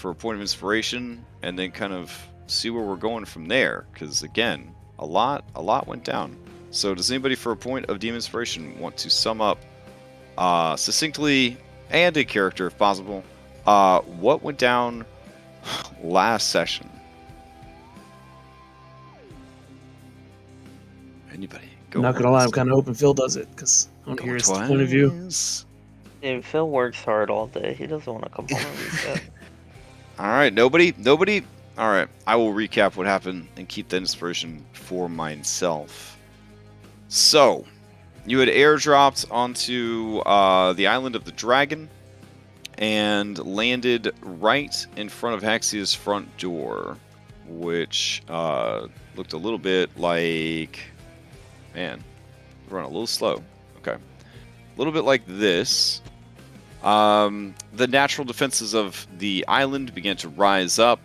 for a point of inspiration and then kind of see where we're going from there. Because again, a lot went down. So does anybody for a point of DM inspiration want to sum up succinctly and in character if possible what went down last session? Anybody? I'm not gonna lie, I'm kind of hoping Phil does it because I want to hear his point of view. Dude, Phil works hard all day. He doesn't want to come home and recap. All right, nobody. All right, I will recap what happened and keep that inspiration for myself. So, you had airdropped onto the island of the dragon and landed right in front of Hexia's front door, which looked a little bit like... Man, we're running a little slow. Okay. A little bit like this. The natural defenses of the island began to rise up.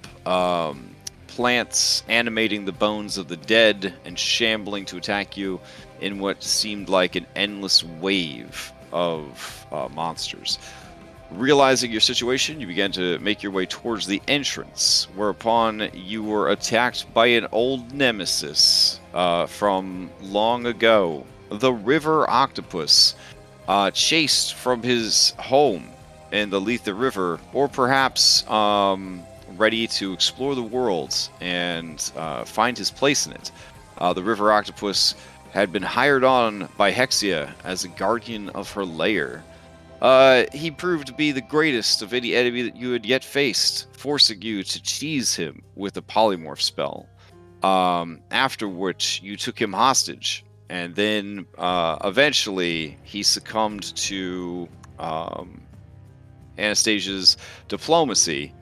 Plants animating the bones of the dead and shambling to attack you in what seemed like an endless wave of monsters. Realizing your situation, you began to make your way towards the entrance, whereupon you were attacked by an old nemesis from long ago, the River Octopus, chased from his home in the Letha River, or perhaps ready to explore the world and find his place in it. The River Octopus had been hired on by Hexia as a guardian of her lair. He proved to be the greatest of any enemy that you had yet faced, forcing you to cheese him with a polymorph spell. After which you took him hostage, and then eventually he succumbed to Anastasia's diplomacy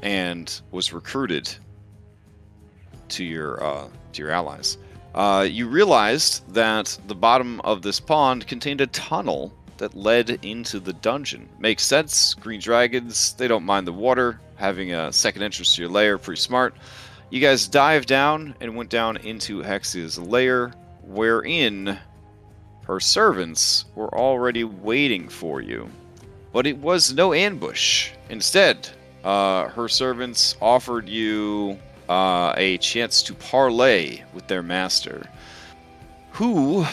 and was recruited to your allies. You realized that the bottom of this pond contained a tunnel that led into the dungeon. Makes sense. Green dragons, they don't mind the water. Having a second entrance to your lair, pretty smart. You guys dived down and went down into Hexia's lair, wherein her servants were already waiting for you. But it was no ambush. Instead, her servants offered you a chance to parley with their master, who,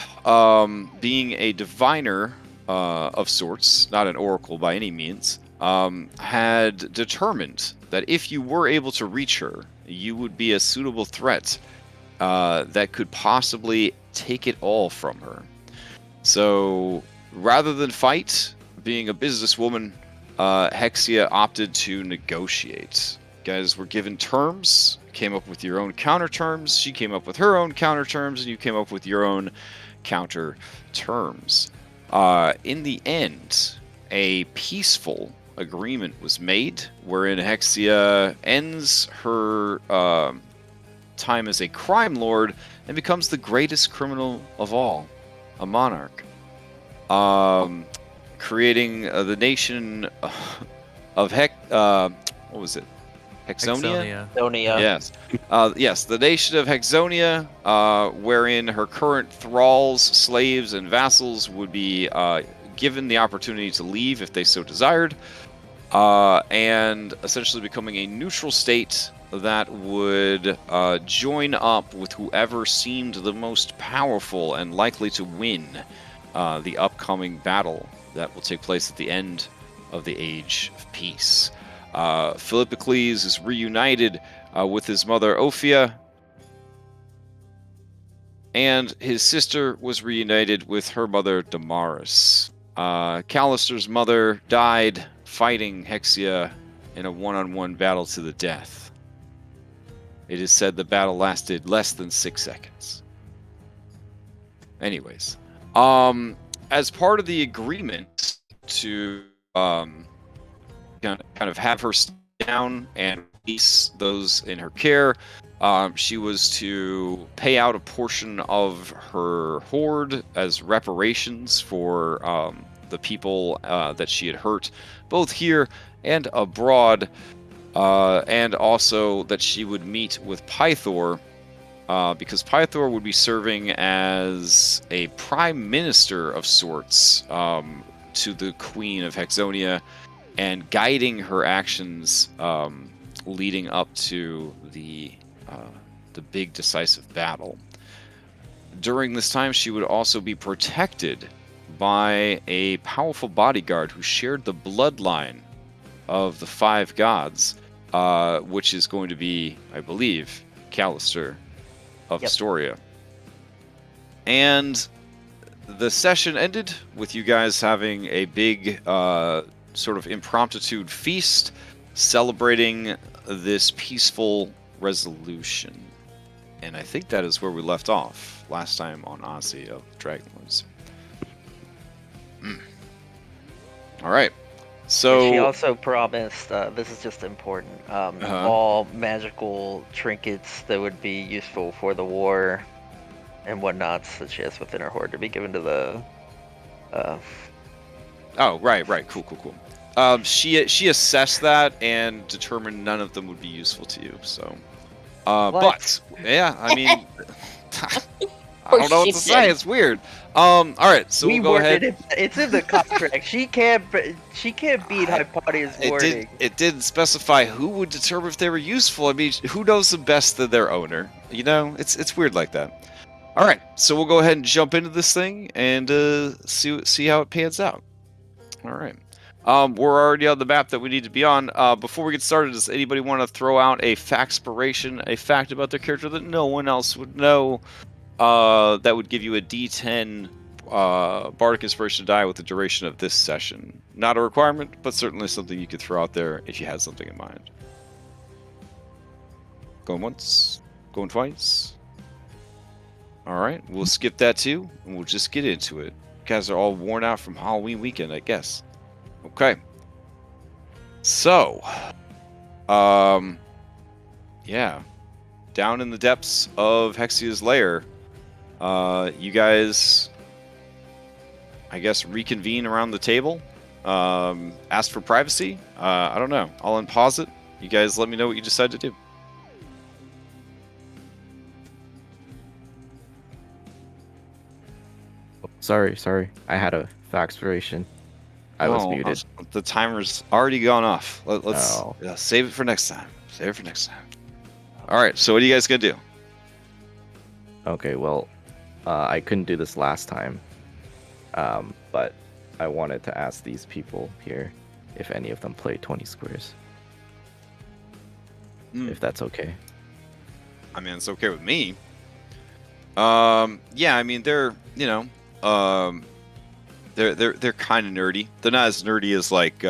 being a diviner of sorts, not an oracle by any means, had determined that if you were able to reach her, you would be a suitable threat that could possibly take it all from her. So, rather than fight, being a businesswoman, Hexia opted to negotiate. You guys were given terms, came up with your own counter terms, she came up with her own counter terms, and you came up with your own counter terms. In the end, a peaceful agreement was made, wherein Hexia ends her time as a crime lord and becomes the greatest criminal of all, a monarch. Creating the nation of what was it? Hexonia? Hexonia. Yes. Yes, the nation of Hexonia, wherein her current thralls, slaves, and vassals would be given the opportunity to leave if they so desired, and essentially becoming a neutral state that would join up with whoever seemed the most powerful and likely to win the upcoming battle that will take place at the end of the Age of Peace. Philippocles is reunited with his mother Ophia, and his sister was reunited with her mother Damaris. Callister's mother died fighting Hexia in a one-on-one battle to the death. It is said the battle lasted less than 6 seconds. Anyways, as part of the agreement to kind of have her stay down and release those in her care, she was to pay out a portion of her hoard as reparations for the people that she had hurt, both here and abroad, and also that she would meet with Pythor, because Pythor would be serving as a prime minister of sorts to the Queen of Hexonia, and guiding her actions leading up to the big decisive battle. During this time, she would also be protected by a powerful bodyguard who shared the bloodline of the 5 gods, which is going to be, I believe, Callister of Astoria. And the session ended with you guys having a big sort of impromptu feast celebrating this peaceful resolution. And I think that is where we left off last time on Odyssey of Dragonlords. All right. So she also promised, this is just important, all magical trinkets that would be useful for the war and whatnots that she has within her hoard to be given to the... Oh, right. Cool. She assessed that and determined none of them would be useful to you, so... but, yeah, I mean... I don't know what to say. It's weird. All right, so we'll go ahead. It's in the contract. She can't beat Hypatia's wording. It didn't specify who would determine if they were useful. I mean, who knows them best than their owner? You know, it's weird like that. All right, so we'll go ahead and jump into this thing and see how it pans out. All right. We're already on the map that we need to be on. Before we get started, does anybody want to throw out a factspiration, a fact about their character that no one else would know? That would give you a D10 Bardic Inspiration die with the duration of this session. Not a requirement, but certainly something you could throw out there if you had something in mind. Going once, going twice. Alright, we'll skip that too, and we'll just get into it. You guys are all worn out from Halloween weekend, I guess. Okay. So, yeah. Down in the depths of Hexia's lair, you guys, I guess, reconvene around the table, ask for privacy. I don't know. I'll unpause it. You guys let me know what you decide to do. Sorry. I had a factspiration. I was muted. The timer's already gone off. Let's save it for next time. All right, so what are you guys going to do? Okay, well, I couldn't do this last time, but I wanted to ask these people here if any of them play 20 squares. If that's okay. I mean, it's okay with me. Yeah, I mean, they're, you know, they're kind of nerdy. They're not as nerdy as like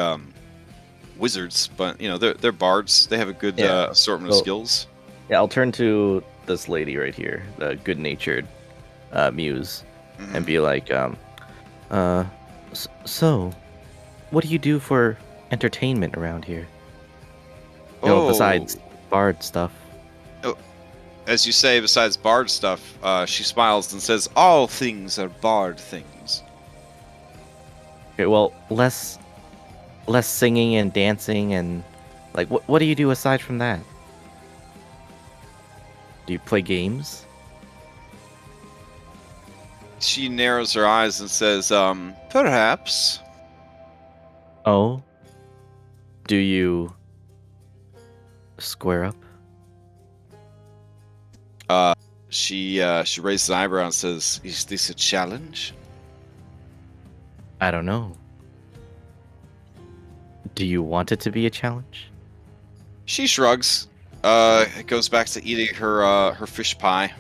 wizards, but you know, they're bards. They have a good assortment of skills. Yeah, I'll turn to this lady right here, the good-natured muse, and be like, so, what do you do for entertainment around here? You know, besides bard stuff. Oh, as you say, besides bard stuff, she smiles and says, all things are bard things. Okay, well, less singing and dancing and, like, what do you do aside from that? Do you play games? She narrows her eyes and says, perhaps. Oh? Do you square up? She raises an eyebrow and says, is this a challenge? I don't know. Do you want it to be a challenge? She shrugs. It goes back to eating her fish pie.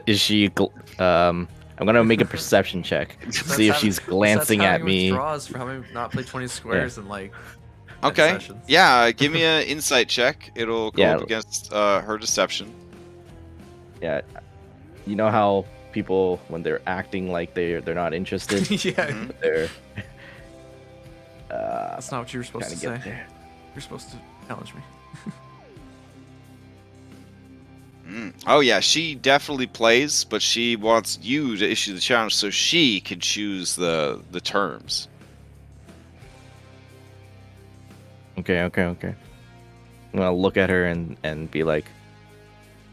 Is she? I'm gonna make a perception check. See if she's glancing at me. Withdraws for having not played 20 squares in like. Okay. Sessions. Yeah. Give me an insight check. It'll go up against her deception. Yeah. You know how people, when they're acting like they're not interested. Yeah. They're. That's not what you were supposed to say. There. You're supposed to challenge me. Oh yeah, she definitely plays, but she wants you to issue the challenge so she can choose the terms. Okay. I'm gonna look at her and be like,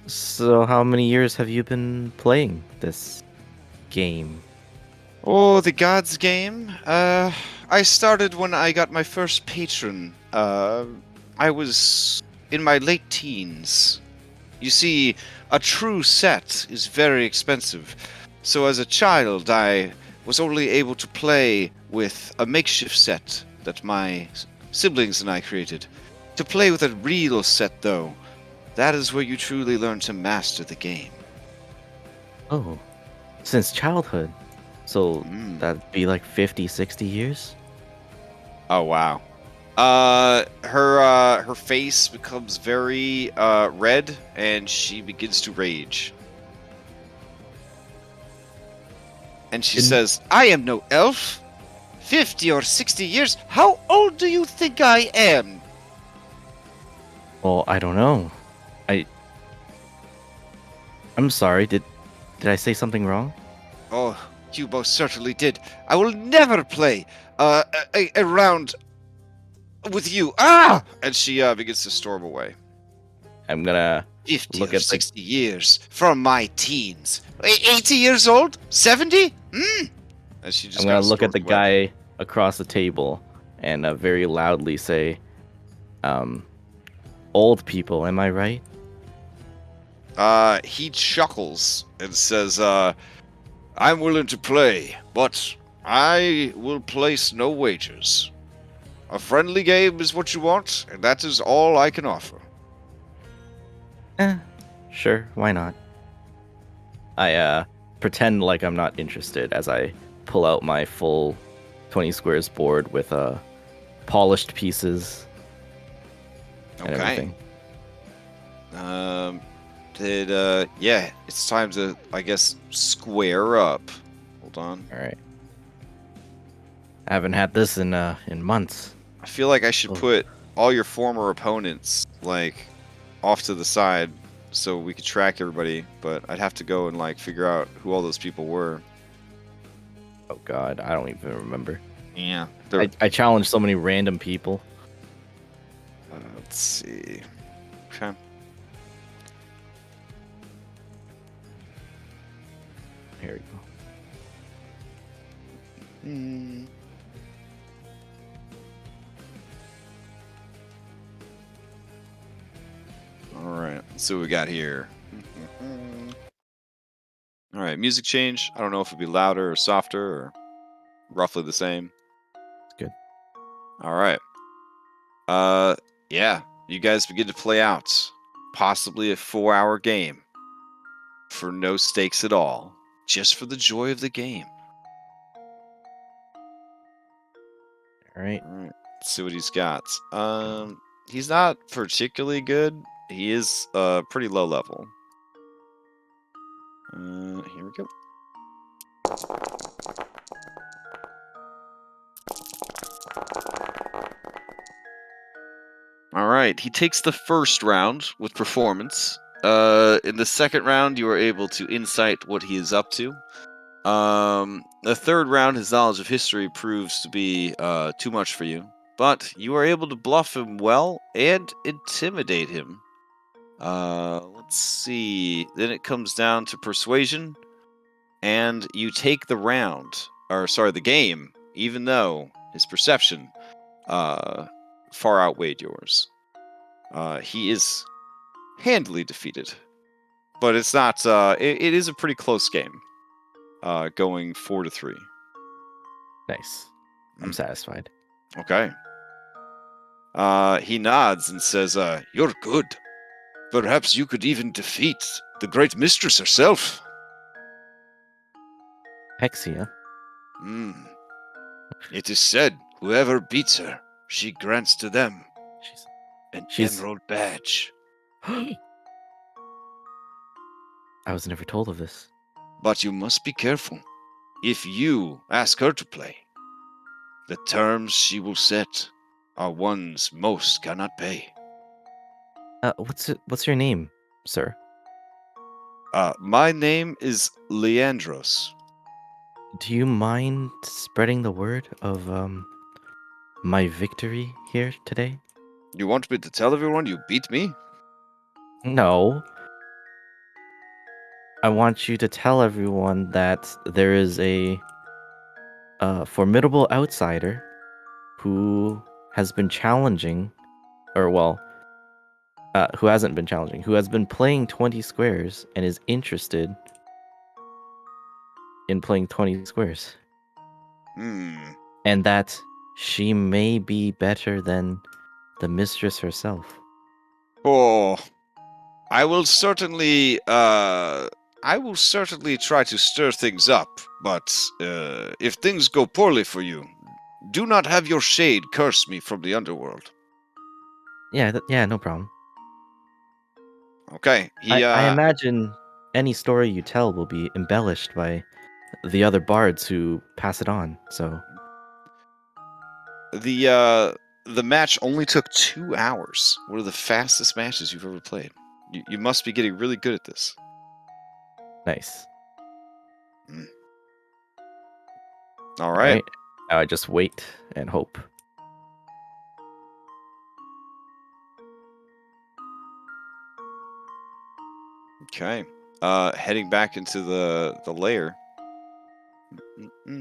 so how many years have you been playing this game? Oh, the gods game? I started when I got my first patron. I was in my late teens. You see, a true set is very expensive. So as a child, I was only able to play with a makeshift set that my siblings and I created. To play with a real set, though, that is where you truly learn to master the game. Oh, since childhood. So Mm. that'd be like 50, 60 years? Oh, wow. Her face becomes very red, and she begins to rage. And she says, "I am no elf. 50 or 60 years? How old do you think I am?" Well, I don't know. I'm sorry. Did I say something wrong? Oh, you most certainly did. I will never play a round with you. Ah! And she begins to storm away. I'm gonna 50 look or at 60 years from my teens. 80 years old? 70? And she just I'm gonna kinda look at the storms away. guy across the table and very loudly say, "Old people, am I right?" He chuckles and says, "I'm willing to play, but I will place no wagers. A friendly game is what you want, and that is all I can offer." Sure, why not? I pretend like I'm not interested as I pull out my full 20 squares board with polished pieces and Okay. everything. Yeah, it's time to, I guess, square up. Hold on. All right. I haven't had this in months. I feel like I should Oh. put all your former opponents, like, off to the side so we could track everybody, but I'd have to go and, like, figure out who all those people were. Oh God, I don't even remember. Yeah. I challenged so many random people. Let's see. Okay. Here we go. All right. Let's see what we got here. All right. Music change. I don't know if it'd be louder or softer or roughly the same. It's good. All right. Yeah. You guys begin to play out possibly a 4-hour game for no stakes at all, just for the joy of the game. All right. All right. Let's see what he's got. He's not particularly good. He is pretty low level. Here we go. All right. He takes the first round with performance. In the second round, you are able to insight what he is up to. The third round, his knowledge of history proves to be too much for you, but you are able to bluff him well and intimidate him. Let's see. Then it comes down to persuasion, and you take the game, even though his perception far outweighed yours. He is handily defeated, but it's not. It is a pretty close game, going 4-3. Nice. I'm satisfied. Okay. He nods and says, "You're good. Perhaps you could even defeat the great mistress herself." Hexia. It is said, whoever beats her, she grants to them an She's- emerald badge. I was never told of this. But you must be careful. If you ask her to play, the terms she will set are ones most cannot pay. What's your name, sir? My name is Leandros. Do you mind spreading the word of my victory here today? You want me to tell everyone you beat me? No. I want you to tell everyone that there is a formidable outsider who has been challenging, or well, who hasn't been challenging, who has been playing 20 squares and is interested in playing 20 squares. And that she may be better than the mistress herself. Oh, I will certainly try to stir things up, but if things go poorly for you, do not have your shade curse me from the underworld. Yeah, no problem. Okay, I imagine any story you tell will be embellished by the other bards who pass it on. So the match only took 2 hours. One of the fastest matches you've ever played. You must be getting really good at this. nice. All right. Now I just wait and hope. Okay. Heading back into the lair. There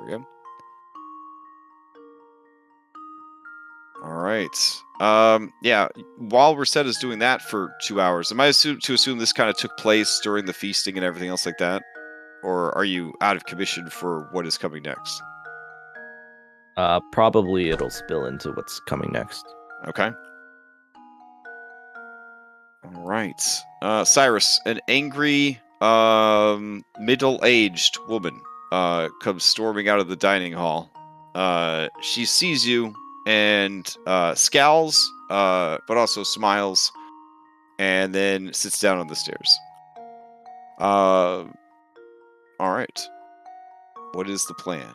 we go. All right. Yeah. While Reset is doing that for 2 hours, am I to assume this kind of took place during the feasting and everything else like that, or are you out of commission for what is coming next? Probably it'll spill into what's coming next. Okay. All right. Cyrus, an angry, middle-aged woman, comes storming out of the dining hall. She sees you and scowls, but also smiles, and then sits down on the stairs. All right. What is the plan?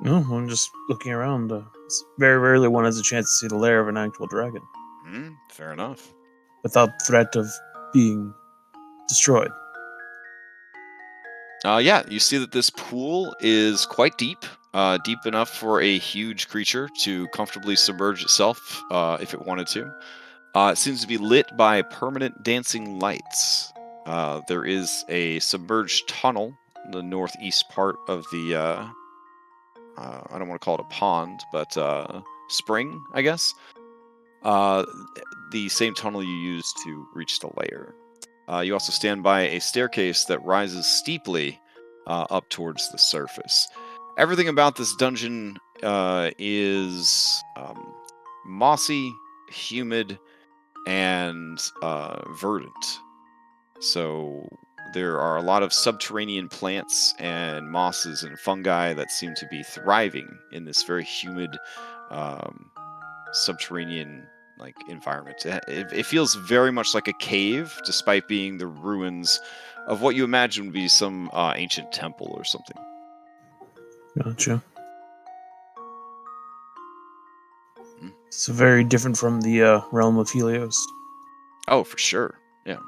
No, I'm just looking around. It's very rarely one has a chance to see the lair of an actual dragon Fair enough. without threat of being destroyed. Yeah, you see that this pool is quite deep, deep enough for a huge creature to comfortably submerge itself if it wanted to. It seems to be lit by permanent dancing lights. There is a submerged tunnel in the northeast part of the, I don't want to call it a pond, but spring, I guess. The same tunnel you used to reach the lair. You also stand by a staircase that rises steeply up towards the surface. Everything about this dungeon is mossy, humid, and verdant. So there are a lot of subterranean plants and mosses and fungi that seem to be thriving in this very humid subterranean environment. It feels very much like a cave, despite being the ruins of what you imagine would be some ancient temple or something. Gotcha. It's very different from the realm of Helios. Oh, for sure. Yeah.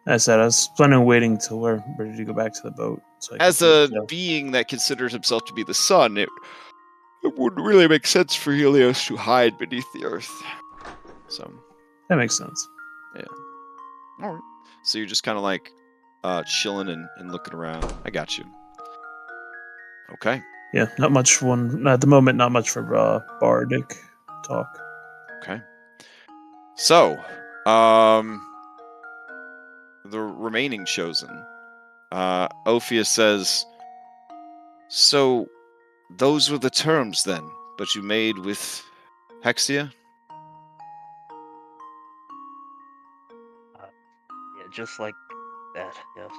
As I said, I was planning on waiting till we're ready to go back to the boat. So I As could a just, being that considers himself to be the sun, it wouldn't really make sense for Helios to hide beneath the earth. So that makes sense. yeah. All right. So you're just kind of like chilling and looking around. I got you. Okay. Yeah, not much at the moment. Not much for bardic talk. Okay. So, the remaining chosen, Ophius says, "So, those were the terms then that you made with Hexia?" Yeah, just like that. Yes.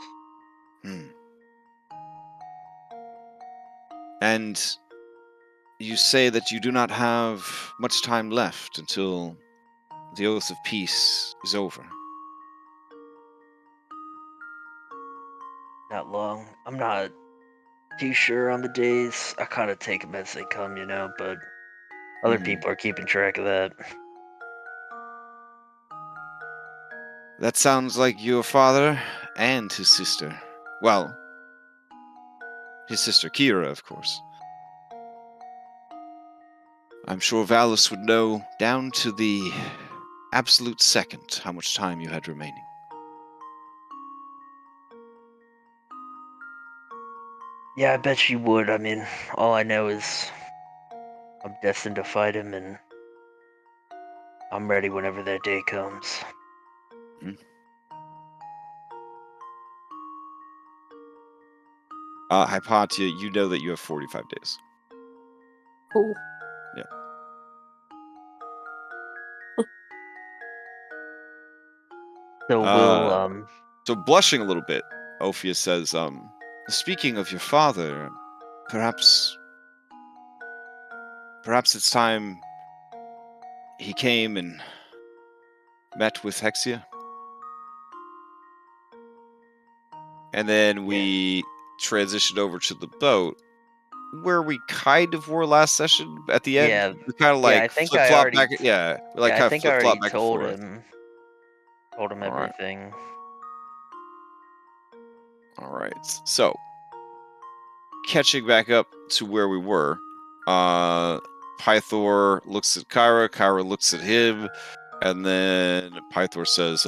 And you say that you do not have much time left until the Oath of Peace is over. Not long. I'm not too sure on the days. I kind of take them as they come, but other people are keeping track of that. That sounds like your father and his sister. Well, his sister Kira, of course. I'm sure Valus would know down to the absolute second how much time you had remaining. Yeah, I bet she would. I mean, all I know is I'm destined to fight him, and I'm ready whenever that day comes. Hypatia, you know that you have 45 days. Cool. Yeah. So we'll So blushing a little bit, Ophia says, speaking of your father, perhaps it's time he came and met with Hexia. And then we transitioned over to the boat, where we kind of were last session at the end. Yeah, We kind of yeah, I like think flip I flop already back. Yeah, we like I kind of think I flip already flop back and told forth. him All right. everything. All right. So, catching back up to where we were, Pythor looks at Kyra, Kyra looks at him, and then Pythor says,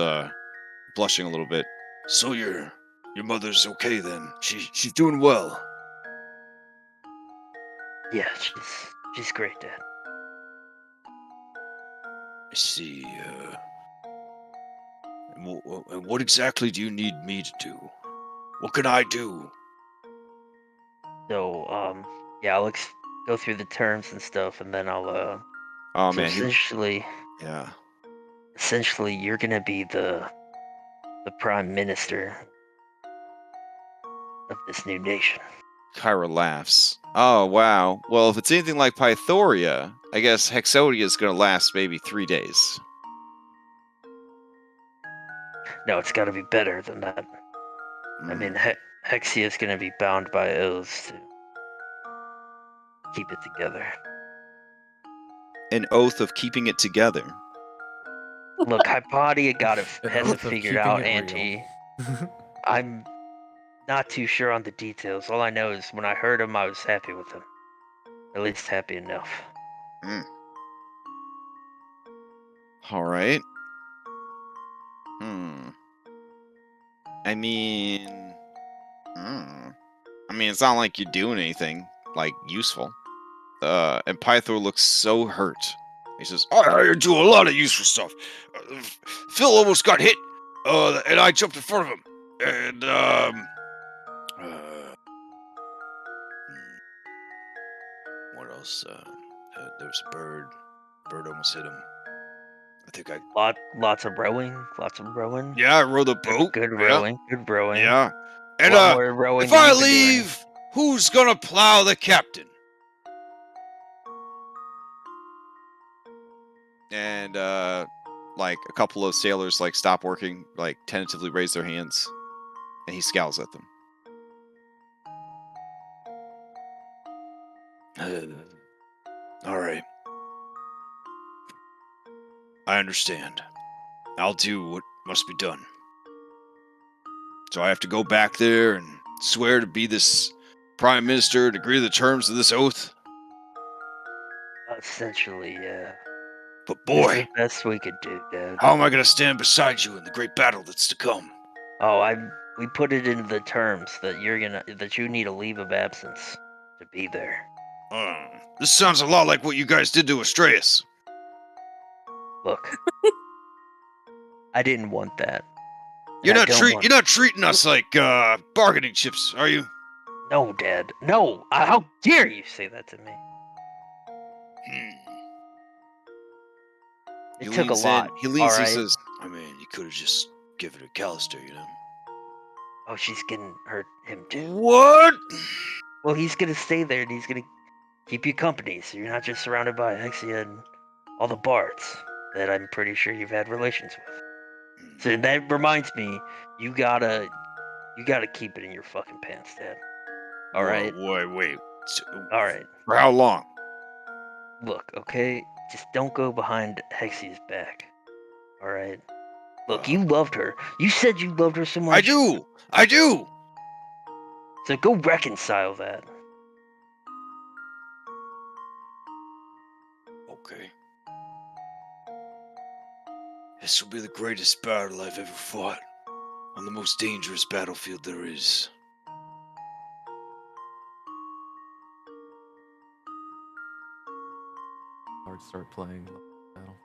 blushing a little bit, "So your mother's okay then? She's doing well." Yeah, she's great, Dad. I see. And what exactly do you need me to do? What can I do? So yeah, I'll go through the terms and stuff, and then I'll Oh so man, essentially you're gonna be the prime minister of this new nation. Kyra laughs. Oh wow. Well, if it's anything like Pythoria, I guess Hexodia is gonna last maybe 3 days. No, it's got to be better than that. I mean, Hexia is gonna be bound by oaths to keep it together. An oath of keeping it together. Look, Hypatia An has it oath of figured keeping out, it real. Auntie. I'm not too sure on the details. All I know is when I heard him, I was happy with him. At least happy enough. All right. I mean, it's not like you're doing anything like useful. And Pythor looks so hurt. He says, "I do a lot of useful stuff. Phil almost got hit, and I jumped in front of him. And what else? There was a bird. Bird almost hit him. I think Lots of rowing. Yeah, I rowed the boat. Good Yeah. rowing. Good rowing. Yeah. And A lot more rowing if than I you've been doing. leave, who's gonna plow the captain?" And like a couple of sailors like stop working, like tentatively raise their hands, and he scowls at them. All right. I understand. I'll do what must be done. So I have to go back there and swear to be this prime minister and agree to the terms of this oath? Essentially, yeah. But It's boy, the best we could do, Dad. how am I going to stand beside you in the great battle that's to come? Oh, we put it into the terms that you need a leave of absence to be there. This sounds a lot like what you guys did to Astraeus. Look, I didn't want that. You're not treating us like bargaining chips, are you? No, Dad. No. How dare you say that to me? It took a lot. He leans all and right? says, I mean, you could have just given it to Callister, you know? Oh, she's gonna hurt him too. What? Well, he's gonna stay there and he's gonna keep you company, so you're not just surrounded by Hexia and all the bards that I'm pretty sure you've had relations with. So that reminds me, you gotta keep it in your fucking pants, Dad. All right. Wait. All right. For how long? Look, okay, just don't go behind Hexia's back. All right. Look, you loved her. You said you loved her so much. I do. So go reconcile that. This will be the greatest battle I've ever fought. On the most dangerous battlefield there is. Hard start playing. Battle.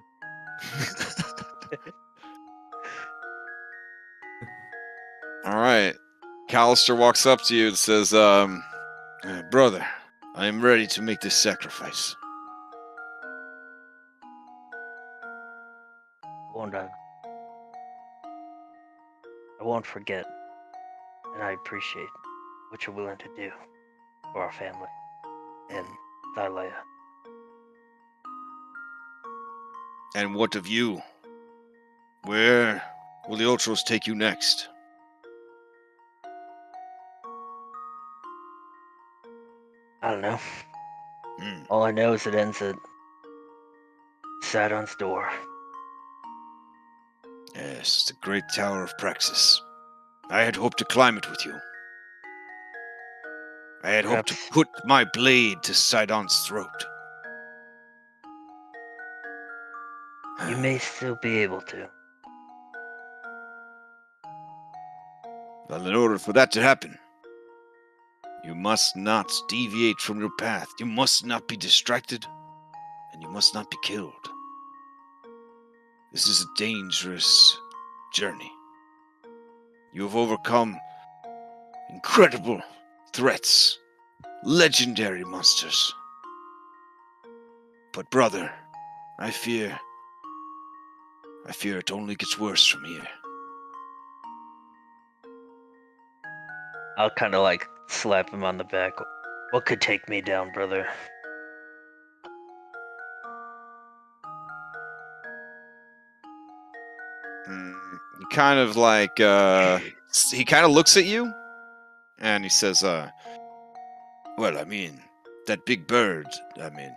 All right. Callister walks up to you and says, brother, I am ready to make this sacrifice. I won't forget, and I appreciate what you're willing to do for our family and Thylea. And what of you? Where will the Ultros take you next? I don't know. Hmm. All I know is it ends at Sidon's door. Yes, the great Tower of Praxis. I had hoped to climb it with you. I had hoped to Perhaps put my blade to Sidon's throat. you may still be able to. Well, in order for that to happen, you must not deviate from your path. You must not be distracted, and you must not be killed. This is a dangerous journey. You have overcome incredible threats, legendary monsters. But brother, I fear it only gets worse from here. I'll kind of like slap him on the back. What could take me down, brother? He kind of like, he kind of looks at you, and he says, well, I mean, that big bird, I mean,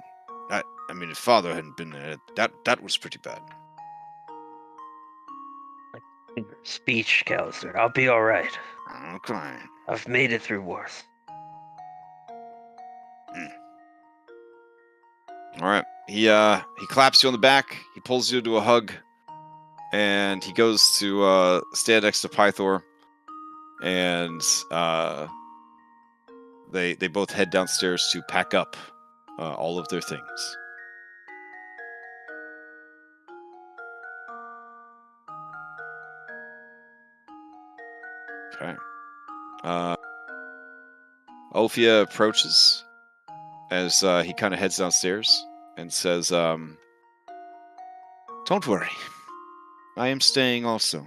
if father hadn't been there, that was pretty bad. Speech, Callister. I'll be all right. Okay. I've made it through worse. All right. He claps you on the back. He pulls you into a hug, and he goes to stand next to Pythor, and they both head downstairs to pack up all of their things. Okay. Ophia approaches as he kind of heads downstairs and says, "Don't worry. I am staying also,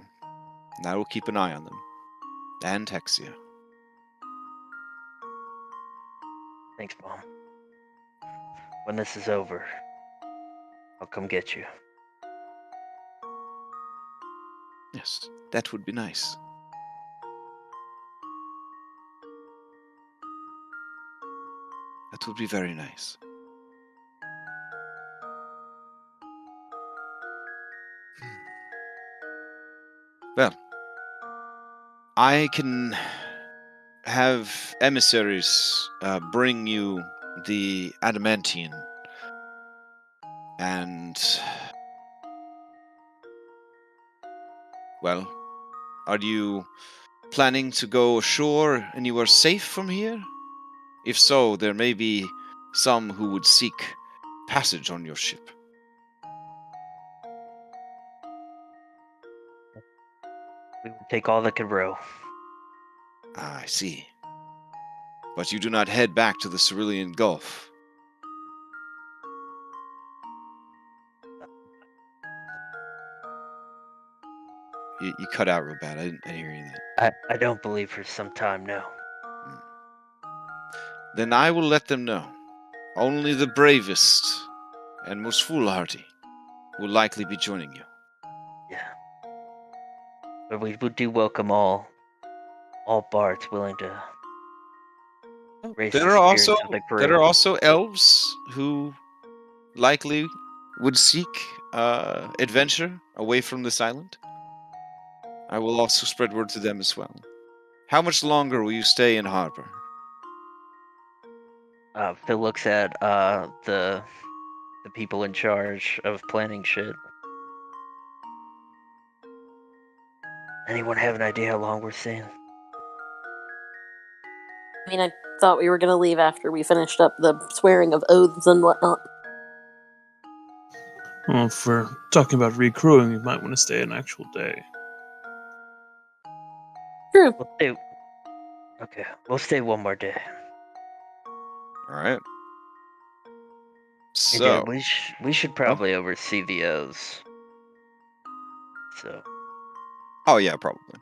and I will keep an eye on them. And Hexia." Thanks, Mom. When this is over, I'll come get you. Yes, that would be nice. That would be very nice. Well, I can have emissaries bring you the adamantine, and well, are you planning to go ashore anywhere safe from here? If so, there may be some who would seek passage on your ship. We would take all that could row. Ah, I see. But you do not head back to the Cerulean Gulf. You cut out real bad. I didn't hear you that. I don't believe for some time now. Then I will let them know. Only the bravest and most foolhardy will likely be joining you. Yeah. But we would do welcome all bards willing to raise the spirits of the crew. There are also elves who likely would seek adventure away from this island. I will also spread word to them as well. How much longer will you stay in harbor? Phil looks at the people in charge of planning shit. Anyone have an idea how long we're staying? I mean, I thought we were going to leave after we finished up the swearing of oaths and whatnot. Well, if we're talking about recrewing, we might want to stay an actual day. True. We'll stay. Okay, we'll stay one more day. All right. And yeah, So, we should probably oversee the oaths. So oh yeah, probably.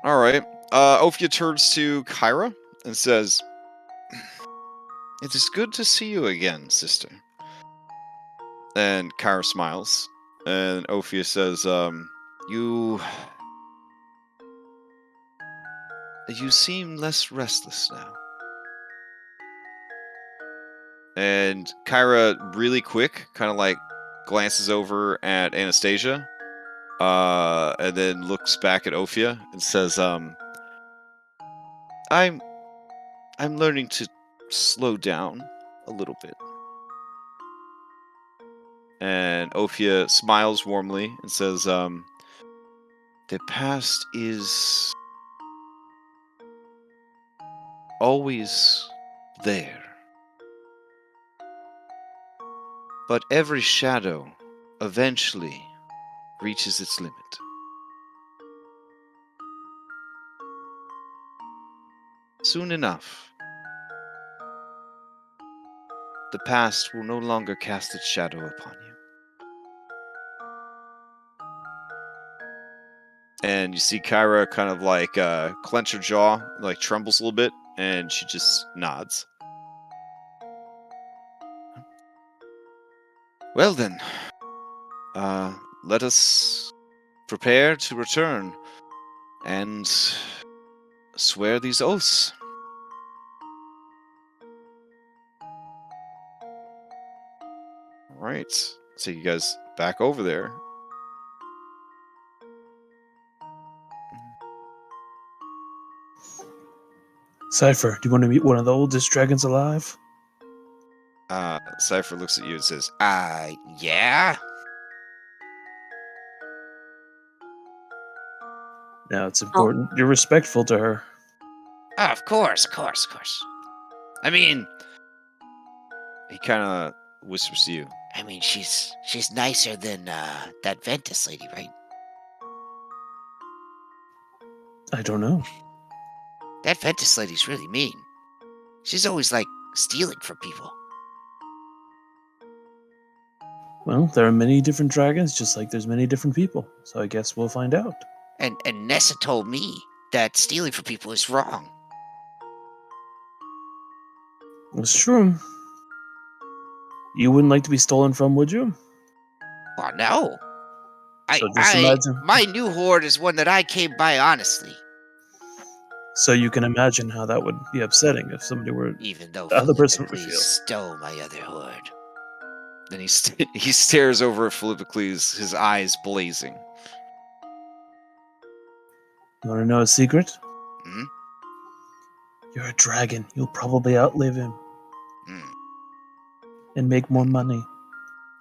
All right. Ophia turns to Kyra and says, "It is good to see you again, sister." And Kyra smiles, and Ophia says, "You seem less restless now." And Kyra, really quick, kind of like glances over at Anastasia, and then looks back at Ophia and says, I'm learning to slow down a little bit." And Ophia smiles warmly and says, "The past is always there. But every shadow eventually reaches its limit. Soon enough, the past will no longer cast its shadow upon you." And you see Kyra kind of like clench her jaw, like trembles a little bit, and she just nods. "Well then, let us prepare to return and swear these oaths." All right. So you guys back over there. Cypher, do you want to meet one of the oldest dragons alive? Cypher looks at you and says, yeah? Now, it's important you're respectful to her. Oh, of course. I mean, he kind of whispers to you. I mean, she's nicer than that Ventus lady, right? I don't know. That Ventus lady's really mean. She's always like stealing from people. Well, there are many different dragons, just like there's many different people. So I guess we'll find out. And Nessa told me that stealing from people is wrong. It's true. You wouldn't like to be stolen from, would you? Oh no. So just imagine. My new hoard is one that I came by honestly. So you can imagine how that would be upsetting if somebody were Even though the other person would Philippocles feel. stole my other hoard. Then he stares over at Philippocles, his eyes blazing. You want to know a secret? Hmm? You're a dragon. You'll probably outlive him Hmm. and make more money.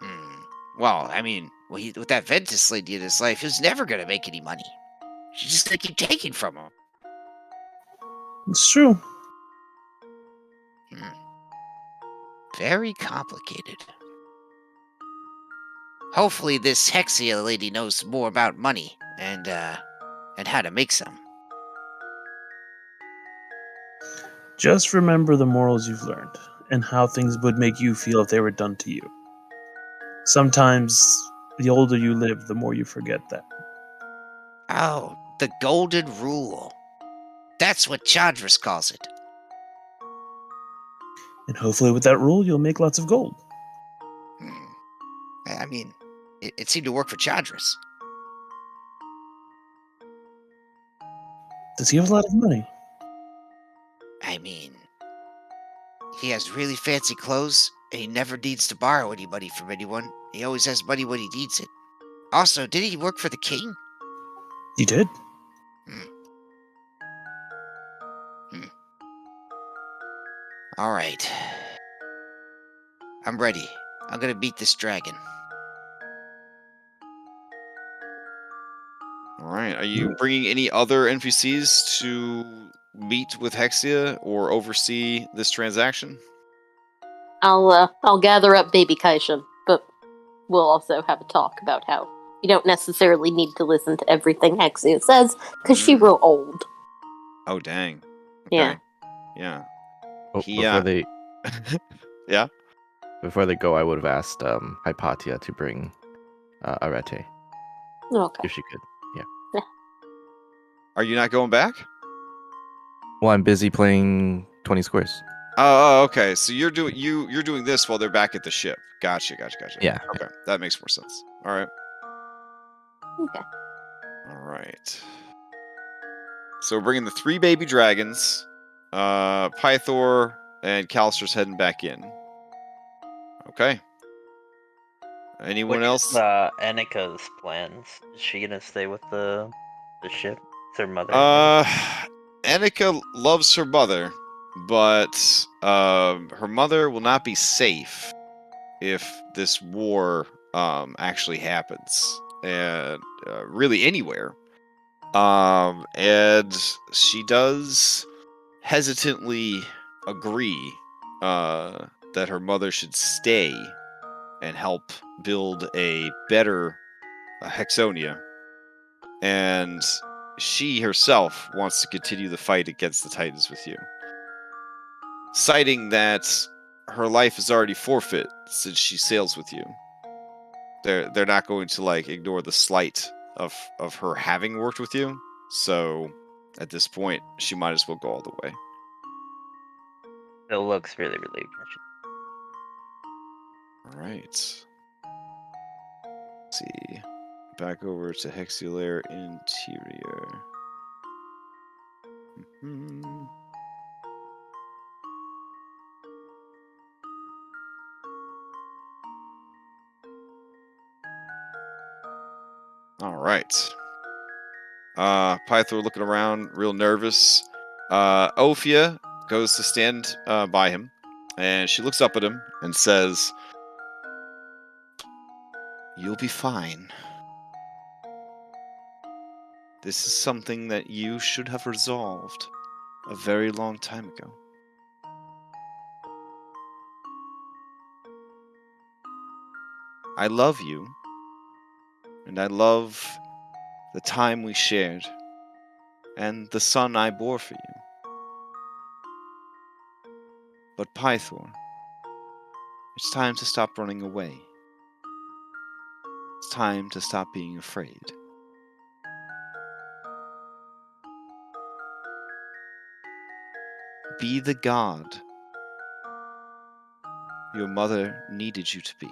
Hmm. Well, I mean, with that Ventus lady in his life, he was never going to make any money. She's just going to keep taking from him. It's true. Hmm. Very complicated. Hopefully this Hexia lady knows more about money and how to make some. Just remember the morals you've learned and how things would make you feel if they were done to you. Sometimes, the older you live, the more you forget that. Oh, the golden rule. That's what Chandras calls it. And hopefully with that rule, you'll make lots of gold. Hmm. I mean, it seemed to work for Chandras. Does he have a lot of money? I mean, he has really fancy clothes, and he never needs to borrow any money from anyone. He always has money when he needs it. Also, did he work for the king? He did. All right. I'm ready. I'm gonna beat this dragon. All right. Are you bringing any other NPCs to meet with Hexia or oversee this transaction? I'll gather up baby Kaishan, but we'll also have a talk about how you don't necessarily need to listen to everything Hexia says, because she real old. Oh, dang. Yeah. Okay. Yeah. Oh, He, before they yeah. before they go, I would have asked Hypatia to bring Arete Okay. if she could. Are you not going back? Well, I'm busy playing 20 squares. Oh, okay. So you're doing this while they're back at the ship. Gotcha. Yeah. Okay, that makes more sense. All right. Okay. All right. So we're bringing the 3 baby dragons. Pythor and Callister's heading back in. Okay. Anyone else? Annika's plans? Is she gonna stay with the ship? It's her mother. Annika loves her mother, but her mother will not be safe if this war actually happens, and really anywhere. And she does hesitantly agree that her mother should stay and help build a better Hexonia. And she herself wants to continue the fight against the Titans with you, citing that her life is already forfeit since she sails with you. They're not going to like ignore the slight of her having worked with you. So at this point, she might as well go all the way. Bill looks really relieved. All right. Let's see. Back over to Hexulair Interior. Mhm. All right. Pythor looking around, real nervous. Ophia goes to stand by him, and she looks up at him and says, "You'll be fine. This is something that you should have resolved a very long time ago. I love you, and I love the time we shared, and the son I bore for you. But Pythor, it's time to stop running away. It's time to stop being afraid. Be the god your mother needed you to be."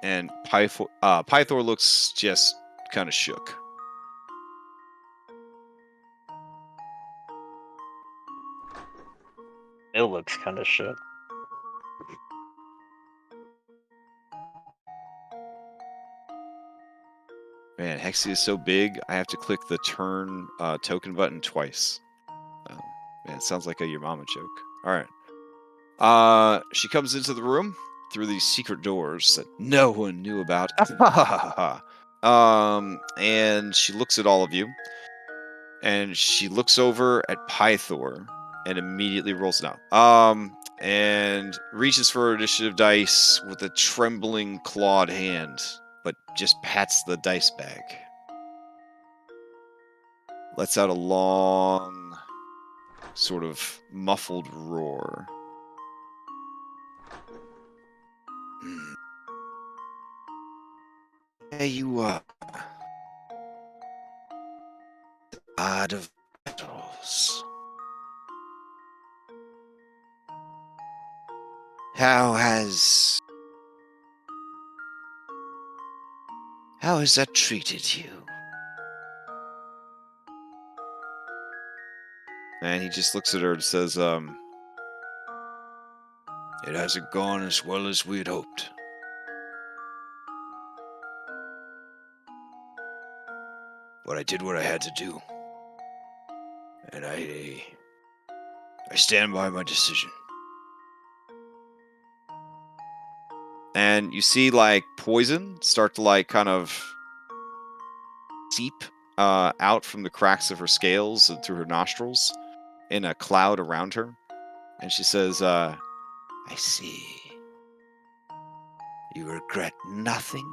And Pythor looks just kind of shook. Bill looks kind of shook. Man, Hexia is so big, I have to click the turn token button twice. Man, it sounds like a your mama joke. All right. She comes into the room through these secret doors that no one knew about. And she looks at all of you, and she looks over at Pythor and immediately rolls it out. And reaches for her initiative dice with a trembling, clawed hand, but just pats the dice bag. Lets out a long, sort of muffled roar. There you are. God of battles. How has that treated you? And he just looks at her and says, "It hasn't gone as well as we had hoped. But I did what I had to do. And I stand by my decision. And you see like poison start to like kind of seep out from the cracks of her scales and through her nostrils in a cloud around her. And she says, I see. You regret nothing?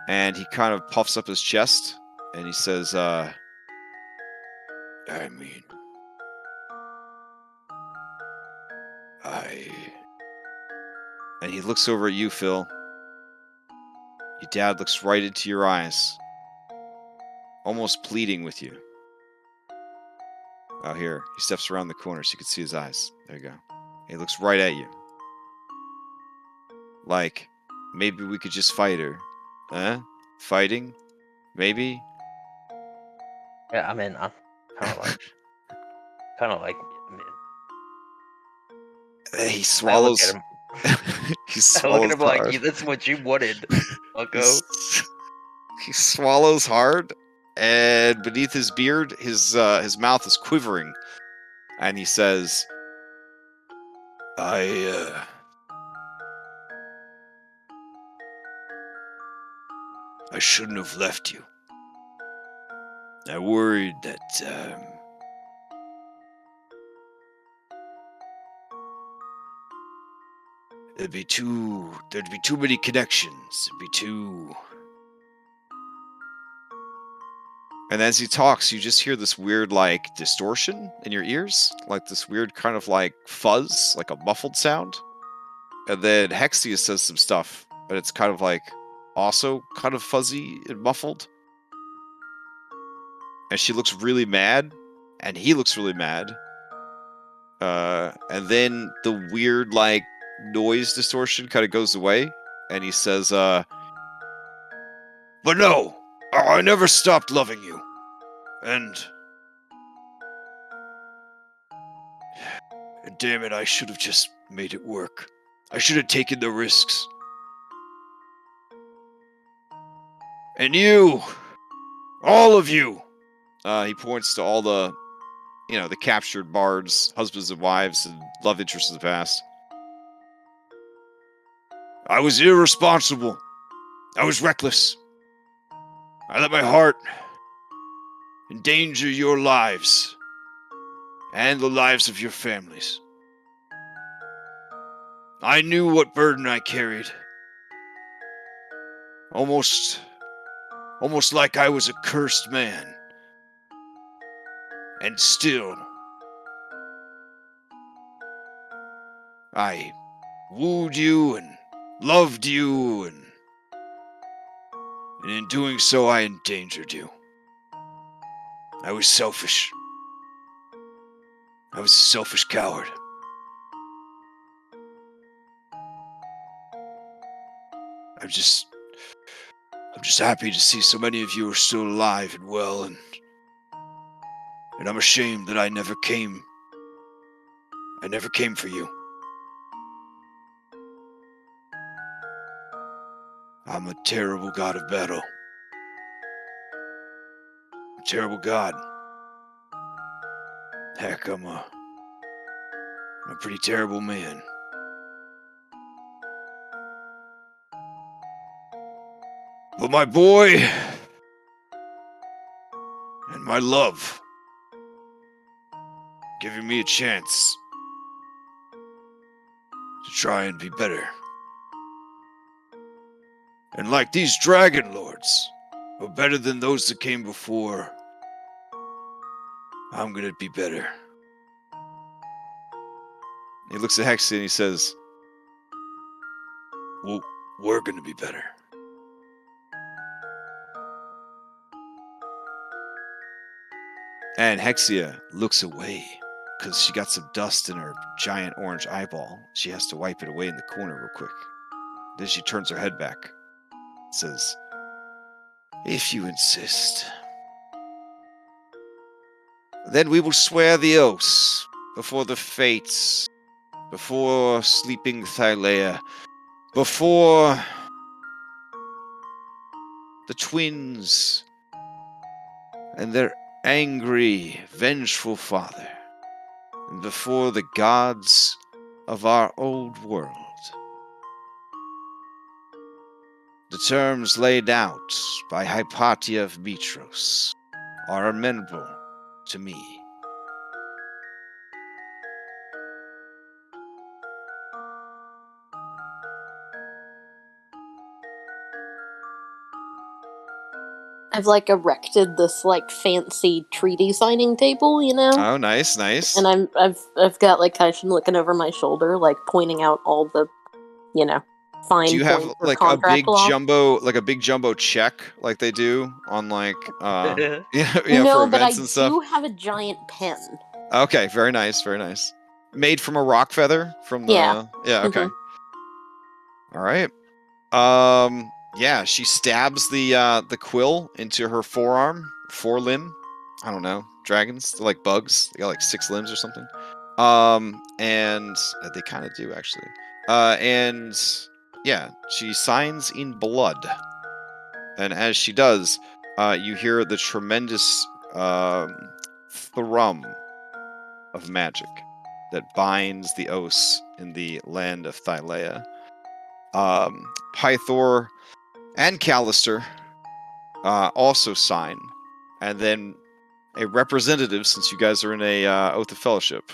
and he kind of puffs up his chest and he says, I mean, and he looks over at you, Phil. Your dad looks right into your eyes, almost pleading with you. Oh, here. He steps around the corner so you can see his eyes. There you go. He looks right at you. Like, maybe we could just fight her. Huh? Fighting? Maybe? Yeah, I'm in. I'm kind of like, I'm in. He I swallows. look at him. He I look swallows at him like, hard. yeah, that's what you wanted, Bucko. He swallows hard, and beneath his beard, his mouth is quivering, and he says, I shouldn't have left you. I worried that, there'd be too many connections. It'd be too... And as he talks, you just hear this weird, like, distortion in your ears. Like this weird kind of, like, fuzz, like a muffled sound. And then Hexia says some stuff, but it's kind of, like, also kind of fuzzy and muffled. And she looks really mad, and he looks really mad. And then the weird, like, noise distortion kind of goes away, and he says, but no, I never stopped loving you. And damn it, I should have just made it work. I should have taken the risks. And you, all of you, he points to all the, the captured bards, husbands and wives, and love interests of the past. I was irresponsible. I was reckless. I let my heart endanger your lives and the lives of your families. I knew what burden I carried. Almost like I was a cursed man. And still, I wooed you and loved you, and in doing so, I endangered you. I was selfish. I was a selfish coward. I'm just happy to see so many of you are still alive and well, and I'm ashamed that I never came for you. I'm a terrible god of battle. A terrible god. Heck, I'm a pretty terrible man. But my boy and my love giving me a chance to try and be better. And like these Dragonlords are better than those that came before, I'm gonna be better. He looks at Hexy and he says, well, we're gonna be better. And Hexia looks away because she got some dust in her giant orange eyeball. She has to wipe it away in the corner real quick. Then she turns her head back and says, if you insist, then we will swear the oaths before the fates, before sleeping Thylea, before the twins and their angry, vengeful father. and before the gods of our old world. The terms laid out by Hypatia of Mitros are amenable to me. I've like erected this like fancy treaty signing table, you know? Oh, nice, nice. And I've got like Kaishin looking over my shoulder, like pointing out all the, fine Do you have points or like a contract law. a big jumbo check like they do on like yeah, No, for but I events and stuff? do have a giant pen. Okay, very nice, very nice. Made from a rock feather from the Yeah. okay. Mhm. All right. Yeah, she stabs the quill into her forelimb. I don't know. Dragons, they're like bugs. They got like 6 limbs or something. And they kind of do actually. And yeah, she signs in blood. And as she does, you hear the tremendous thrum of magic that binds the oaths in the land of Thylea. Pythor and Callister also sign, and then a representative, since you guys are in a oath of fellowship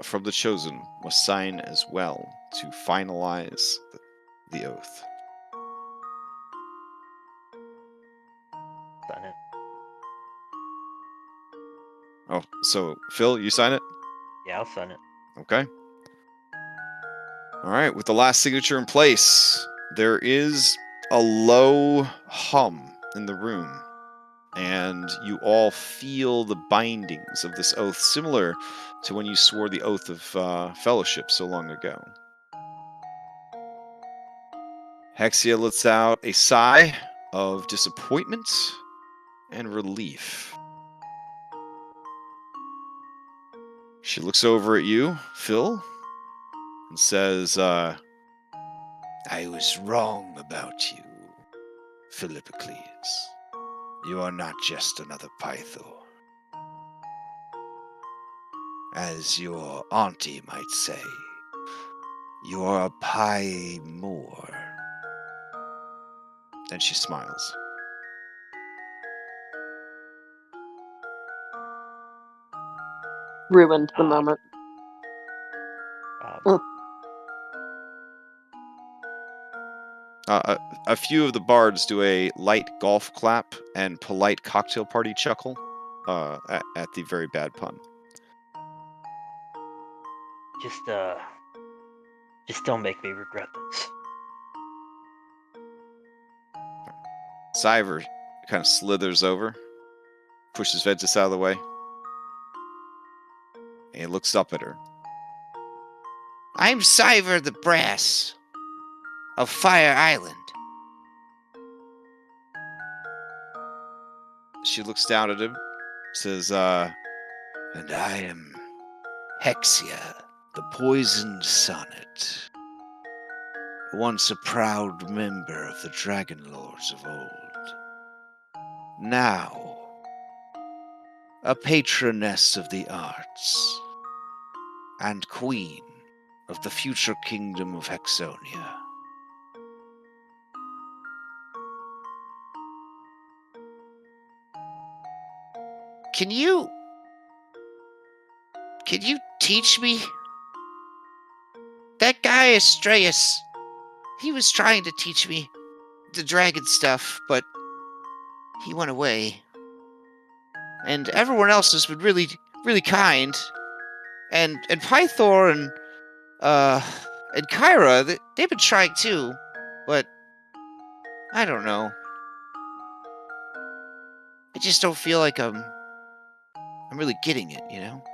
from the Chosen, must sign as well to finalize the oath. Sign it. Oh, so Phil, you sign it? Yeah, I'll sign it. Okay. All right, with the last signature in place, there is a low hum in the room, and you all feel the bindings of this oath, similar to when you swore the oath of fellowship so long ago. Hexia lets out a sigh of disappointment and relief. She looks over at you, Phil, and says, I was wrong about you, Philippocles. You are not just another Pythor. As your auntie might say, you are a pie more. And she smiles. Ruined the moment. Um, A few of the bards do a light golf clap and polite cocktail party chuckle at the very bad pun. just don't make me regret this. Cyver kind of slithers over, pushes Ventus out of the way, and he looks up at her. I'm Cyver the Brass of Fire Island. She looks down at him, says, And I am Hexia, the Poisoned Sonnet. Once a proud member of the Dragonlords of old. Now, a patroness of the arts. And queen of the future kingdom of Hexonia. Can you teach me? That guy Astreus, he was trying to teach me the dragon stuff, but he went away. And everyone else has been really, really kind. And Pythor and Kyra, they've been trying too, but I don't know. I just don't feel like I'm really getting it, you know?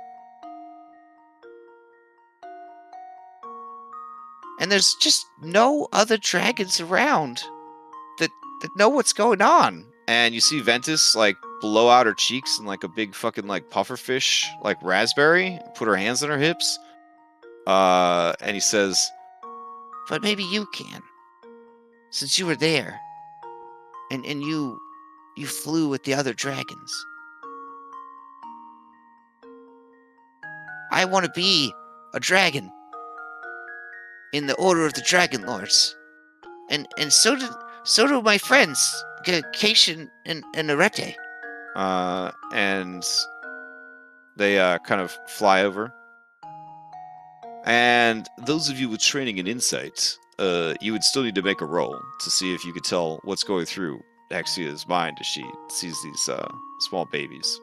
And there's just no other dragons around that know what's going on. and you see Ventus like blow out her cheeks in like a big fucking like pufferfish, like raspberry, put her hands on her hips. And he says, But maybe you can. Since you were there. And you flew with the other dragons. I want to be a dragon in the Order of the Dragonlords, and so do my friends, Cation and Arete. And they kind of fly over. And those of you with training in insight, you would still need to make a roll to see if you could tell what's going through Hexia's mind as she sees these small babies.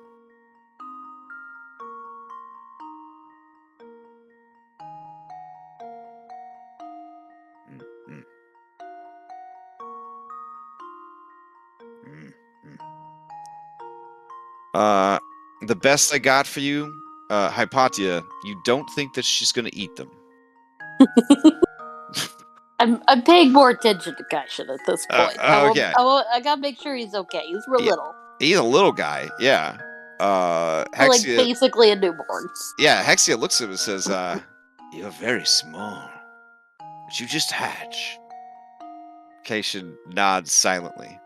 Mm, mm, mm. The best I got for you, Hypatia, you don't think that she's going to eat them. I'm paying more attention to Kaishin at this point. Okay. I gotta make sure he's okay. He's real Yeah. little. He's a little guy, yeah. Like Hexia, basically a newborn. yeah, Hexia looks at him and says, "You're very small, but you just hatch." Cation nods silently,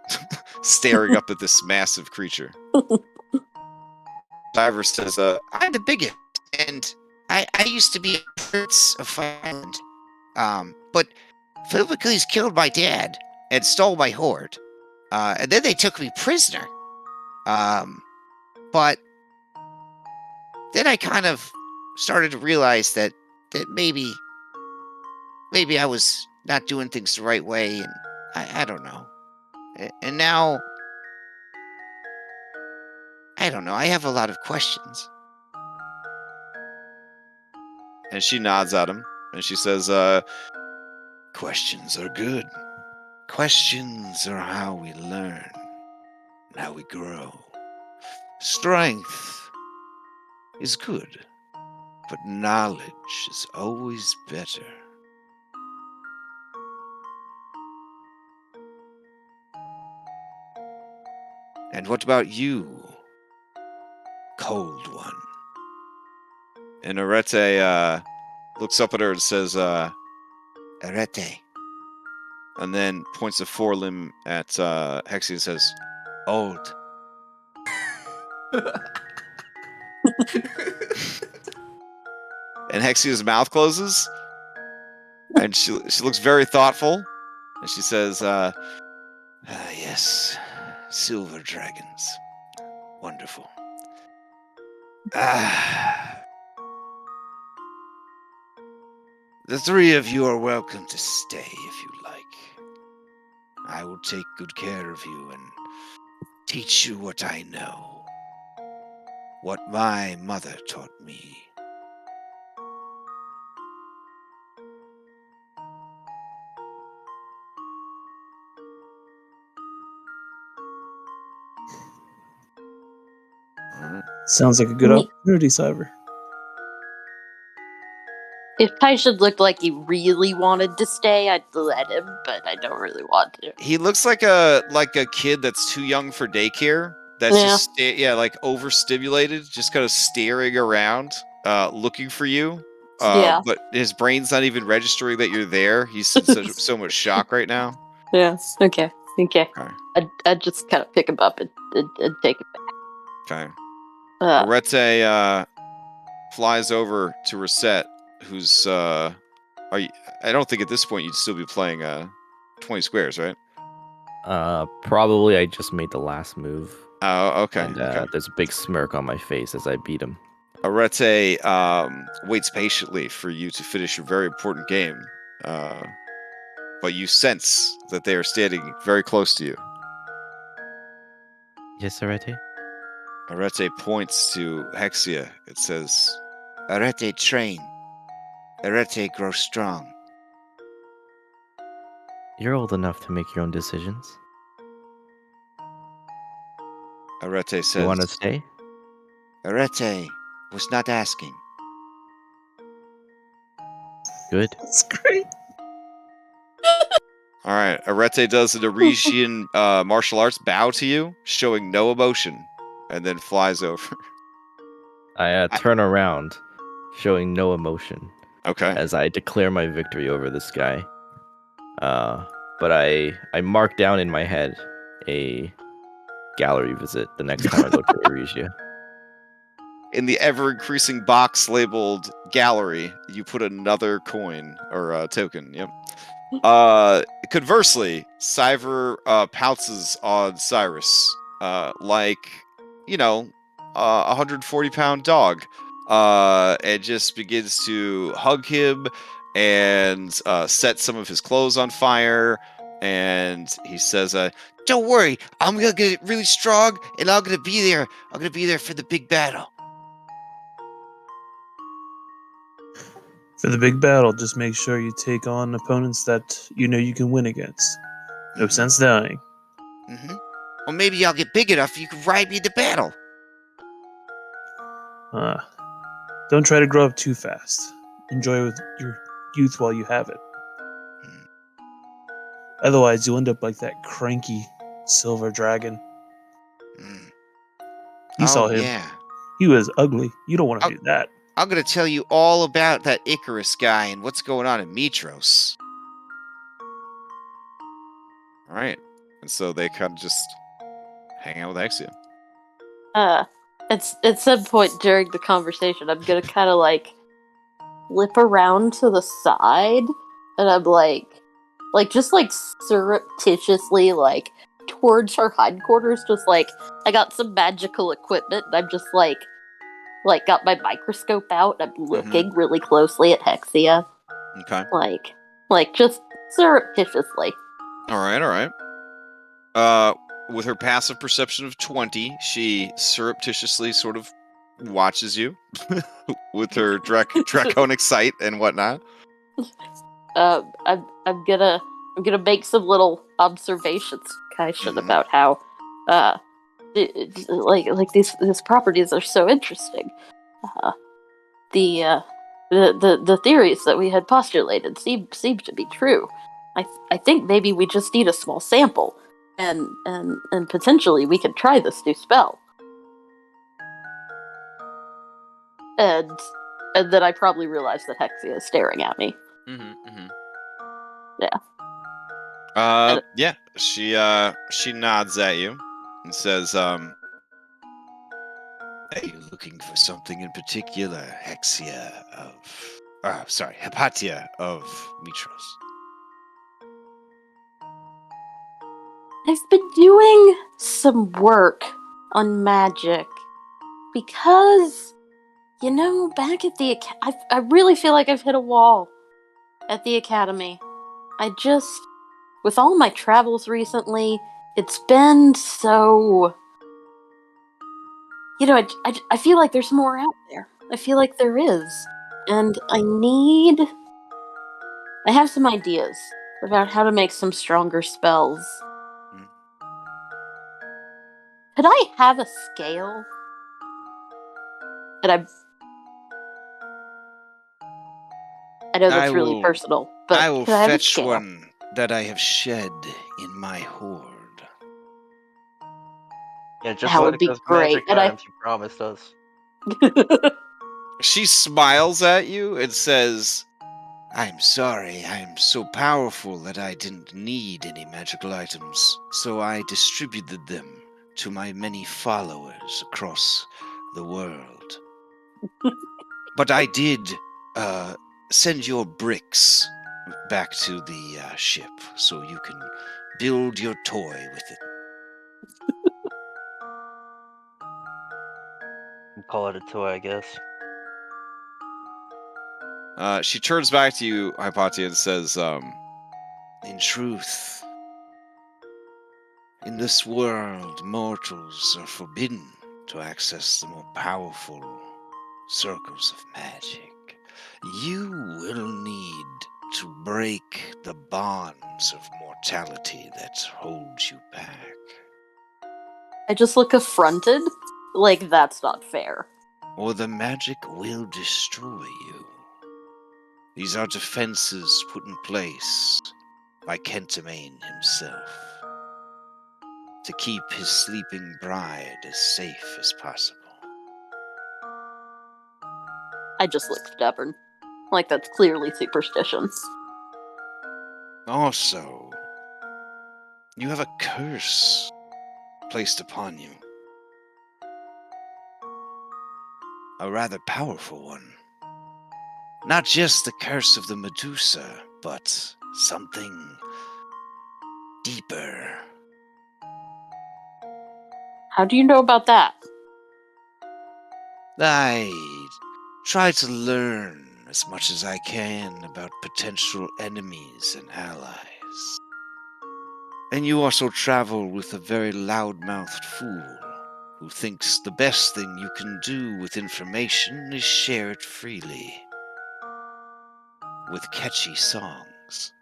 staring up at this massive creature. Diver says, I'm the biggest, and I used to be a prince of Island. But Philippides killed my dad and stole my hoard. And then they took me prisoner. But then I kind of started to realize that maybe I was not doing things the right way, and I don't know. And now, I don't know, I have a lot of questions. and she nods at him, and she says, questions are good. Questions are how we learn, and how we grow. Strength is good, but knowledge is always better. And what about you, Cold One? And Arete looks up at her and says, Arete. and then points a forelimb at Hexia and says, Old. And Hexia's mouth closes, and she looks very thoughtful, and she says, yes, silver dragons. Wonderful. The three of you are welcome to stay if you like. I will take good care of you and teach you what I know. What my mother taught me. Sounds like a good Me- opportunity, Cyber. If Kaishin looked like he really wanted to stay, I'd let him, but I don't really want to. He looks like a kid that's too young for daycare. That's Yeah. just like overstimulated, just kind of staring around, looking for you. Yeah. But his brain's not even registering that you're there. He's in so much shock right now. Yes. Okay. Okay. I'd just kind of pick him up and take it Okay. back. Arete flies over to Reset, who's are you? I don't think at this point you'd still be playing 20 squares, right? Probably I just made the last move. Oh, okay. And Okay. there's a big smirk on my face as I beat him. Arete waits patiently for you to finish your very important game, but you sense that they are standing very close to you. Yes, Arete? Arete points to Hexia. It says, Arete train. Arete grow strong. You're old enough to make your own decisions. Arete says, You want to stay? Arete was not asking. Good. That's great. all right. Arete does an Norwegian martial arts bow to you, showing no emotion, and then flies over. I turn around, showing no emotion, Okay. as I declare my victory over this guy. But I mark down in my head a gallery visit the next time I look at Eresia. in the ever-increasing box labeled gallery, you put another coin or token. Yep. Conversely, Cyver pounces on Cyrus like, you know, a 140-pound dog, and just begins to hug him and set some of his clothes on fire. And he says, Don't worry, I'm gonna get really strong, and I'm gonna be there. I'm gonna be there for the big battle. For the big battle, just make sure you take on opponents that you know you can win against. No sense dying. Mm-hmm. Or maybe I'll get big enough you can ride me to battle. Don't try to grow up too fast. Enjoy with your youth while you have it. Otherwise, you'll end up like that cranky silver dragon. You saw him. Yeah. He was ugly. You don't want to do that. I'm gonna tell you all about that Icarus guy and what's going on in Mitros. all right. And so they kind of just hang out with Exia. At some point during the conversation, I'm gonna kind of like flip around to the side, and I'm like just like surreptitiously like towards her hindquarters, just like I got some magical equipment, and I'm just like got my microscope out. I'm looking really closely at Hexia, Okay. like just surreptitiously. All right. With her passive perception of 20, she surreptitiously sort of watches you with her draconic sight and whatnot. I'm gonna make some little observations, Kaishin, about how like these properties are so interesting. The theories that we had postulated seem to be true. I think maybe we just need a small sample, and potentially we could try this new spell. And then I probably realized that Hexia is staring at me. Yeah. Yeah. She nods at you and says, Are you looking for something in particular, Hypatia of Mitros? I've been doing some work on magic because, back at the I really feel like I've hit a wall at the academy. With all my travels recently, it's been so... I feel like there's more out there. I feel like there is. And I have some ideas about how to make some stronger spells. Could I have a scale? And I know that's really personal, but I will could I have a fetch scale? one that I have shed in my hoard. Yeah, just That like would be those great. magic And items you promised us. she smiles at you and says, I'm sorry, I'm so powerful that I didn't need any magical items, so I distributed them to my many followers across the world. But I did send your bricks back to the ship so you can build your toy with it. Call it a toy, I guess. she turns back to you, Hypatia, and says, In truth, in this world, mortals are forbidden to access the more powerful circles of magic. You will need to break the bonds of mortality that hold you back. I just look affronted. Like, that's not fair. Or the magic will destroy you. These are defenses put in place by Kentamane himself to keep his sleeping bride as safe as possible. I just look stubborn. Like, that's clearly superstition. Also, you have a curse placed upon you. a rather powerful one. Not just the curse of the Medusa, but something deeper. How do you know about that? I try to learn as much as I can about potential enemies and allies. And you also travel with a very loud-mouthed fool who thinks the best thing you can do with information is share it freely. With catchy songs.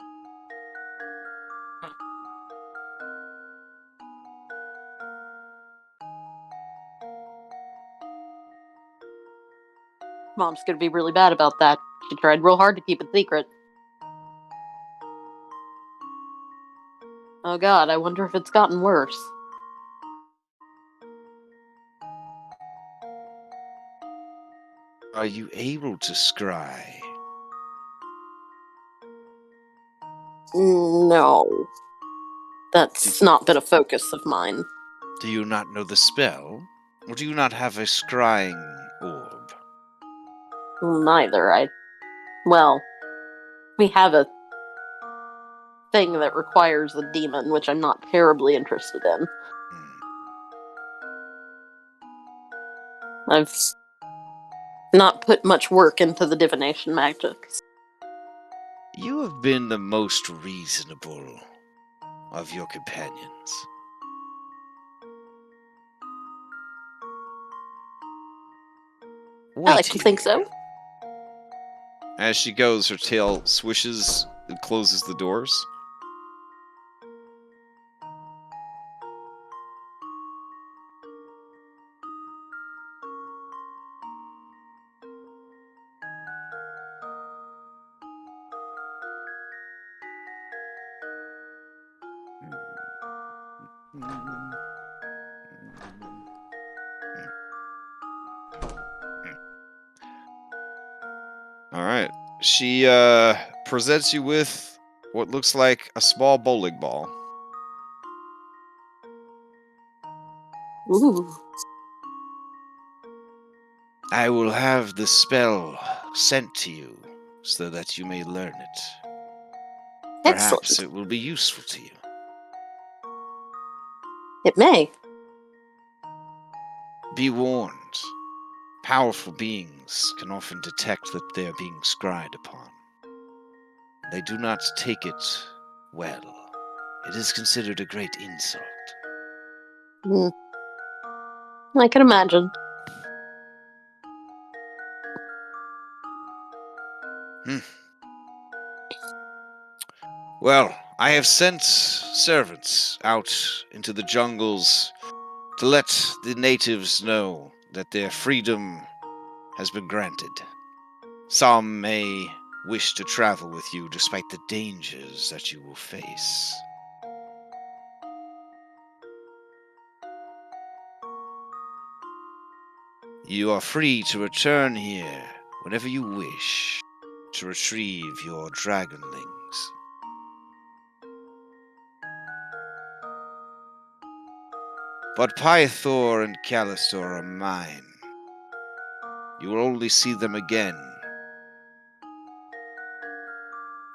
Mom's gonna be really bad about that. She tried real hard to keep it secret. Oh god, I wonder if it's gotten worse. Are you able to scry? No. That's not been a focus of mine. Do you not know the spell? Or do you not have a scrying orb? Neither. Well, we have a thing that requires a demon, which I'm not terribly interested in. Hmm. I've not put much work into the divination magics. You have been the most reasonable of your companions. I like to think so. As she goes, her tail swishes and closes the doors. All right. She presents you with what looks like a small bowling ball. Ooh. I will have the spell sent to you so that you may learn it. Perhaps Excellent. it will be useful to you. It may. Be warned. Powerful beings can often detect that they are being scryed upon. They do not take it well. It is considered a great insult. I can imagine. Well, I have sent servants out into the jungles to let the natives know that their freedom has been granted. Some may wish to travel with you despite the dangers that you will face. You are free to return here whenever you wish to retrieve your dragonlings. But Pythor and Callistor are mine. You will only see them again.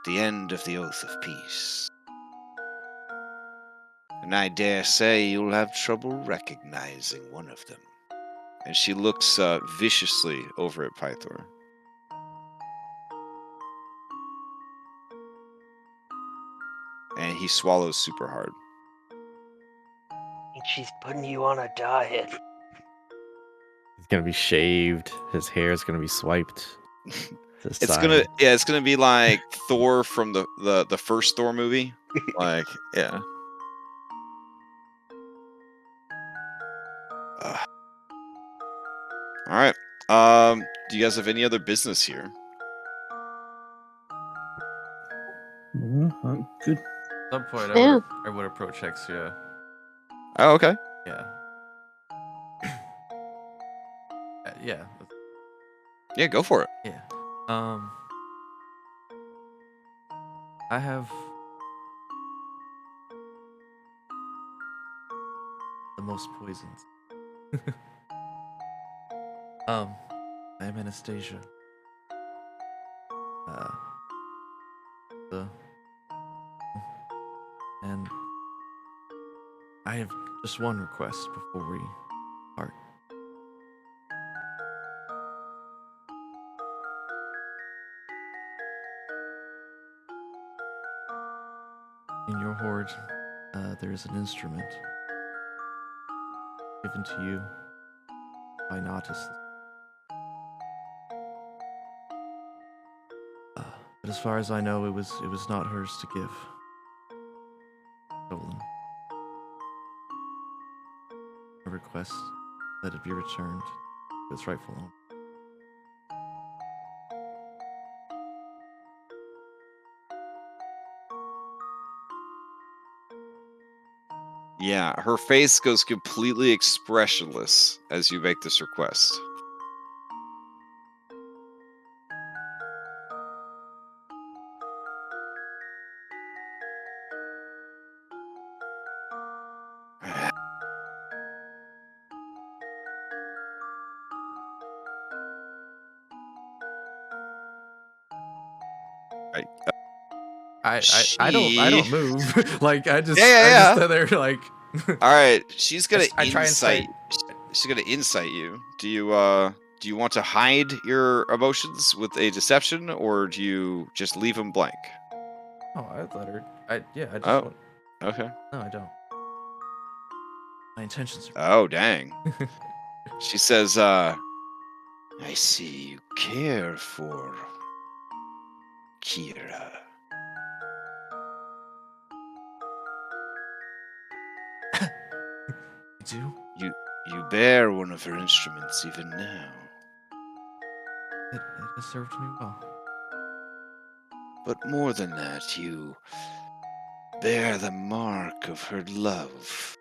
The end of the Oath of Peace. And I dare say you'll have trouble recognizing one of them. And she looks viciously over at Pythor. And he swallows super hard. And she's putting you on a diet. He's gonna be shaved. His hair is gonna be swiped. To the It's side. gonna be like Thor from the first Thor movie. Like, yeah. All right. Do you guys have any other business here? Good. At some point, Yeah. I would approach Hexia. Oh, okay. Yeah. Yeah. Yeah, go for it. Yeah. I have the most poisons. I am Anastasia. And I have just one request before we part. In your hoard, there is an instrument given to you by Nautis. But as far as I know, it was not hers to give. Stolen. A request that it be returned to its rightful owner. Yeah, her face goes completely expressionless as you make this request. I don't move. Like I just stand there like. All right, she's gonna I try and insight. say- She's gonna insight you. Do you want to hide your emotions with a deception, or do you just leave them blank? Oh, I'd let her. I just Oh, want. okay. No, I don't. My intentions are. Oh, dang. She says, I see you care for Kira. You do? You bear one of her instruments even now. It has served me well. But more than that, you bear the mark of her love.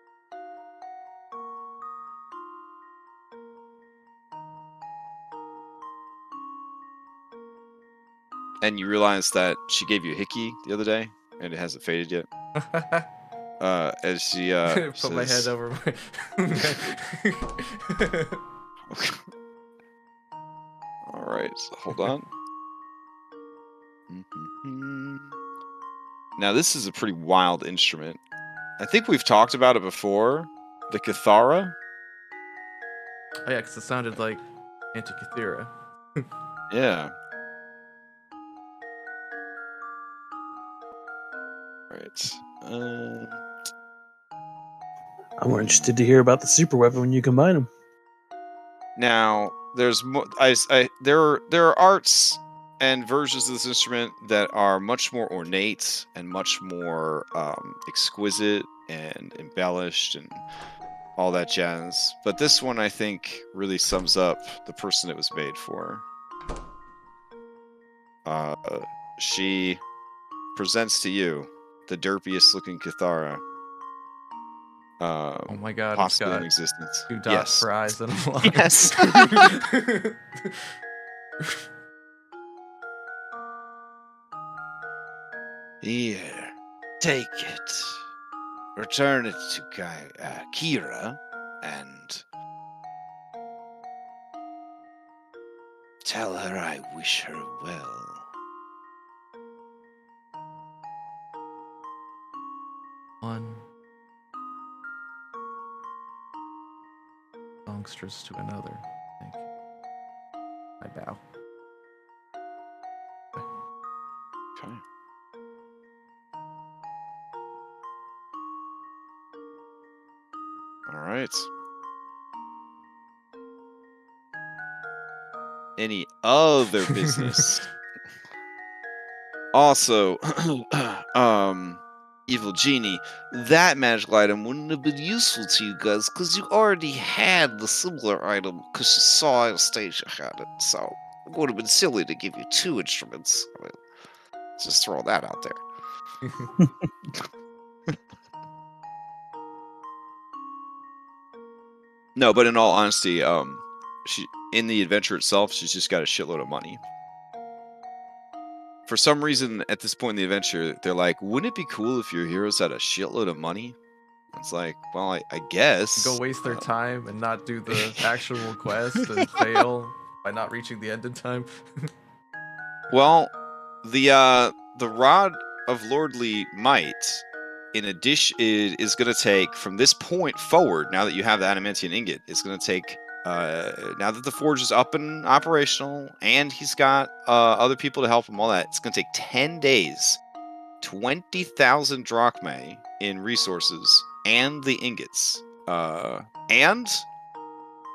And you realize that she gave you a hickey the other day, and it hasn't faded yet. As she Put says, my head over my. All right, hold on. Now this is a pretty wild instrument. I think we've talked about it before. The Kithara. Oh yeah, because it sounded like Antikythera. Yeah. Right. I'm more interested to hear about the super weapon when you combine them. Now, there's there are arts and versions of this instrument that are much more ornate and much more exquisite and embellished and all that jazz. But this one, I think, really sums up the person it was made for. She presents to you the derpiest looking Kithara. Oh my god, possibly it's in got existence. 2 dots Yes. for eyes and a line. Yes. Here, take it. Return it to Kira, and tell her I wish her well. One songstress to another. Thank you. I bow. Okay. All right. Any other business? Also, Evil Genie, that magical item wouldn't have been useful to you guys because you already had the similar item because you saw Anastasia had it. So it would have been silly to give you 2 instruments. I mean, just throw that out there. No, but in all honesty, she in the adventure itself, she's just got a shitload of money. For some reason, at this point in the adventure, they're like, "Wouldn't it be cool if your heroes had a shitload of money?" It's like, well, I guess. Go waste their time and not do the actual quest and fail. by not reaching the end in time. Well, the rod of lordly might, in addition, is going to take from this point forward. Now that you have the adamantium ingot, it's going to take. Now that the forge is up and operational, and he's got other people to help him, all that, it's going to take 10 days, 20,000 drachmae in resources, and the ingots. And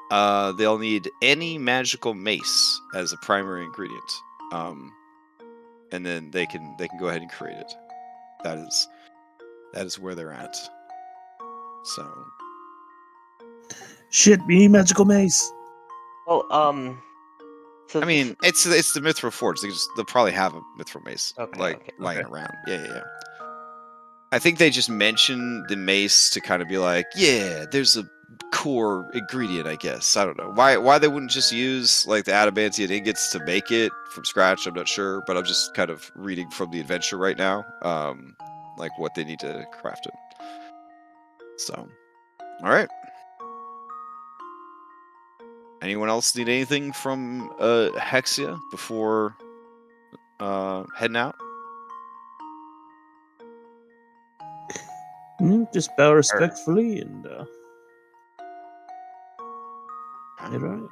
they'll need any magical mace as a primary ingredient. And then they can go ahead and create it. That is where they're at. So Shit, we need magical mace. Well, so I mean, it's the Mithril Forge. They'll probably have a Mithril mace Okay. lying around. Yeah. I think they just mentioned the mace to kind of be like, yeah, there's a core ingredient, I guess. I don't know why they wouldn't just use like the adamantium ingots to make it from scratch. I'm not sure, but I'm just kind of reading from the adventure right now, like what they need to craft it. So, all right. Anyone else need anything from Hexia before heading out? Just bow respectfully and head out.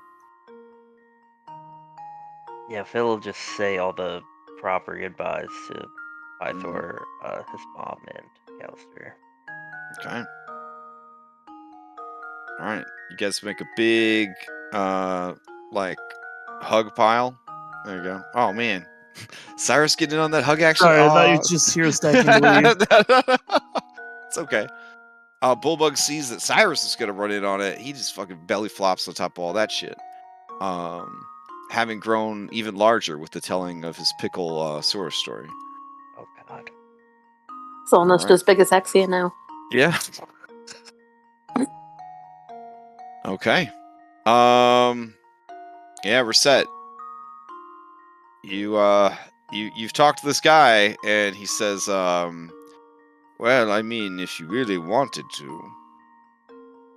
yeah, Phil will just say all the proper goodbyes to Pythor, his mom, and Callister. Okay. All right. You guys make a big like hug pile. There you go. Oh man. Cyrus getting in on that hug actually. Sorry, I thought you were just here stacking to leave. It's okay. Bullbug sees that Cyrus is gonna run in on it. He just fucking belly flops on top of all that shit. Having grown even larger with the telling of his pickle Saurus story. Oh God. It's almost Alright. as big as Exia now. Yeah. Okay. Yeah, we're set. You've talked to this guy, and he says, well, I mean, if you really wanted to,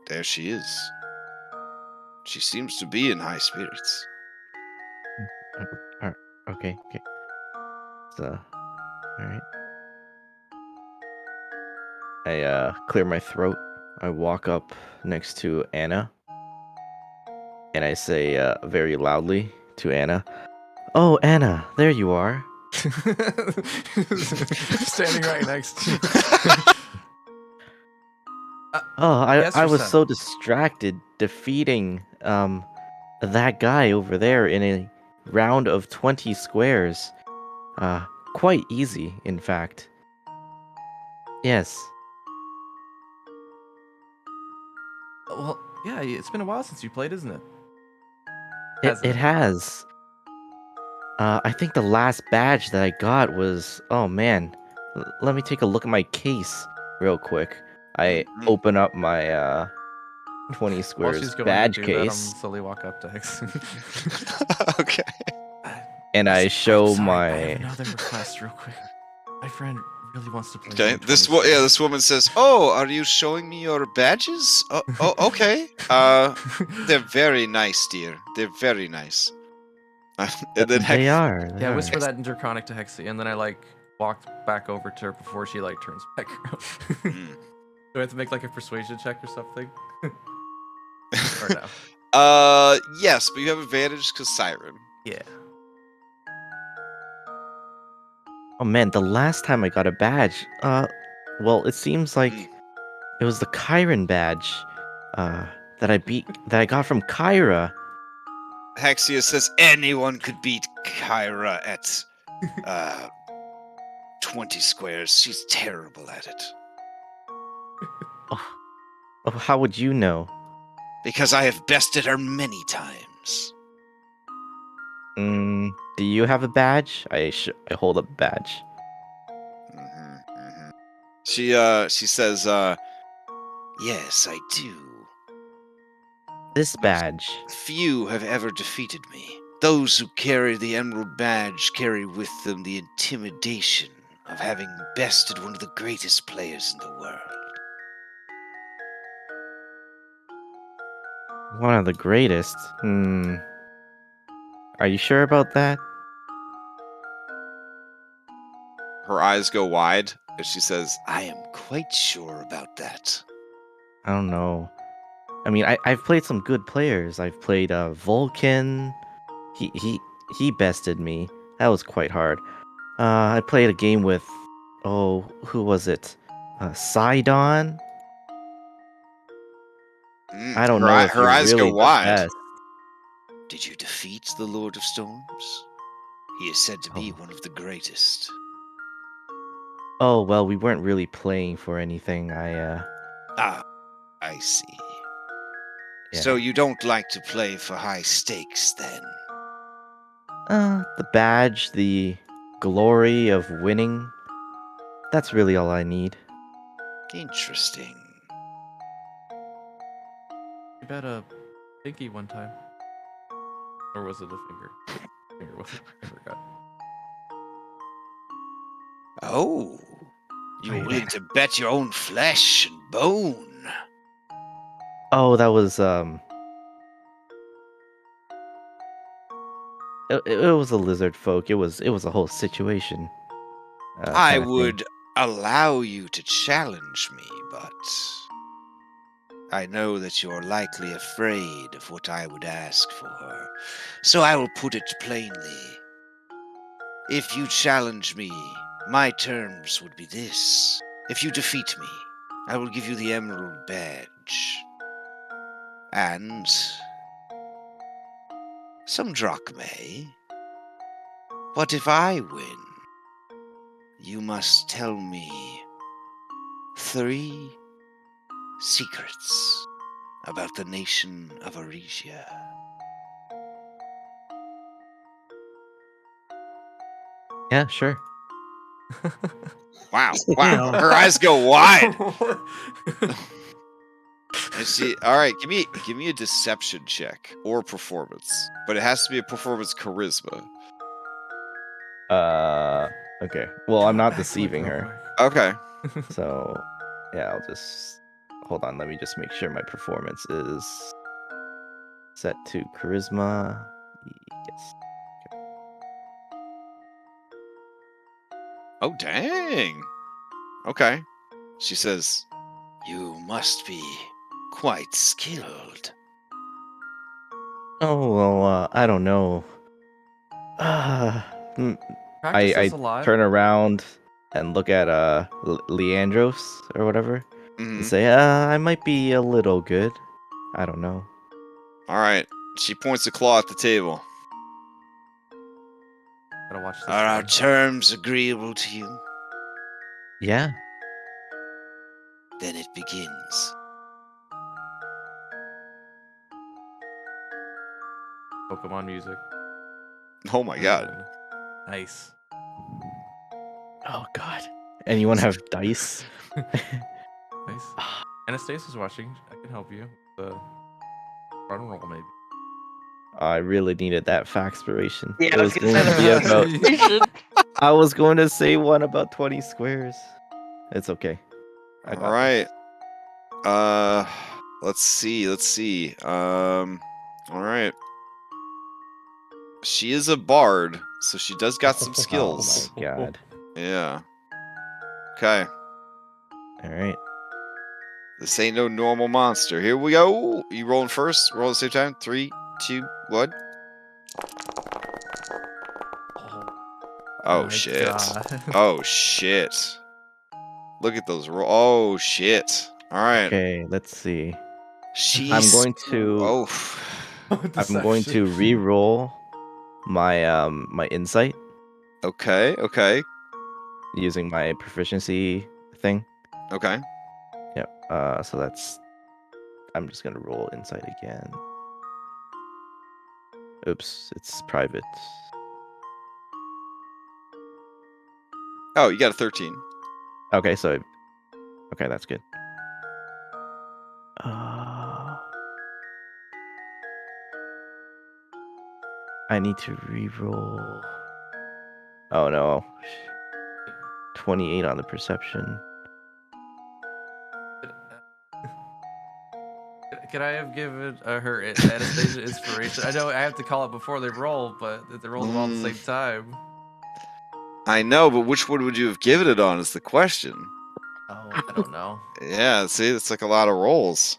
there she is. She seems to be in high spirits. Okay. So, all right. I clear my throat. I walk up next to Anna, and I say very loudly to Anna, "Oh, Anna, there you are." Standing right next to you. Oh, yes, I was Raset. so distracted defeating that guy over there in a round of 20 squares. Quite easy, in fact. Yes. Well, yeah, it's been a while since you played, isn't it? It has. I think the last badge that I got was... Oh, man. Let me take a look at my case real quick. I open up my 20 While squares she's going badge to do that, I'm case, slowly walk up to Hex. Okay. and I I'm show sorry, I have my... another request real quick. My friend really wants to play. Okay. game 20 This woman says, "Oh, are you showing me your badges? Oh, okay. They're very nice, dear. They're very nice." And then They are. Yeah, whisper that in Draconic to Hexy, and then I like walked back over to her before she like turns back around. Do I have to make like a persuasion check or something? Or no? Yes, but you have advantage because Siren. Yeah. Oh man, the last time I got a badge, well, it seems like it was the Chiron badge, that I got from Kyra. Hexia says anyone could beat Kyra at 20 squares. She's terrible at it. Oh, how would you know? Because I have bested her many times. Do you have a badge? I hold up a badge. She says, Yes, I do. This badge. Few have ever defeated me. Those who carry the Emerald Badge carry with them the intimidation of having bested one of the greatest players in the world. One of the greatest. Are you sure about that? Her eyes go wide as she says, I am quite sure about that. I don't know. I mean, I've played some good players. I've played Vulcan. He bested me. That was quite hard. I played a game with, who was it? Sidon. I don't know if Her you're eyes go really the wide. best. Did you defeat the Lord of Storms? He is said to be Oh. one of the greatest. Oh well, we weren't really playing for anything. Ah, I see. Yeah. So you don't like to play for high stakes, then? The badge, the glory of winning. That's really all I need. Interesting. You bet a pinky one time. Or was it a finger? Finger wasn't. I forgot. Oh, you were willing to bet your own flesh and bone. Oh, that was It was a lizard folk. It was a whole situation. I Kind of thing. would allow you to challenge me, but I know that you're likely afraid of what I would ask for her. So I will put it plainly. If you challenge me, my terms would be this. If you defeat me, I will give you the Emerald Badge. And some drachmae. But if I win, you must tell me 3 secrets about the nation of Arisia. Yeah, sure. Wow. You Wow. know. Her eyes go wide. And she, all right, give me a deception check or performance, but it has to be a performance charisma. Okay. Well, I'm not deceiving her. Okay. So, yeah, I'll just hold on. Let me just make sure my performance is set to charisma. Yes. Oh, dang. Okay. She says, You must be quite skilled. Oh well, I don't know. Hmm, Practices I a lot. turn around and look at Leandros or whatever and mm-hmm. say, I might be a little good. I don't know. All right. She points a claw at the table. Gotta watch this. Are our one. terms agreeable to you? Yeah. Then it begins. Pokemon music. Oh my god. Nice. Oh God. Anyone have dice? Nice. Anastasia's watching. I can help you. The run roll maybe. I really needed that faxpiration. Yeah, It I was was gonna going say to be about. that. I was going to say one about 20 squares. It's okay. I All got right. Let's see. All right. She is a bard, so she does got some this. skills. Oh my God. Yeah. Okay. All right. This ain't no normal monster. Here we go. You rolling first? Roll at the same time. 3, 2, 1. Oh my shit. God. Oh shit. Look at those roll. Oh shit. All right. Okay, let's see. She's. I'm going to Oh. I'm going to re-roll my insight Okay. Okay. using my proficiency thing. Okay. Yep. So that's. I'm just gonna roll insight again. Oops, it's private. Oh, you got a 13. Okay, so okay, that's good. I need to re-roll. Oh no. 28 on the perception. Could I have given her Anastasia inspiration? I know I have to call it before they roll, but they roll them all at the same time. I know, but which one would you have given it on is the question. Oh, I don't know. Yeah, see, it's like a lot of rolls.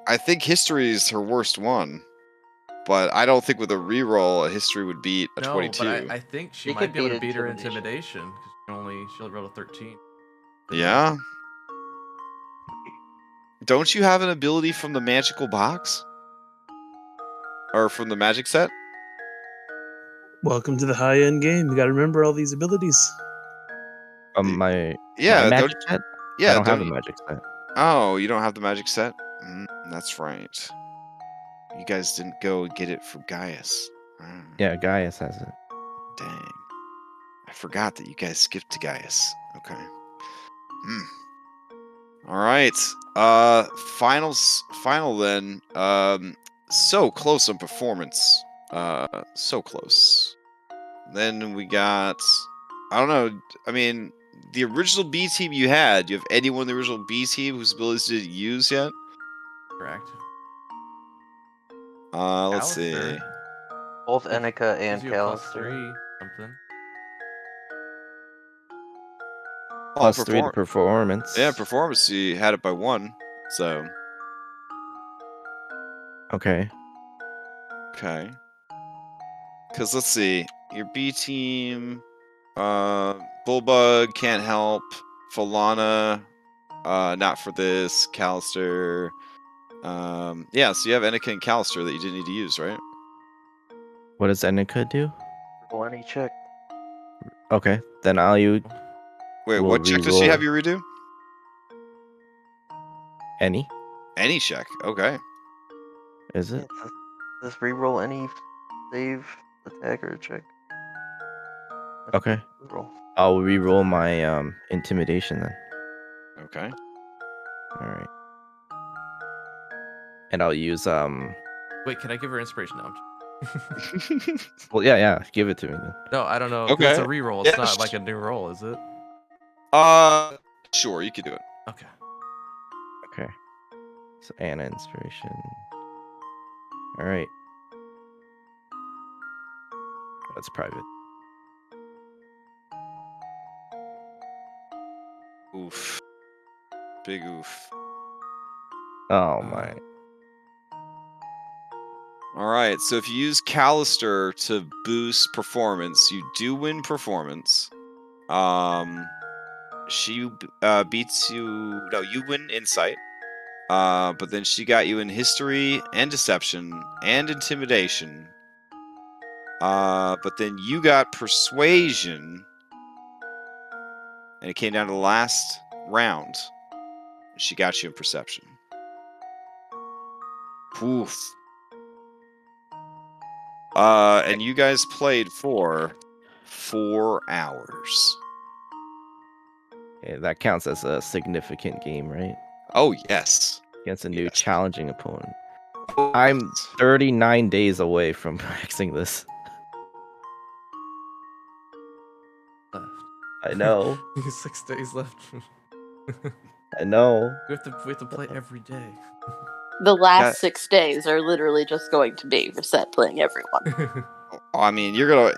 I think history is her worst one, but I don't think with a reroll, a history would beat a 22. But I think she might could be able to beat beat her intimidation. intimidation because she'll roll a 13. Yeah. Don't you have an ability from the magical box? Or from the magic set? Welcome to the high-end game. You gotta remember all these abilities. My Yeah, magic set? Yeah, I don't have you- the magic set. Oh, you don't have the magic set? That's right. You guys didn't go and get it from Gaius. Yeah, Gaius has it. Dang. I forgot that you guys skipped to Gaius. Okay. All right. Final then. So close on performance. So close. Then we got, I don't know. I mean, the original B team you had. Do you have anyone in the original B team whose abilities did you use yet? Correct. Let's see. Alistair. Both Enika and Gives you a plus Callister. 3 something. Plus 3 to performance. Yeah, performance. You had it by 1. So. Okay. Okay. Because let's see. Your B team. Bullbug can't help. Falana. Not for this. Callister. Yeah, so you have Enika and Callister that you didn't need to use, right? What does Enika do? Roll any check. Okay, then Wait, what check does she have you redo? Any? Any check. Okay. Is it? Yeah, just re-roll any save, attack, or check. Okay. Roll. I'll re-roll my intimidation then. Okay. All right. And I'll use Wait, can I give her inspiration now? Well, yeah, give it to me then. No, I don't know. Okay. It's a reroll. It's Yeah, not like a new roll, is it? Sure, you can do it. Okay. Okay. So Anna inspiration. All right. That's private. Oof. Big oof. Oh my. All right, so if you use Callister to boost performance, you do win performance. She beats you. No, you win insight. But then she got you in history and deception and intimidation. But then you got persuasion, and it came down to the last round. She got you in perception. Oof. And you guys played for 4 hours. Yeah, that counts as a significant game, right? Oh, yes. Against a new Yes. challenging opponent. I'm 39 days away from maxing this. Left. I know. 6 days left. I know. We have to play every day. The last 6 days are literally just going to be reset playing everyone. I mean, you're gonna.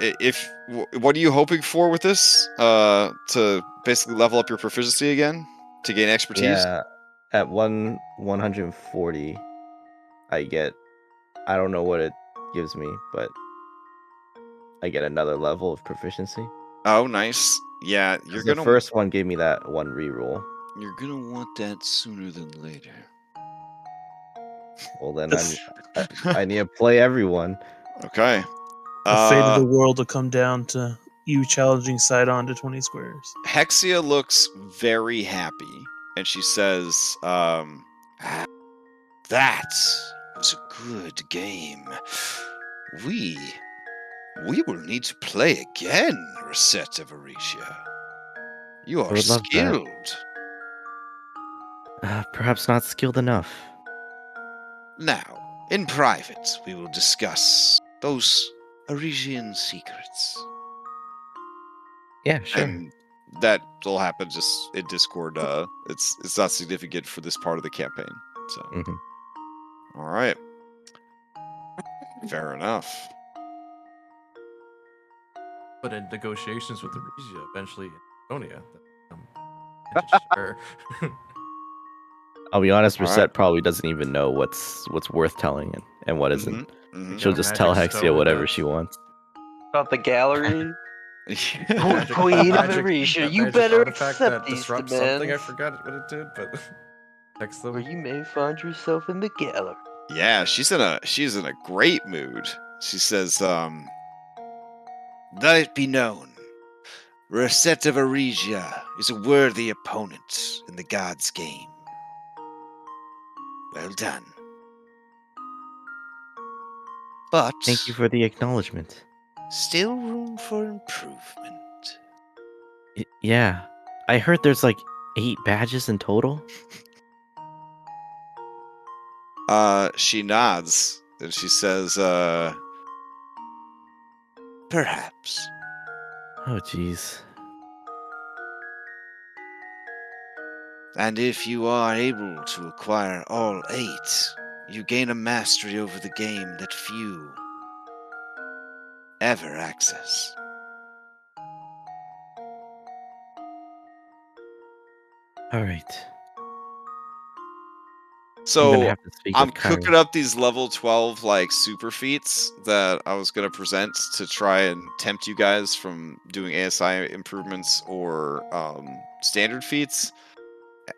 What are you hoping for with this? To basically level up your proficiency again, to gain expertise. Yeah, at 140, I get. I don't know what it gives me, but I get another level of proficiency. Oh, nice. Yeah, you're The gonna. first one gave me that one reroll. You're gonna want that sooner than later. Well, then I need to play everyone. Okay. The fate of the world will come down to you challenging Sidon to 20 squares. Hexia looks very happy, and she says, "That was a good game. We will need to play again, Reset of Aricia. You I are would love that. skilled. Perhaps not skilled enough. Now, in private, we will discuss those Arisian secrets." Yeah, sure. And that will happen just in Discord. It's not significant for this part of the campaign. So, Mhm. all right. Fair enough. But in negotiations with the Regia, eventually in Estonia, sure. I'll be honest, All right. Reset probably doesn't even know what's worth telling and what isn't. Mhm. She'll Got a just tell magic Hexia stone whatever that- she wants. About the gallery. Magic- Queen of magic- Arisha, that you magic better artifact accept that these disrupts demands. something. I forgot what it did, but text them. Or you may find yourself in the gallery. Yeah, she's in a great mood. She says, let it be known, Reset of Aresia is a worthy opponent in the gods' game. Well done. But Thank you for the acknowledgement. still room for improvement. Yeah, I heard there's like 8 badges in total. She nods and she says, perhaps. Oh, jeez. And if you are able to acquire all 8, you gain a mastery over the game that few ever access. All right. I'm So gonna have to speak I'm with Kyrie. cooking up these level 12 like super feats that I was gonna present to try and tempt you guys from doing ASI improvements or standard feats.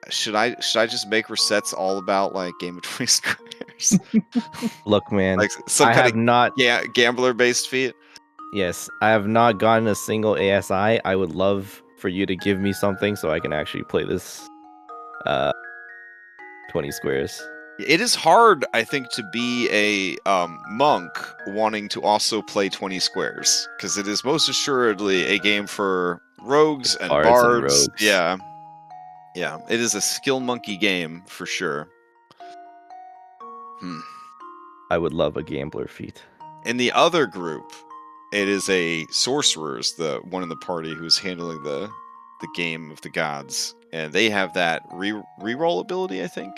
Should I just make resets all about like Game of 20 Squares? Look, man, Like some I kind have of not. gambler based feat? Yes, I have not gotten a single ASI. I would love for you to give me something so I can actually play this 20 squares. It is hard, I think, to be a monk wanting to also play 20 squares, because it is most assuredly a game for rogues and Bards and bards. rogues. Yeah. Yeah, it is a skill monkey game for sure. I would love a gambler feat. In the other group, it is a sorcerers, the one in the party who's handling the game of the gods, and they have that reroll ability, I think.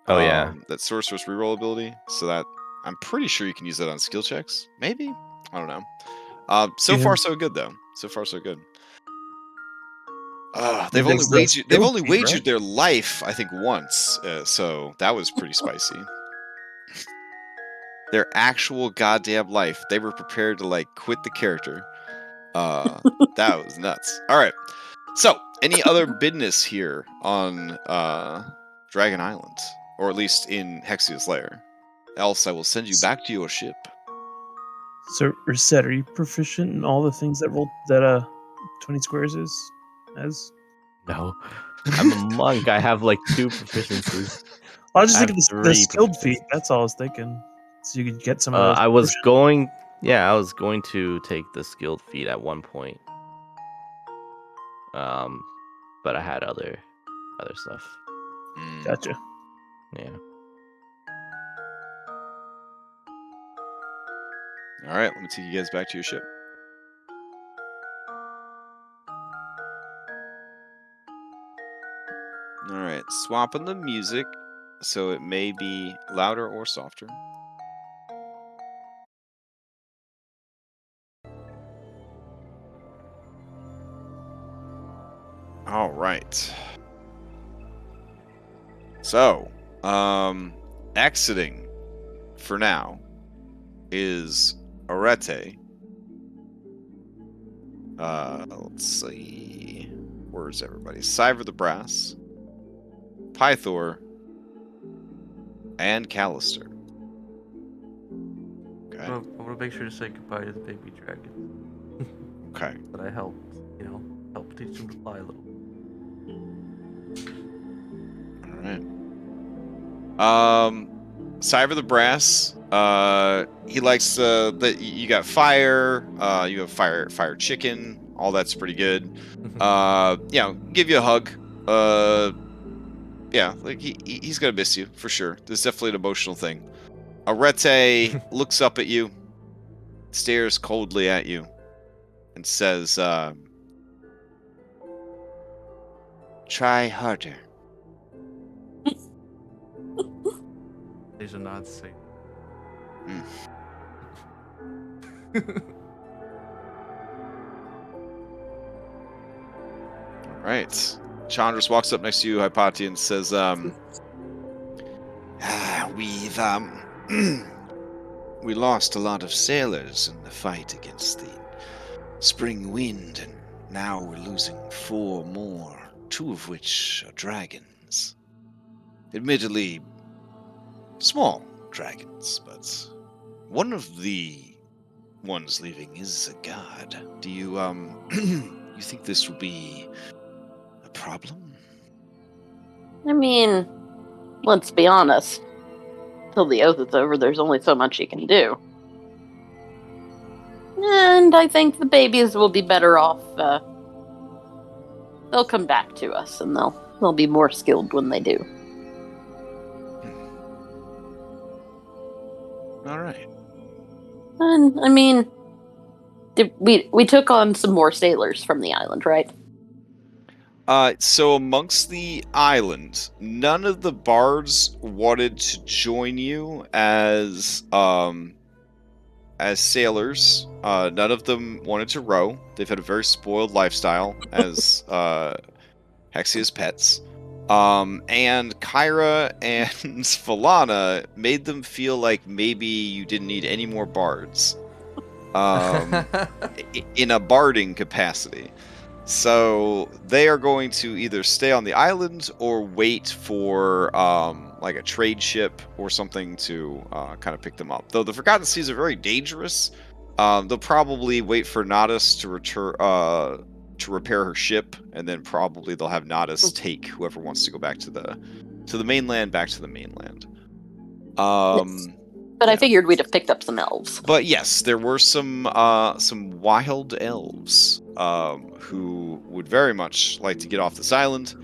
Oh, yeah. That sorcerer's reroll ability. So that I'm pretty sure you can use that on skill checks. Maybe, I don't know. So Yeah. far so good though. So far so good. They've There's only the wagered skill feat, right? their life, I think, once. So that was pretty spicy. Their actual goddamn life. They were prepared to like quit the character. That was nuts. All right. So, any other business here on Dragon Island, or at least in Hexia's lair? Else, I will send you back to your ship. So, Reset, are you proficient in all the things that 20 squares is? As No. I'm a monk. I have like 2 proficiencies. I was just I have thinking the 3 skilled feat. proficiencies. That's all I was thinking. So you could get some of those. I was going to take the skilled feat at one point. But I had other stuff. Gotcha. Yeah. All right, let me take you guys back to your ship. All right, swapping the music so it may be louder or softer. All right. So, exiting for now is Arete. Let's see. Where's everybody? Cyver the Brass, Pythor, and Callister. Okay. I want to make sure to say goodbye to the baby dragon. Okay. That I helped, help teach him to fly a little. All right. Cyber the Brass. He likes that you got fire. You have fire chicken. All that's pretty good. Give you a hug. Yeah, like he's gonna miss you for sure. There's definitely an emotional thing. Arete looks up at you, stares coldly at you, and says, "Try harder." Asia nods. Say. All right. Chandras walks up next to you, Hypatia, and says, We've we lost a lot of sailors in the fight against the spring wind, and now we're losing 4 more, 2 of which are dragons. Admittedly, small dragons, but one of the ones leaving is a god. Do you, you think this will be a problem? I mean, let's be honest. Till the oath is over, there's only so much you can do. And I think the babies will be better off. They'll come back to us, and they'll be more skilled when they do. all right. And I mean, we took on some more sailors from the island, right? So amongst the island, none of the bards wanted to join you as sailors. None of them wanted to row. They've had a very spoiled lifestyle as Hexia's pets. And Kyra and Falana made them feel like maybe you didn't need any more bards. In a barding capacity. So they are going to either stay on the island or wait for like a trade ship or something to kind of pick them up. Though the Forgotten Seas are very dangerous, they'll probably wait for Nadas to return to repair her ship, and then probably they'll have Nadas take whoever wants to go back to the mainland back to the mainland. Yes. But I figured we'd have picked up some elves. But yes, there were some wild elves who would very much like to get off this island,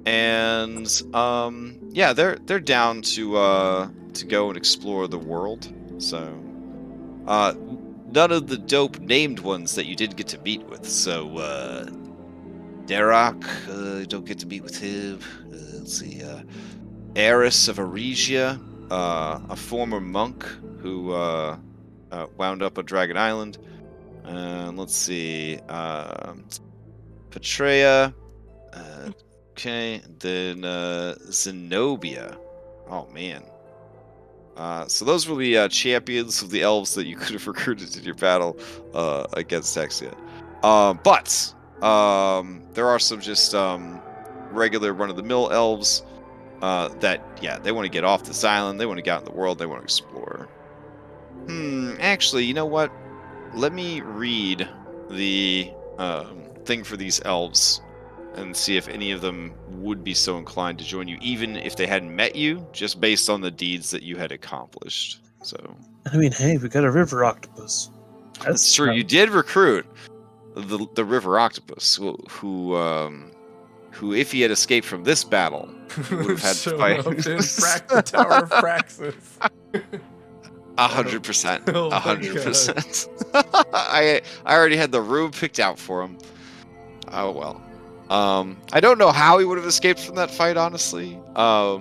and yeah, they're down to go and explore the world. So none of the dope named ones that you did get to meet with. So Derek, don't get to meet with him. Let's see, Eris of Aresia, a former monk who wound up on Dragon Island. Let's see, Petrea. Okay, then Zenobia. Oh man. So those were the champions of the elves that you could have recruited in your battle against Hexia. But there are some just regular run-of-the-mill elves that, yeah, they want to get off this island, they want to get out in the world, they want to explore. Actually, you know what? Let me read the thing for these elves and see if any of them would be so inclined to join you, even if they hadn't met you, just based on the deeds that you had accomplished. So, I mean, hey, we got a river octopus. that's true. You did recruit the river octopus, who, if he had escaped from this battle, would have had to fight. The Tower of Praxis. 100%. Oh my 100%. I already had the room picked out for him. Oh well. I don't know how he would have escaped from that fight, honestly. But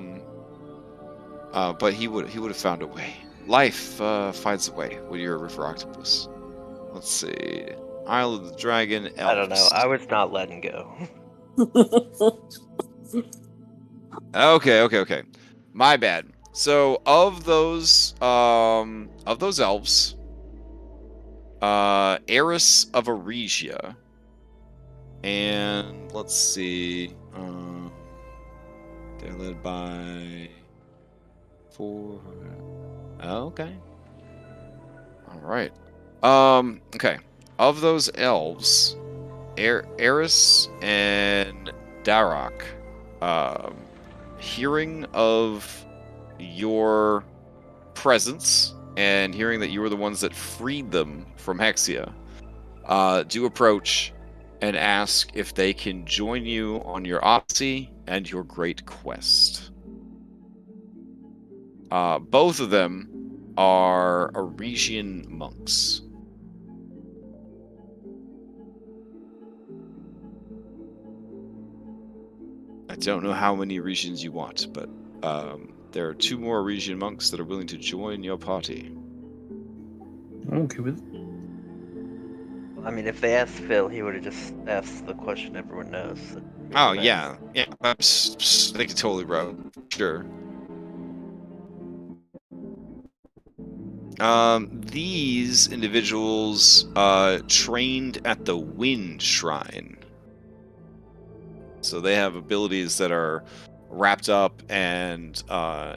he would have found a way. Life finds a way when you're a river octopus. Let's see. Isle of the Dragon. Elves. I don't know. I was not letting go. Okay. My bad. So of those elves, Eris of Aresia, and let's see, they're led by 4. Okay. All right. Okay. Of those elves, Eris and Darok, hearing of your presence and hearing that you were the ones that freed them from Hexia, do approach and ask if they can join you on your Odyssey and your great quest. Both of them are Aresian monks. I don't know how many Aresians you want, but there are 2 more Oresian monks that are willing to join your party. I'm okay with it. I mean, if they asked Phil, he would have just asked the question everyone knows. Oh, yeah. Yeah, they could totally row. Sure. These individuals trained at the Wind Shrine. So they have abilities that are wrapped up and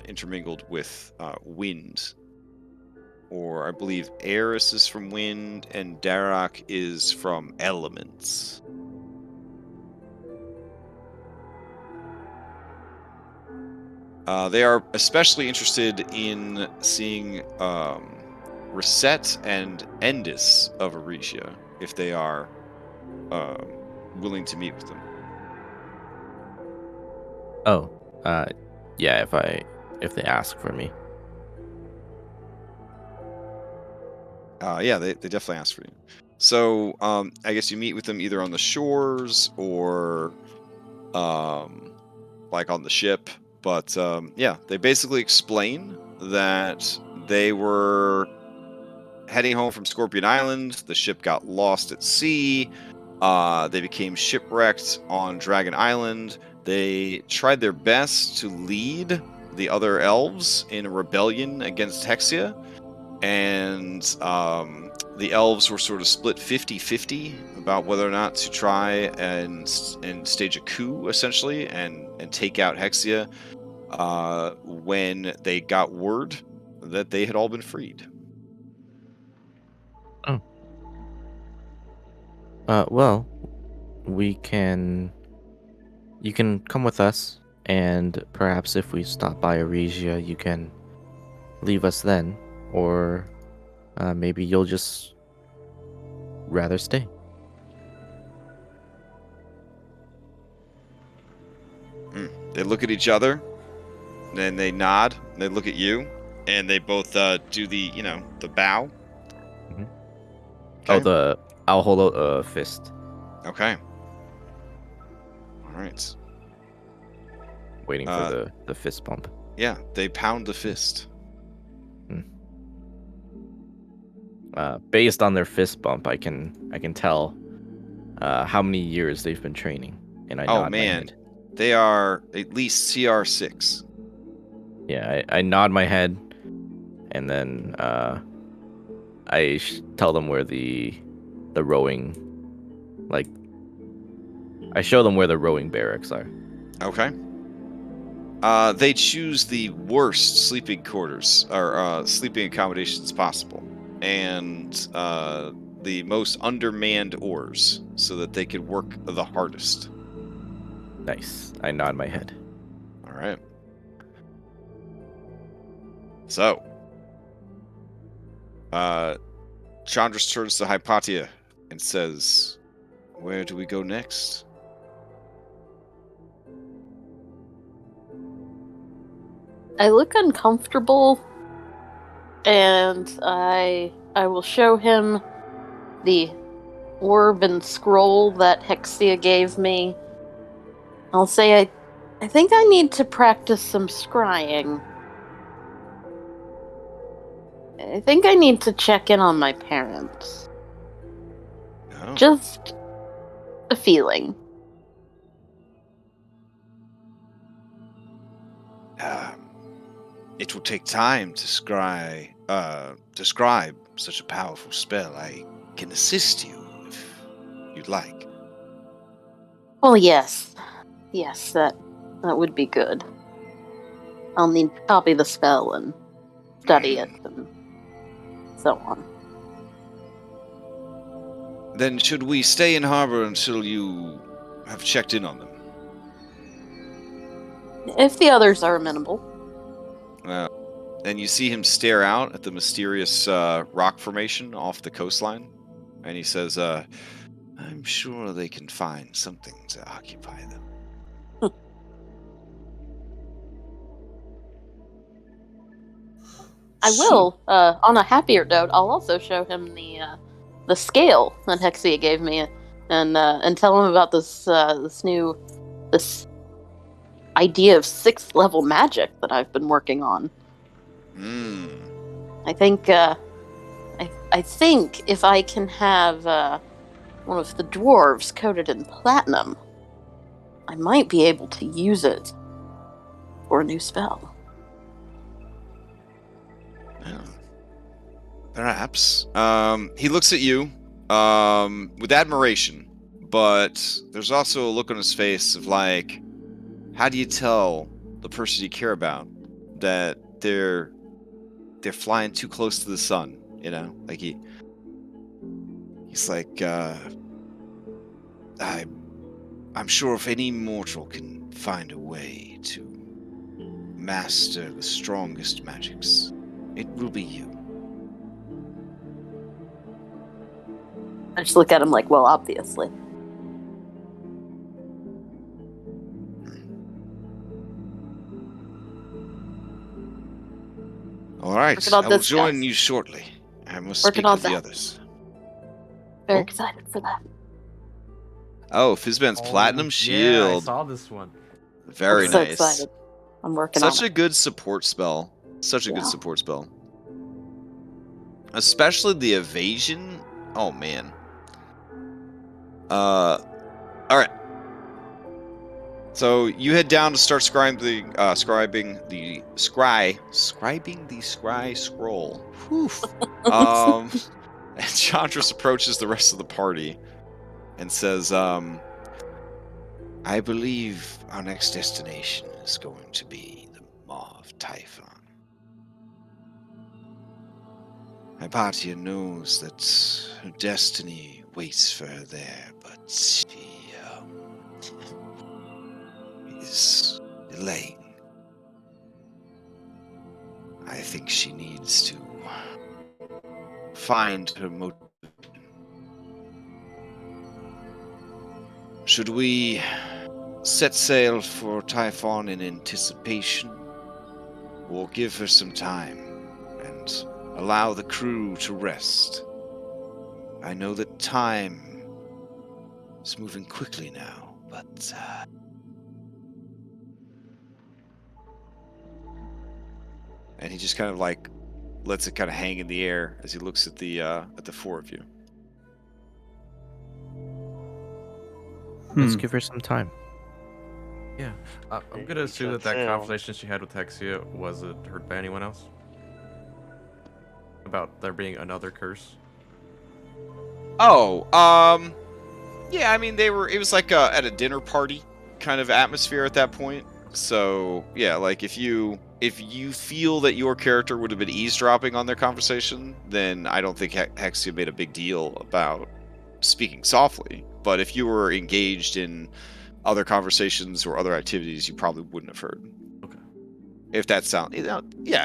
intermingled with wind. Or I believe Eris is from wind and Darak is from elements. They are especially interested in seeing Reset and Endis of Oresia, if they are willing to meet with them. Oh, yeah. If they ask for me. Yeah, they definitely ask for you. So I guess you meet with them either on the shores or like on the ship. But yeah, they basically explain that they were heading home from Scorpion Island. The ship got lost at sea. They became shipwrecked on Dragon Island. They tried their best to lead the other elves in a rebellion against Hexia. And the elves were sort of split 50-50 about whether or not to try and stage a coup, essentially, and take out Hexia when they got word that they had all been freed. Oh. Well, you can come with us, and perhaps if we stop by Oresia, you can leave us then, or maybe you'll just rather stay. They look at each other, then they nod, they look at you, and they both do the, the bow. Mm-hmm. Okay. Oh, I'll hold out a fist. Okay. All right. Waiting for the fist bump. Yeah, they pound the fist. Based on their fist bump, I can tell how many years they've been training, and I nod my head. They are at least CR6. Yeah, I nod my head, and then I tell them where the rowing, like, I show them where the rowing barracks are. Okay. They choose the worst sleeping quarters or sleeping accommodations possible, and the most undermanned oars, so that they could work the hardest. Nice. I nod my head. All right. So, Chandra turns to Hypatia and says, "Where do we go next?" I look uncomfortable, and I will show him the orb and scroll that Hexia gave me. I'll say I think I need to practice some scrying. I think I need to check in on my parents. Oh. Just a feeling. It will take time to describe such a powerful spell. I can assist you if you'd like. Well, yes. Yes, that would be good. I'll need to copy the spell and study it and so on. Then should we stay in harbor until you have checked in on them? If the others are amenable. And you see him stare out at the mysterious rock formation off the coastline. And he says, I'm sure they can find something to occupy them. I will. On a happier note, I'll also show him the scale that Hexia gave me, and tell him about this idea of 6th level magic that I've been working on. I think I think if I can have one of the dwarves coated in platinum, I might be able to use it for a new spell. Yeah. Perhaps. He looks at you with admiration, but there's also a look on his face of like, how do you tell the person you care about that they're flying too close to the sun? You know, like he's like, I'm sure if any mortal can find a way to master the strongest magics, it will be you. I just look at him like, well, obviously. All right, I will join you shortly. I must speak with the others. Very excited for that. Oh, Fizban's Platinum Shield. Yeah, I saw this one. Very I'm so nice. excited. I'm working on it. Such a good support spell. Such a good support spell. Especially the evasion. Oh man. All right. So you head down to start scribing the scry scroll. Whew. And Chandras approaches the rest of the party and says, I believe our next destination is going to be the Maw of Typhon. Hypatia knows that her destiny waits for her there, but she is delaying. I think she needs to find her motivation. Should we set sail for Typhon in anticipation, or give her some time and allow the crew to rest? I know that time is moving quickly now, but and he just kind of like lets it kind of hang in the air as he looks at the 4 of you. Let's give her some time. Yeah, I'm gonna assume that conversation she had with Hexia wasn't heard by anyone else about there being another curse. Oh, yeah. I mean, it was like at a dinner party kind of atmosphere at that point. So yeah, like if you feel that your character would have been eavesdropping on their conversation, then I don't think Hexia made a big deal about speaking softly. But if you were engaged in other conversations or other activities, you probably wouldn't have heard. Okay. If that sounds, yeah,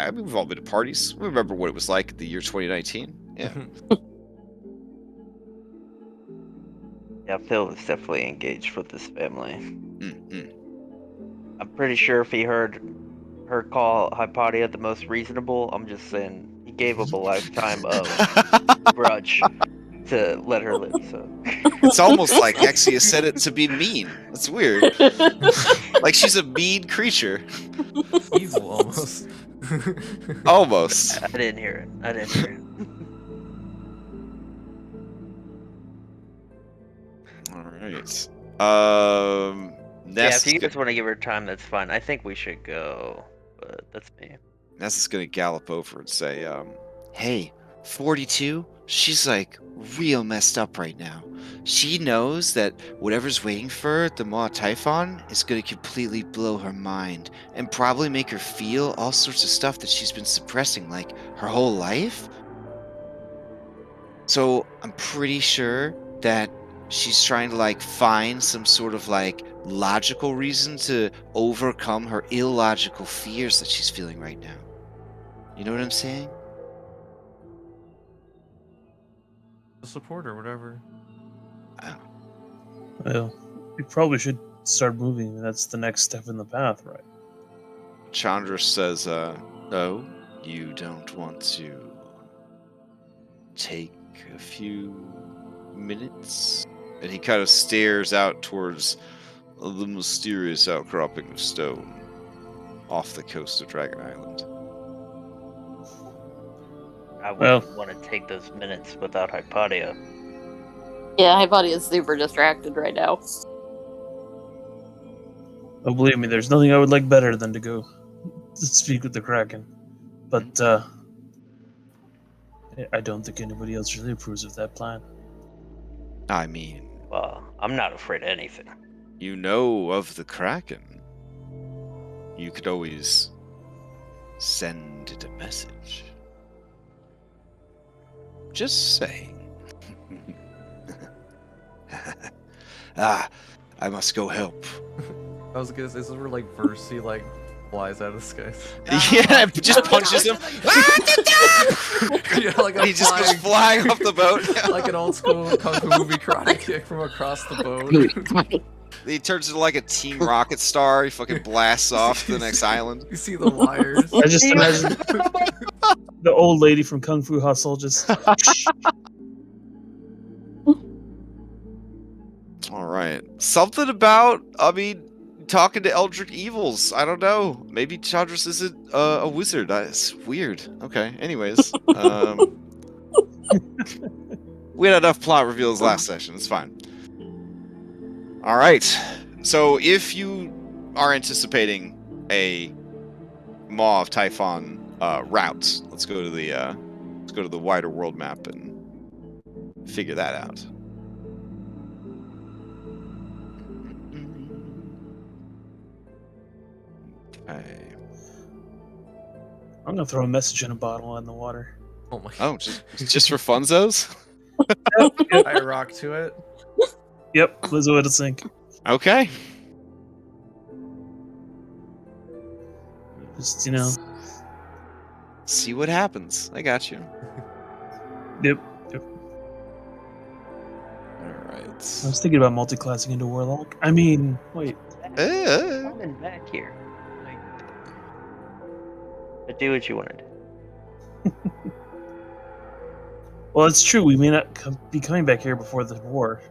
I mean, we've all been to parties. We remember what it was like the year 2019. Yeah. Yeah, Phil is definitely engaged with this family. Mm-hmm. I'm pretty sure if he heard her call Hypatia the most reasonable, I'm just saying he gave up a lifetime of grudge to let her live. So it's almost like Hexia said it to be mean. That's weird. Like she's a mean creature. Evil almost. Almost. I didn't hear it. All right. Yeah, if you guys want to give her time, that's fine. I think we should go, but that's me. Ness is gonna gallop over and say, hey, 42, she's like real messed up right now. She knows that whatever's waiting for her at the Maw of Typhon is gonna completely blow her mind and probably make her feel all sorts of stuff that she's been suppressing like her whole life. So I'm pretty sure that she's trying to like find some sort of like logical reason to overcome her illogical fears that she's feeling right now. You know what I'm saying? Support or whatever. Oh. Well, we probably should start moving. That's the next step in the path, right? Chandra says, oh, you don't want to take a few minutes? And he kind of stares out towards the mysterious outcropping of stone off the coast of Dragon Island. I wouldn't want to take those minutes without Hypatia. Yeah, Hypatia is super distracted right now. Oh, believe me, there's nothing I would like better than to go to speak with the Kraken. But I don't think anybody else really approves of that plan. I mean, Well, I'm not afraid of anything. you know of the Kraken. You could always send it a message. Just saying. I must go help. I was gonna say, this is where like Versi like flies out of the skies. Yeah, just punches him. Yeah, like He just goes flying off the boat. like an old school kung fu movie karate kick from across the boat. He turns into like a Team Rocket star. He fucking blasts off to the next island. You see the wires. I just imagine the old lady from Kung Fu Hustle just. All right. Something about, I mean, talking to Eldritch Evils. I don't know. Maybe Chandras isn't a wizard. It's weird. Okay. Anyways. We had enough plot reveals last session. It's fine. All right. So if you are anticipating a Maw of Typhon route, let's go to the wider world map and figure that out. Okay. I'm gonna throw a message in a bottle in the water. Oh my. Oh, just for funzos? I rock to it. Yep, Lizzo at a sink. Okay. Just See what happens. I got you. Yep. All right. I was thinking about multi-classing into Warlock. I mean, wait. Coming back here. But do what you want to do. Well, it's true. We may not be coming back here before the war.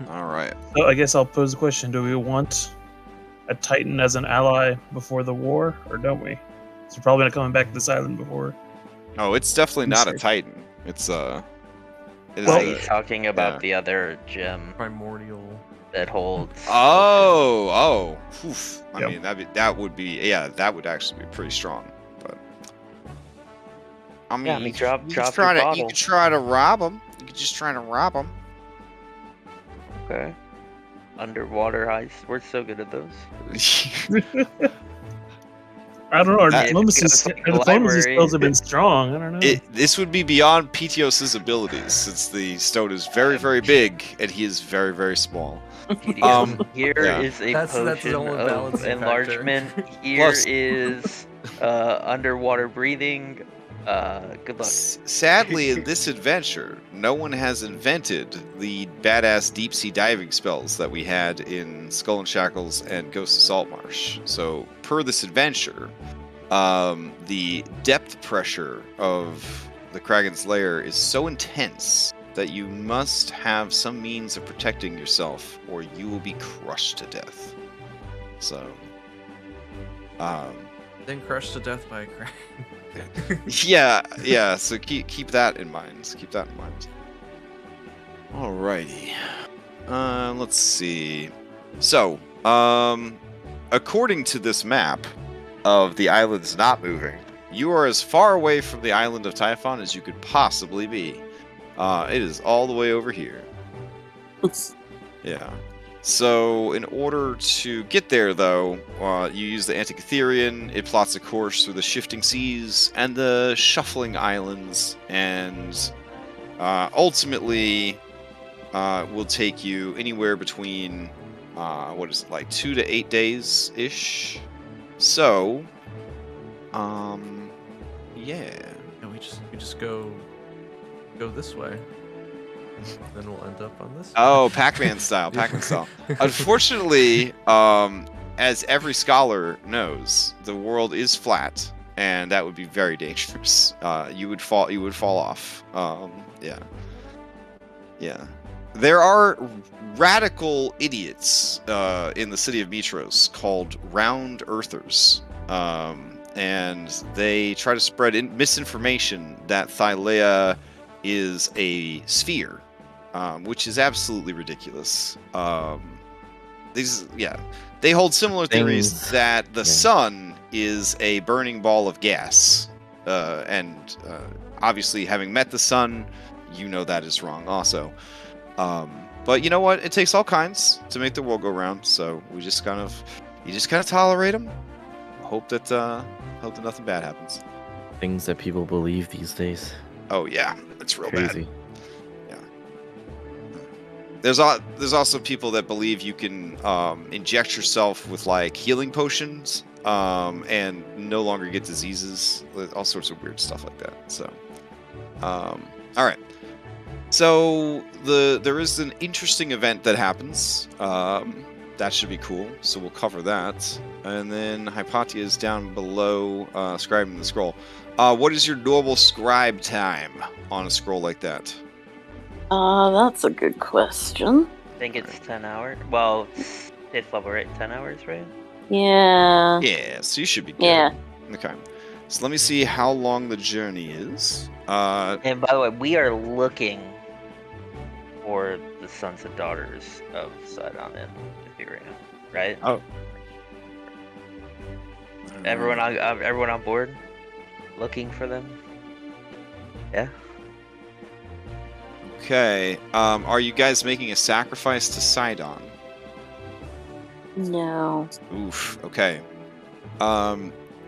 All right. So I guess I'll pose the question: do we want a Titan as an ally before the war, or don't we? So we're probably not coming back to this island before. Oh, it's definitely not a Titan. It's it is Are Well, you talking about the other gem Primordial. that holds? Oh. Oof. I Yep. mean, that would actually be pretty strong. But I mean, Yeah, I mean, drop you your could try bottle. to rob him. You could just try to rob him. Okay. Underwater heist. We're so good at those. I don't know. Our That- diplomacy It's got something diplomacy library. skills have been strong. I don't know. This would be beyond Pitios' abilities, since the stone is very, very big and he is very, very small. Here yeah. is a That's the potion only of balancing factor. enlargement. Here Plus- is underwater breathing. Good luck. Sadly, in this adventure, no one has invented the badass deep sea diving spells that we had in Skull and Shackles and Ghost of Saltmarsh. So, per this adventure, the depth pressure of the Kraken's lair is so intense that you must have some means of protecting yourself, or you will be crushed to death. So, Then crushed to death by a crack. yeah. So keep that in mind. Keep that in mind. Alrighty. Let's see. So, according to this map of the islands not moving, you are as far away from the island of Typhon as you could possibly be. It is all the way over here. Yeah. So, in order to get there, though, you use the Antikytherian. It plots a course through the shifting seas and the shuffling islands, and ultimately will take you anywhere between, 2 to 8 days ish. So, yeah. Yeah, we just go this way. Then we'll end up on this. Oh, Pac-Man style. Pac-Man style. Unfortunately, as every scholar knows, the world is flat, and that would be very dangerous. You would fall off. Yeah. There are radical idiots in the city of Mitros called Round Earthers, and they try to spread misinformation that Thylea is a sphere, which is absolutely ridiculous. They hold similar theories that the sun is a burning ball of gas, and obviously, having met the sun, you know that is wrong also. But you know what? It takes all kinds to make the world go round. So you just kind of tolerate them. Hope that nothing bad happens. Things that people believe these days. Oh yeah, it's real Crazy. bad. Yeah. There's also people that believe you can inject yourself with like healing potions and no longer get diseases. All sorts of weird stuff like that. So, all right. So there is an interesting event that happens. That should be cool. So we'll cover that. And then Hypatia is down below scribing the scroll. What is your normal scribe time on a scroll like that? That's a good question. I think it's 10 hours. Well, it's 5th level, right? 10 hours, right? Yeah. Yeah, so you should be good. Yeah. Okay. So let me see how long the journey is. And by the way, we are looking for the sons and daughters of Sidon and Ethereum, right? Oh. Everyone on board? Looking for them? Yeah. Okay. Are you guys making a sacrifice to Sidon? No. Oof. Okay.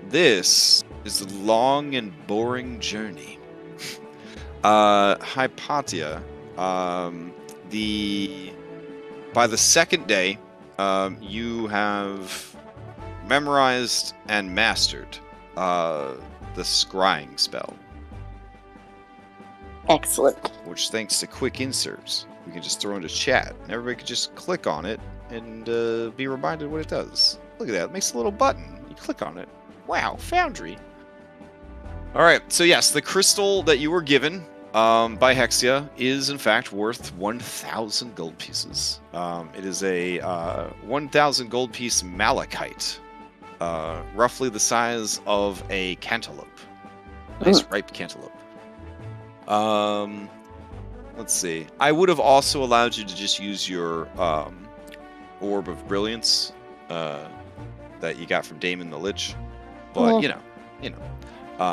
This is a long and boring journey. Hypatia. By the second day, you have memorized and mastered the scrying spell. Excellent. Which, thanks to quick inserts, we can just throw into chat, and everybody can just click on it and be reminded what it does. Look at that! It makes a little button. You click on it. Wow, Foundry. All right. So yes, the crystal that you were given by Hexia is in fact worth 1,000 gold pieces. It is a 1,000 gold piece malachite, roughly the size of a cantaloupe. Nice ripe cantaloupe. Let's see. I would have also allowed you to just use your orb of brilliance that you got from Damon the Lich, but you know,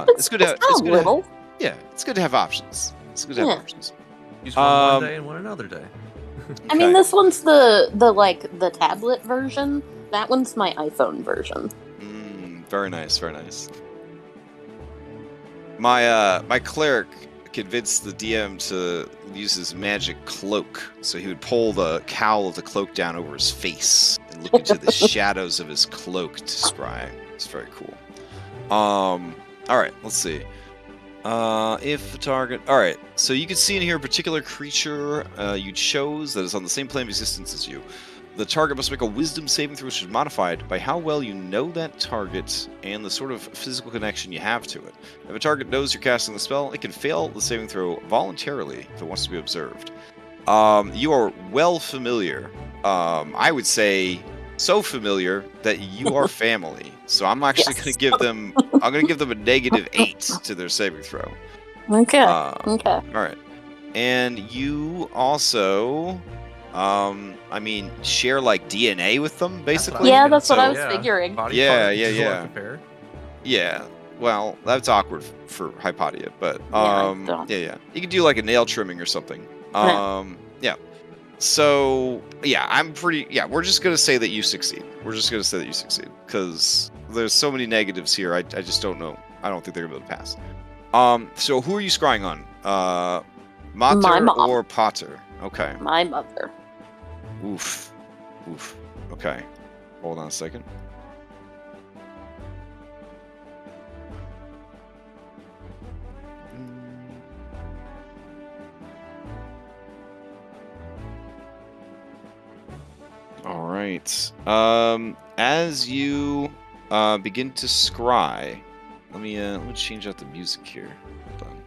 it's good to have. It's good to have, yeah, it's good to have options. It's good to have options. Use one day and one another day. Okay. I mean, this one's the tablet version. That one's my iPhone version. Very nice, very nice. My cleric convinced the DM to use his magic cloak, so he would pull the cowl of the cloak down over his face and look into the shadows of his cloak to scry. It's very cool. All right, let's see. If the target... All right, so you can see in here a particular creature you chose that is on the same plane of existence as you. The target must make a wisdom saving throw, which is modified by how well you know that target and the sort of physical connection you have to it. If a target knows you're casting the spell, it can fail the saving throw voluntarily if it wants to be observed. You are well familiar. I would say so familiar that you are family. So I'm actually going to give them. I'm going to give them a -8 to their saving throw. Okay. Okay. All right. And you also. Share like DNA with them, basically. Yeah, that's what I was figuring. Yeah. Well, that's awkward for Hypatia, but yeah. You could do like a nail trimming or something. Yeah. So we're just gonna say that you succeed. Because there's so many negatives here. I just don't know. I don't think they're gonna be able to pass. So who are you scrying on? Mater My mom. or Pater? Okay. My mother. Oof. Okay. Hold on a second. All right. As you begin to scry, Let me change out the music here. Hold on.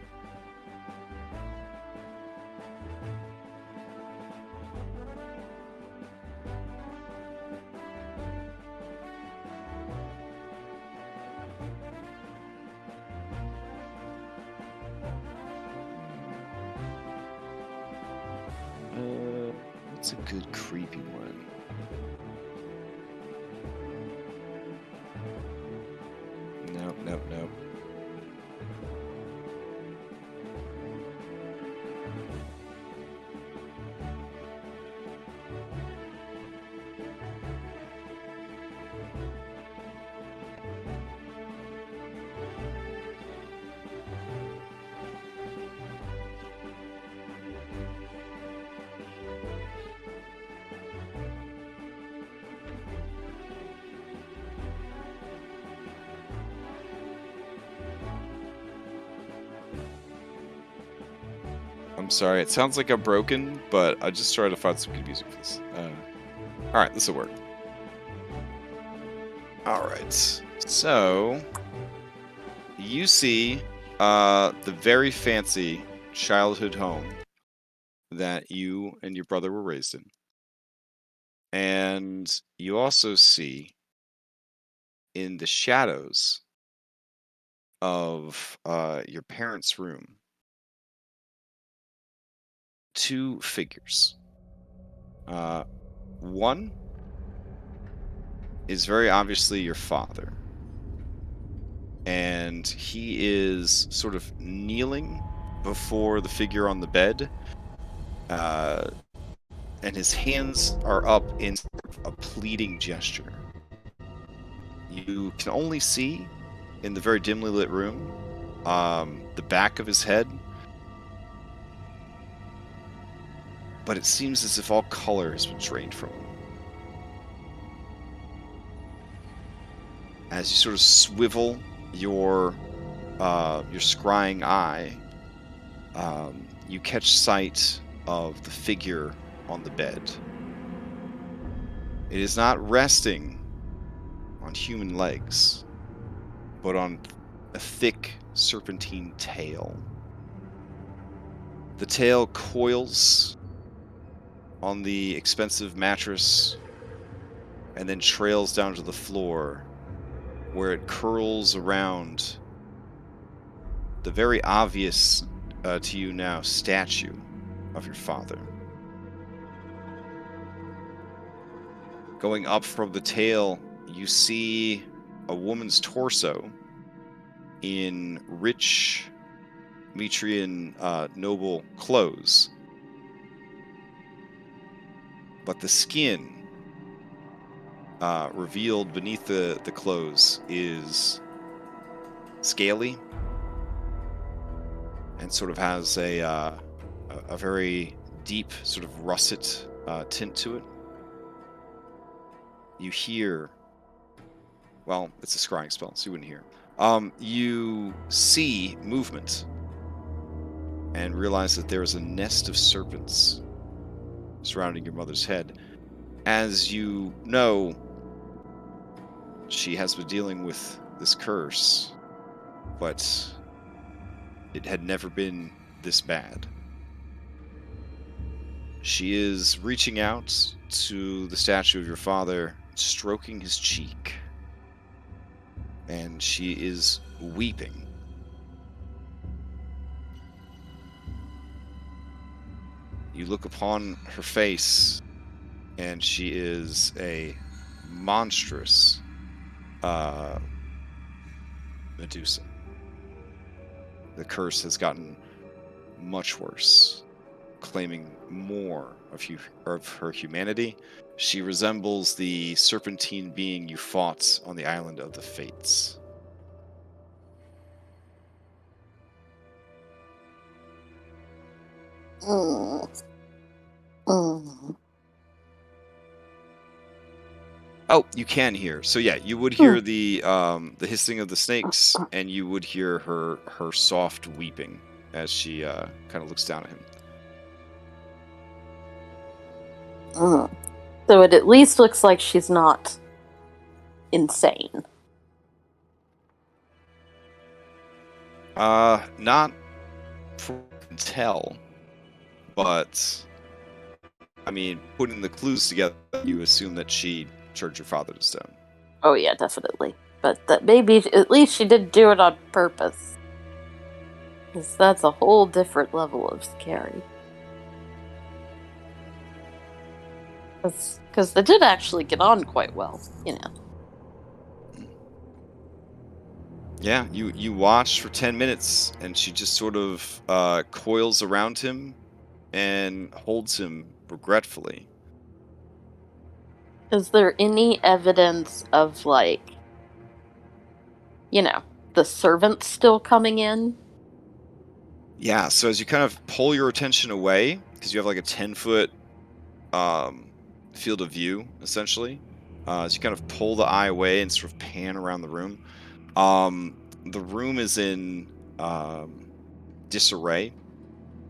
What's a good creepy one? Nope. I'm sorry, it sounds like I'm broken, but I just tried to find some good music for this. Alright, this will work. Alright, so you see the very fancy childhood home that you and your brother were raised in. And you also see in the shadows of your parents' room 2 figures. One is very obviously your father, and he is sort of kneeling before the figure on the bed, and his hands are up in a pleading gesture. You can only see in the very dimly lit room the back of his head, but it seems as if all color has been drained from him. As you sort of swivel your scrying eye, you catch sight of the figure on the bed. It is not resting on human legs, but on a thick serpentine tail. The tail coils on the expensive mattress and then trails down to the floor, where it curls around the very obvious to you now statue of your father. Going up from the tail, you see a woman's torso in rich Metrian noble clothes. But the skin revealed beneath the clothes is scaly and sort of has a very deep sort of russet tint to it. You hear, well, it's a scrying spell, so you wouldn't hear. You see movement and realize that there is a nest of serpents surrounding your mother's head. As you know, she has been dealing with this curse, but it had never been this bad. She is reaching out to the statue of your father, stroking his cheek, and she is weeping. You look upon her face, and she is a monstrous Medusa. The curse has gotten much worse, claiming more of her humanity. She resembles the serpentine being you fought on the island of the Fates. Oh, you can hear. So yeah, you would hear the hissing of the snakes, and you would hear her soft weeping as she kind of looks down at him. So it at least looks like she's not insane. Not from what I can tell, but I mean, putting the clues together, you assume that she turned your father to stone. Oh yeah, definitely. But that maybe at least she didn't do it on purpose. Because that's a whole different level of scary. Because they did actually get on quite well, you know. Yeah, you watch for 10 minutes, and she just sort of coils around him and holds him regretfully. Is there any evidence of, like, you know, the servants still coming in? Yeah, so as you kind of pull your attention away, because you have like a 10-foot field of view, essentially, as you kind of pull the eye away and sort of pan around the room, the room is in disarray.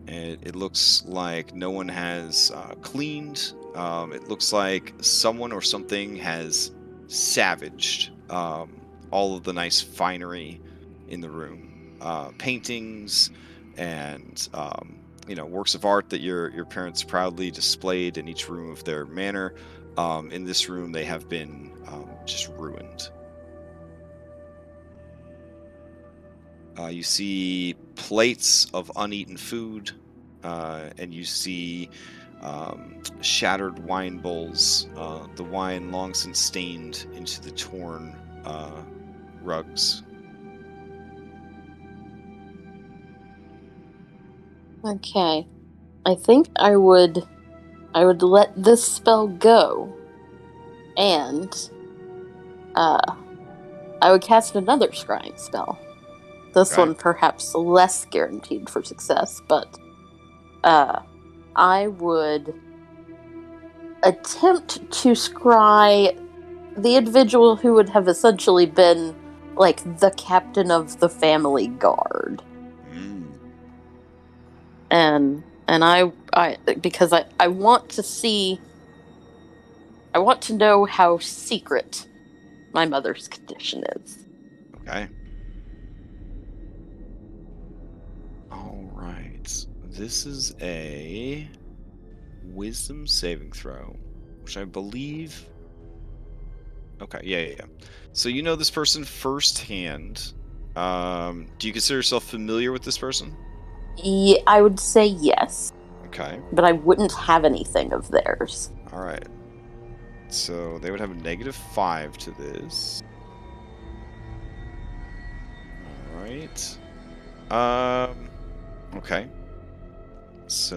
And it looks like no one has cleaned. It looks like someone or something has savaged all of the nice finery in the room. Paintings and works of art that your parents proudly displayed in each room of their manor. In this room, they have been just ruined. You see plates of uneaten food, and you see shattered wine bowls, the wine long since stained into the torn rugs. Okay. I think I would let this spell go. And I would cast another scrying spell. This Okay. one perhaps less guaranteed for success, but I would attempt to scry the individual who would have essentially been like the captain of the family guard. And I because I want to see, I want to know how secret my mother's condition is. Okay. All right. This is a wisdom saving throw, which I believe. Okay. Yeah. So you know this person firsthand. Do you consider yourself familiar with this person? Yeah, I would say yes. Okay. But I wouldn't have anything of theirs. All right. So they would have a -5 to this. All right. Okay. So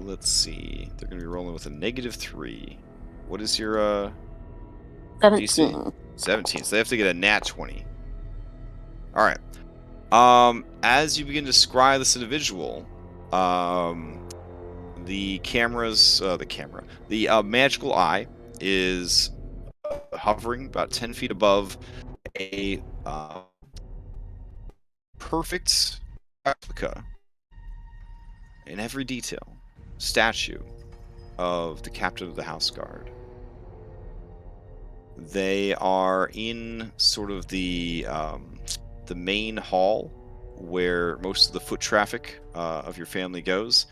let's see. They're going to be rolling with a -3. What is your 17. DC? 17. So they have to get a nat 20. All right. As you begin to scry this individual, the magical eye is hovering about 10 feet above a perfect replica in every detail statue of the captain of the house guard. They are in sort of the main hall where most of the foot traffic of your family goes,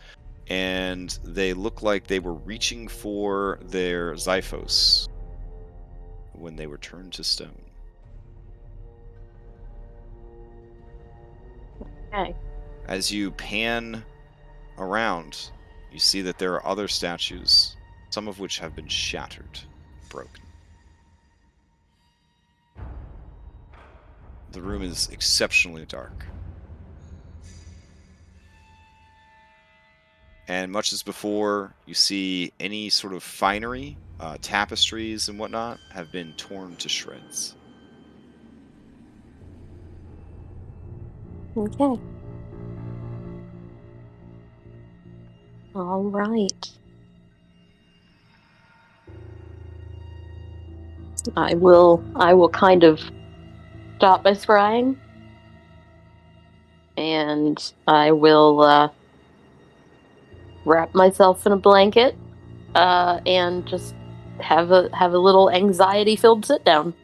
and they look like they were reaching for their Xiphos when they were turned to stone. Okay. As you pan around, you see that there are other statues, some of which have been shattered, broken. The room is exceptionally dark. And much as before, you see any sort of finery, tapestries and whatnot, have been torn to shreds. Okay. All right. I will kind of stop my scrying, and I will wrap myself in a blanket, and just have a little anxiety-filled sit down.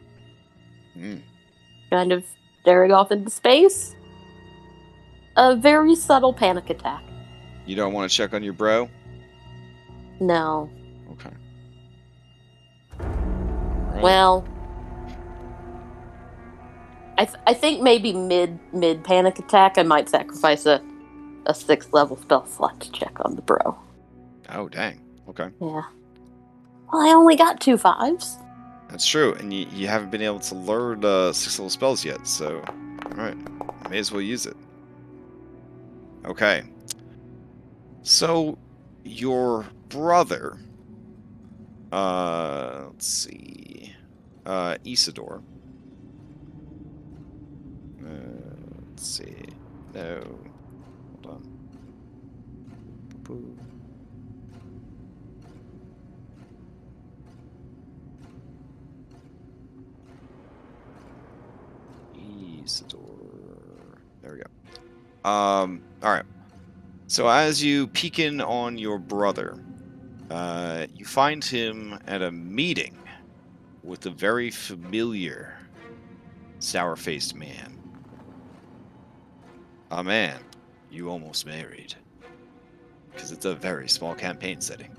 Kind of staring off into space. A very subtle panic attack. You don't want to check on your bro? No. Okay. Alright. Well, I think maybe mid panic attack, I might sacrifice a 6th level spell slot to check on the bro. Oh, dang. Okay. Yeah. Well, I only got 2 5s. That's true, and you haven't been able to learn 6th level spells yet, so... Alright. May as well use it. Okay. So, your brother... let's see... Isidore... let's see... No... Hold on. Boo. Isidore... There we go. Alright. So as you peek in on your brother, you find him at a meeting with a very familiar sour-faced man. A man you almost married. Because it's a very small campaign setting.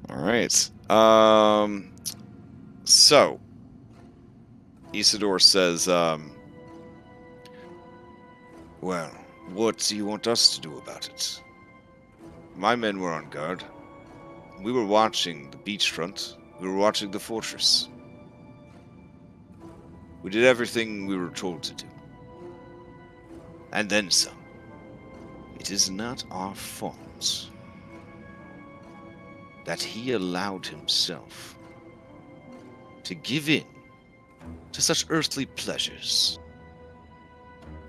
Alright. So, Isidore says, well, what do you want us to do about it? My men were on guard. We were watching the beachfront. We were watching the fortress. We did everything we were told to do. And then some. It is not our fault that he allowed himself to give in to such earthly pleasures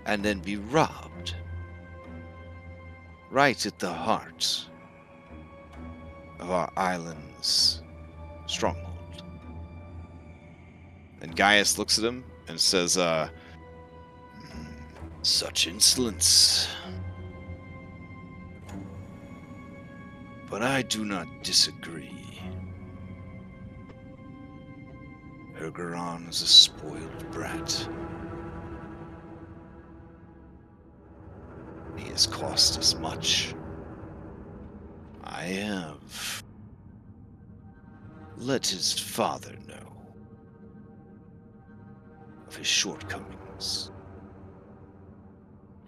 and then be robbed right at the heart of our island's stronghold. And Gaius looks at him and says, such insolence. But I do not disagree. Ergeron is a spoiled brat. He has cost us much. I have let his father know of his shortcomings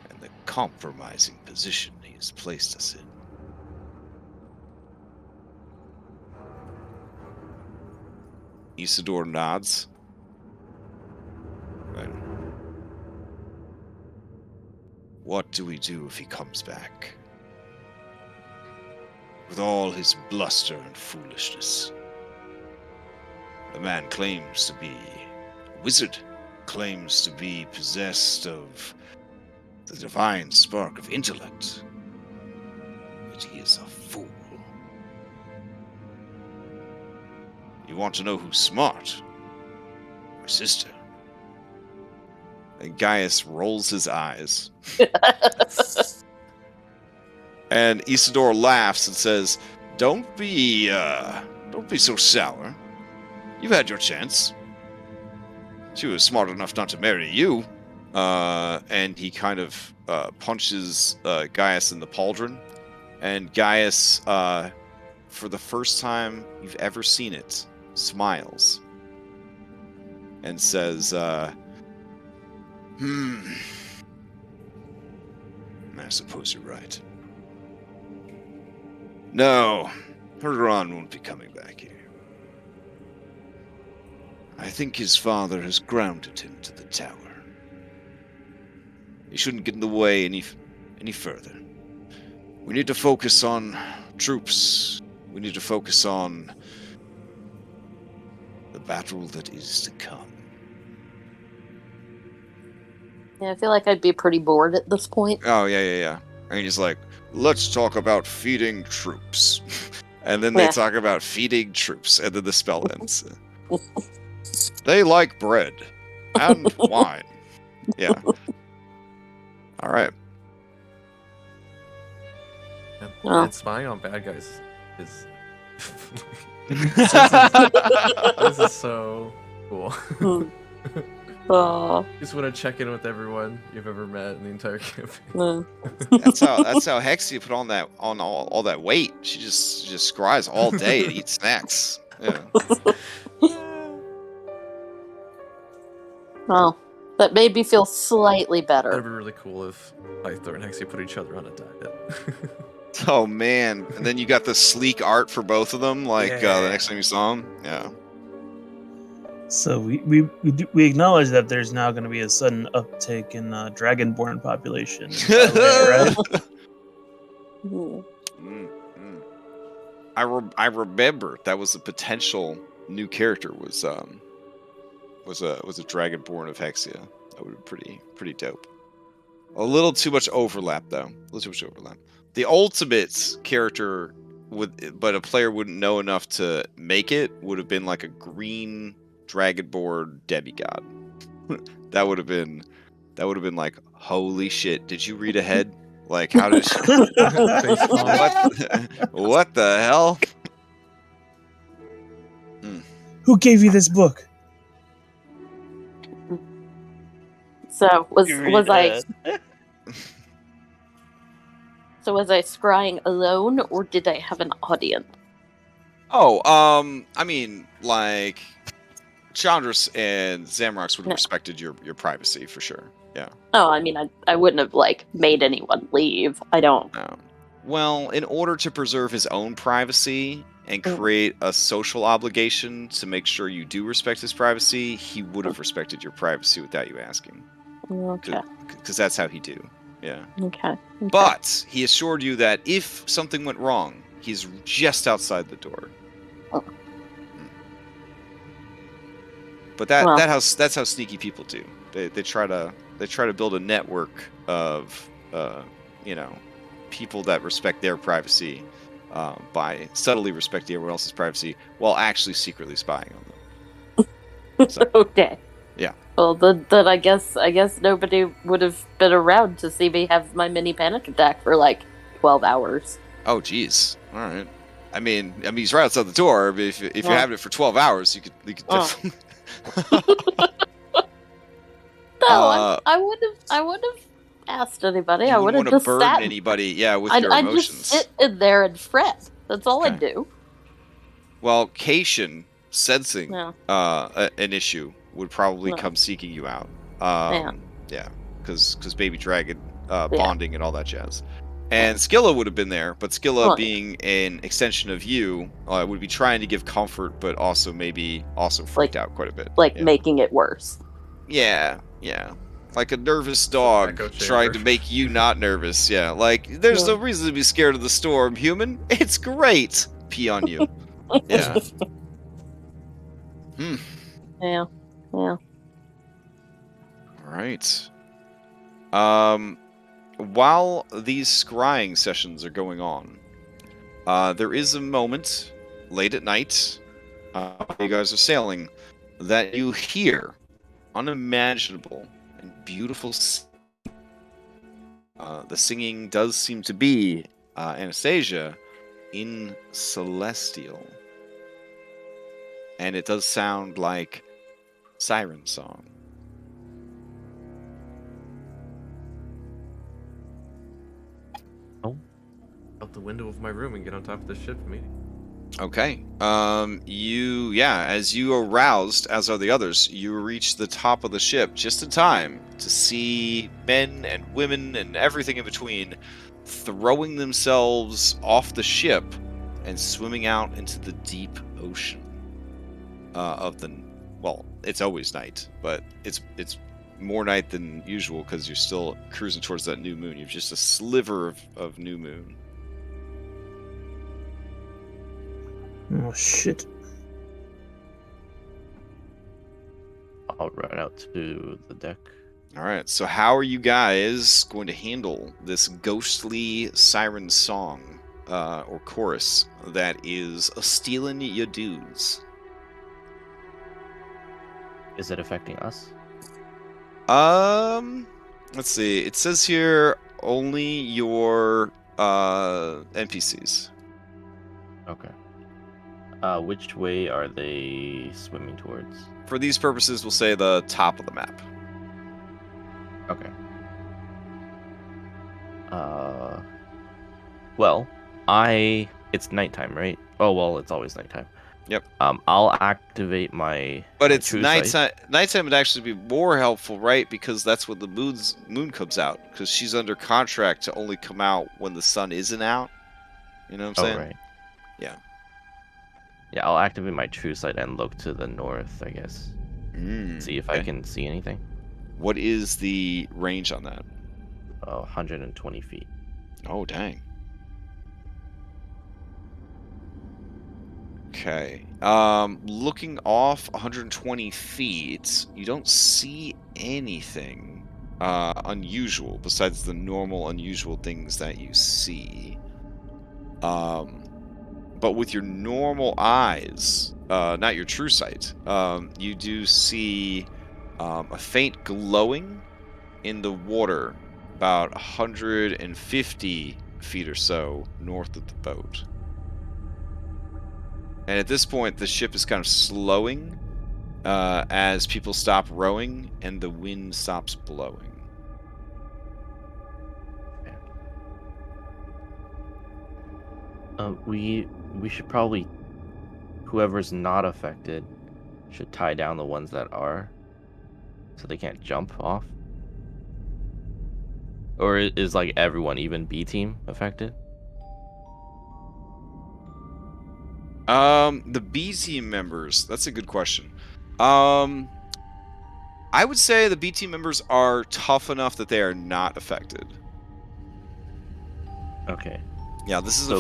and the compromising position he has placed us in. Isidore nods. Right. What do we do if he comes back? With all his bluster and foolishness. The man claims to be a wizard, claims to be possessed of the divine spark of intellect. But he is a fool. You want to know who's smart? My sister. And Gaius rolls his eyes. And Isidore laughs and says, Don't be so sour. You've had your chance. She was smart enough not to marry you. And he kind of punches Gaius in the pauldron. And Gaius, for the first time you've ever seen it, smiles. And says, I suppose you're right. No, Ergeron won't be coming back here. I think his father has grounded him to the tower. He shouldn't get in the way any further. We need to focus on troops. We need to focus on the battle that is to come. Yeah, I feel like I'd be pretty bored at this point. Oh, yeah. And he's like, let's talk about feeding troops. And then they talk about feeding troops, and then the spell ends. They like bread and wine. Yeah. All right. And spying on bad guys is... this is so cool. Oh, Just want to check in with everyone you've ever met in the entire campaign. no. That's how Hexia put on all that weight. She just scries all day and eats snacks. Yeah. Well, that made me feel slightly That'd better. be really cool if Pythor and Hexia put each other on a diet. Oh man! And then you got the sleek art for both of them. Like the next time you saw them, yeah. So we acknowledge that there's now going to be a sudden uptick in dragonborn population in Thylea, right? Hmm. I remember that was a potential new character was a dragonborn of Hexia. That would be pretty dope. A little too much overlap though. A little too much overlap. The ultimate character but a player wouldn't know enough to make it would have been like a green dragonborn demigod. that would have been like, holy shit, did you read ahead? Like, how did she... what the hell? Who gave you this book? So was You read I that. so was I scrying alone, or did I have an audience? Oh, I mean, like, Chandras and Zamrox would have respected your privacy for sure. Yeah. Oh, I mean, I wouldn't have like made anyone leave. I don't. No. Well, in order to preserve his own privacy and create a social obligation to make sure you do respect his privacy, he would have respected your privacy without you asking. Okay. Because that's how he do. Yeah. Okay. But he assured you that if something went wrong, he's just outside the door. Oh. But that's how sneaky people do. They try to build a network of people that respect their privacy by subtly respecting everyone else's privacy while actually secretly spying on them. So, okay. yeah. Well, then I guess nobody would have been around to see me have my mini panic attack for like 12 hours. Oh, geez. All right. I mean, he's right outside the door. But if you're having it for 12 hours, you could definitely. No, I would have asked anybody. I would have just burden sat. anybody, yeah, with your I'd emotions. just sit in there and fret. That's all Okay. I'd do. Well, Kaishin, sensing Yeah. an issue, would probably come seeking you out. Yeah, because baby dragon bonding and all that jazz. And Skilla would have been there, but Skilla, being an extension of you, would be trying to give comfort, but also freaked out quite a bit. Making it worse. Yeah. Like a nervous dog trying to make you not nervous. Yeah, like, there's no reason to be scared of the storm, human. It's great. Pee on you. Yeah. Yeah. All right. While these scrying sessions are going on, there is a moment late at night, you guys are sailing, that you hear unimaginable and beautiful the singing does seem to be Anastasia in Celestial, and it does sound like siren song. Out the window of my room and get on top of the ship meeting. Okay. As you aroused, as are the others, you reach the top of the ship just in time to see men and women and everything in between throwing themselves off the ship and swimming out into the deep ocean it's always night, but it's more night than usual because you're still cruising towards that new moon. You've just a sliver of new moon. Oh shit! I'll run out to the deck. All right. So how are you guys going to handle this ghostly siren song or chorus that is stealing your dudes? Is it affecting us? Let's see. It says here only your NPCs. Okay. Which way are they swimming towards? For these purposes, we'll say the top of the map. Okay. Well, it's nighttime, right? Oh well, it's always nighttime. Yep. I'll activate my. But my it's true nighttime. sight. Nighttime would actually be more helpful, right? Because that's when the moon comes out. Because she's under contract to only come out when the sun isn't out. You know what I'm saying? Right. Yeah. Yeah, I'll activate my true sight and look to the north, I guess. See if I can see anything. What is the range on that? 120 feet. Oh, dang. Okay. Looking off 120 feet, you don't see anything unusual besides the normal unusual things that you see. But with your normal eyes, not your true sight, you do see a faint glowing in the water about 150 feet or so north of the boat. And at this point, the ship is kind of slowing as people stop rowing and the wind stops blowing. We should probably, whoever's not affected, should tie down the ones that are, so they can't jump off. Or is like everyone, even B team, affected? The B team members, that's a good question. I would say the B team members are tough enough that they are not affected. Okay. Yeah, this is So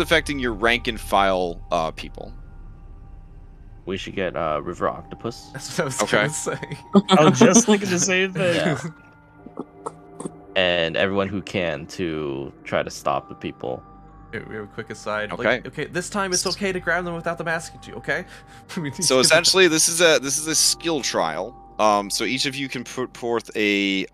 affecting your rank and file people. We should get River Octopus. That's what I was Okay. gonna say. I was just thinking the same thing. Yeah. And everyone who can to try to stop the people. Okay, we have a quick aside. Okay. Like, okay, this time it's okay to grab them without them asking you. Okay. We need So to- essentially, this is a skill trial. So each of you can put forth a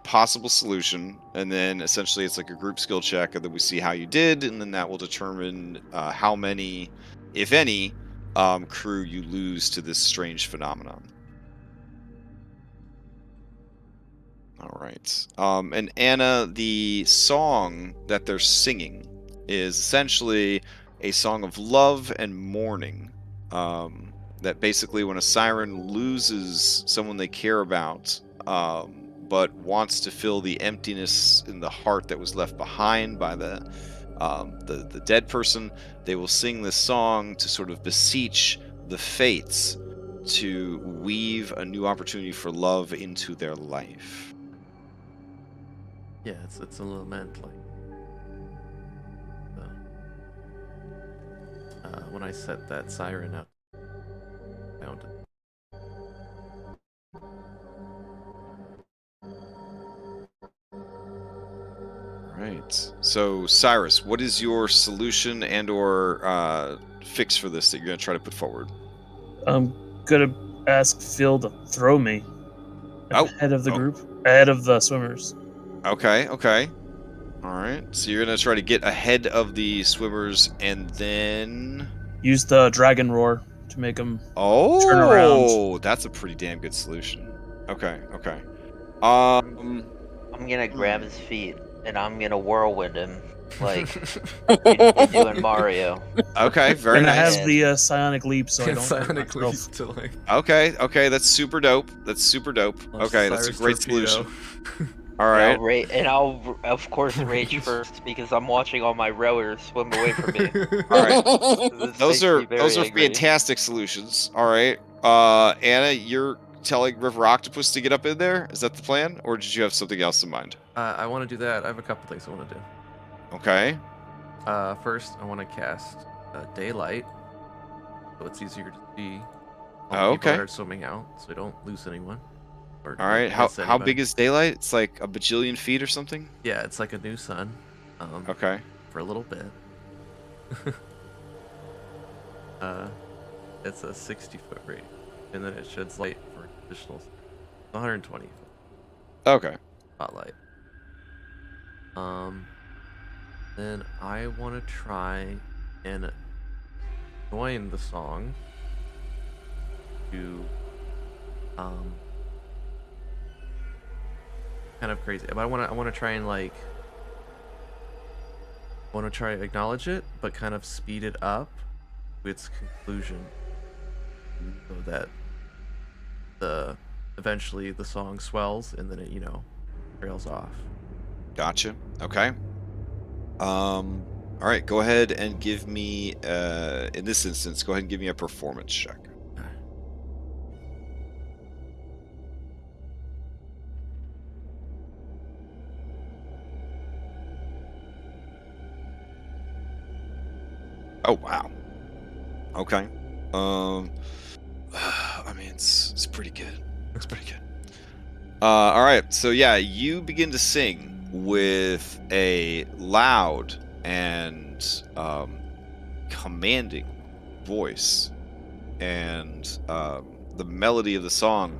possible solution, and then essentially it's like a group skill check, and then we see how you did, and then that will determine how many, if any, crew you lose to this strange phenomenon. All right. And Anna, the song that they're singing is essentially a song of love and mourning. That basically, when a siren loses someone they care about, but wants to fill the emptiness in the heart that was left behind by the dead person, they will sing this song to sort of beseech the fates to weave a new opportunity for love into their life. Yeah, it's a lament, like when I set that siren up, found it. Right. So, Cyrus, what is your solution and/or fix for this that you're going to try to put forward? I'm gonna ask Phil to throw me ahead of the Oh. group, ahead of the swimmers. Okay. All right. So you're going to try to get ahead of the swimmers and then... Use the dragon roar to make them turn around. That's a pretty damn good solution. Okay. I'm gonna grab his feet and I'm gonna whirlwind him like we do in Mario. Okay, very and nice. it has the psionic leap, so I don't hurt Sonic leap myself. to like. Okay, that's super dope. Okay, that's a Cyrus great torpedo. solution. All right. I'll of course rage first because I'm watching all my rowers swim away from me. All right. This Those makes me are very angry. fantastic solutions. All right. Anna, you're telling River Octopus to get up in there? Is that the plan, or did you have something else in mind? I want to do that. I have a couple things I want to do. Okay. First, I want to cast daylight, so it's easier to see all the Oh, people okay. that are swimming out, so I don't lose anyone. Or All right. miss How big anybody. is daylight? It's like a bajillion feet or something. Yeah, it's like a new sun. Okay. For a little bit. It's a 60-foot radius, and then it sheds light for an additional 120 foot Okay. spotlight. Then I want to try and join the song to kind of crazy. But I want to try and like acknowledge it, but kind of speed it up to its conclusion, so that eventually the song swells and then it trails off. Gotcha. Okay. All right. Go ahead and give me in this instance. Go ahead and give me a performance check. Oh wow. Okay. I mean, it's pretty good. It's pretty good. All right. So yeah, you begin to sing with a loud and commanding voice, and the melody of the song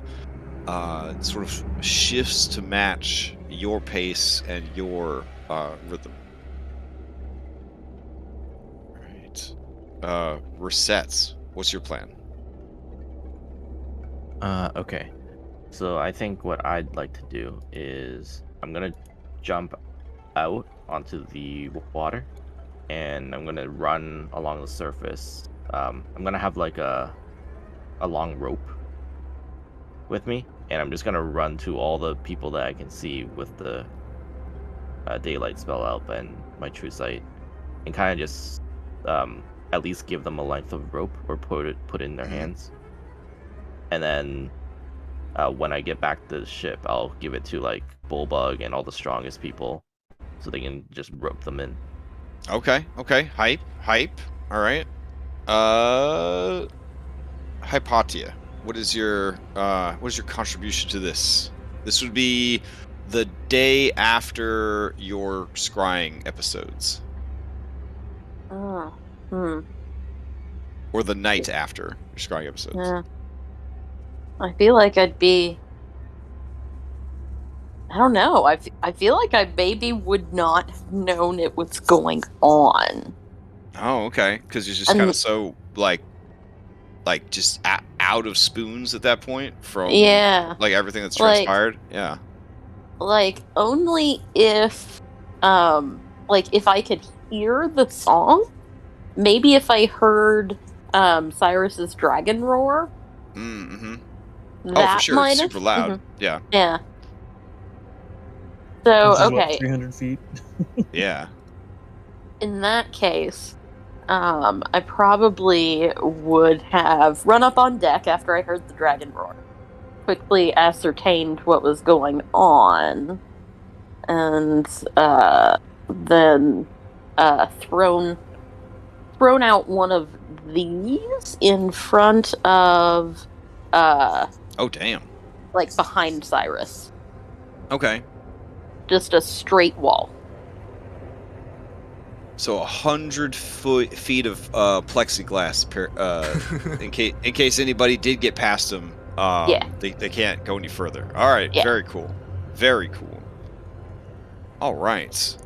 sort of shifts to match your pace and your rhythm. Resets. What's your plan? Okay. So I think what I'd like to do is I'm gonna jump out onto the water, and I'm gonna run along the surface. I'm gonna have like a long rope with me, and I'm just gonna run to all the people that I can see with the daylight spell out and my true sight, and kind of just at least give them a length of rope or put it in their hands, and then when I get back to the ship, I'll give it to like Bullbug and all the strongest people, so they can just rope them in. Okay. Hype. All right. Hypatia, what is your contribution to this? This would be the day after your scrying episodes, Hmm. or the night after your scrying episodes. Yeah. I feel like I'd be. I don't know. I feel like I maybe would not have known it was going on. Oh, okay. Because you're just kind of so like just out of spoons at that point from like everything that's transpired. Yeah. Like only if if I could hear the song, maybe if I heard Cyrus's dragon roar. Mm-hmm. That for sure. might have Super loud. Yeah. Yeah. So Which is okay. what, 300 feet? Yeah. In that case, I probably would have run up on deck after I heard the dragon roar, quickly ascertained what was going on, and then thrown out one of these in front of Oh, damn. like behind Cyrus. Okay. Just a straight wall. So 100 feet of plexiglass, in case anybody did get past them. They can't go any further. All right, Yeah. very cool, very cool. All right,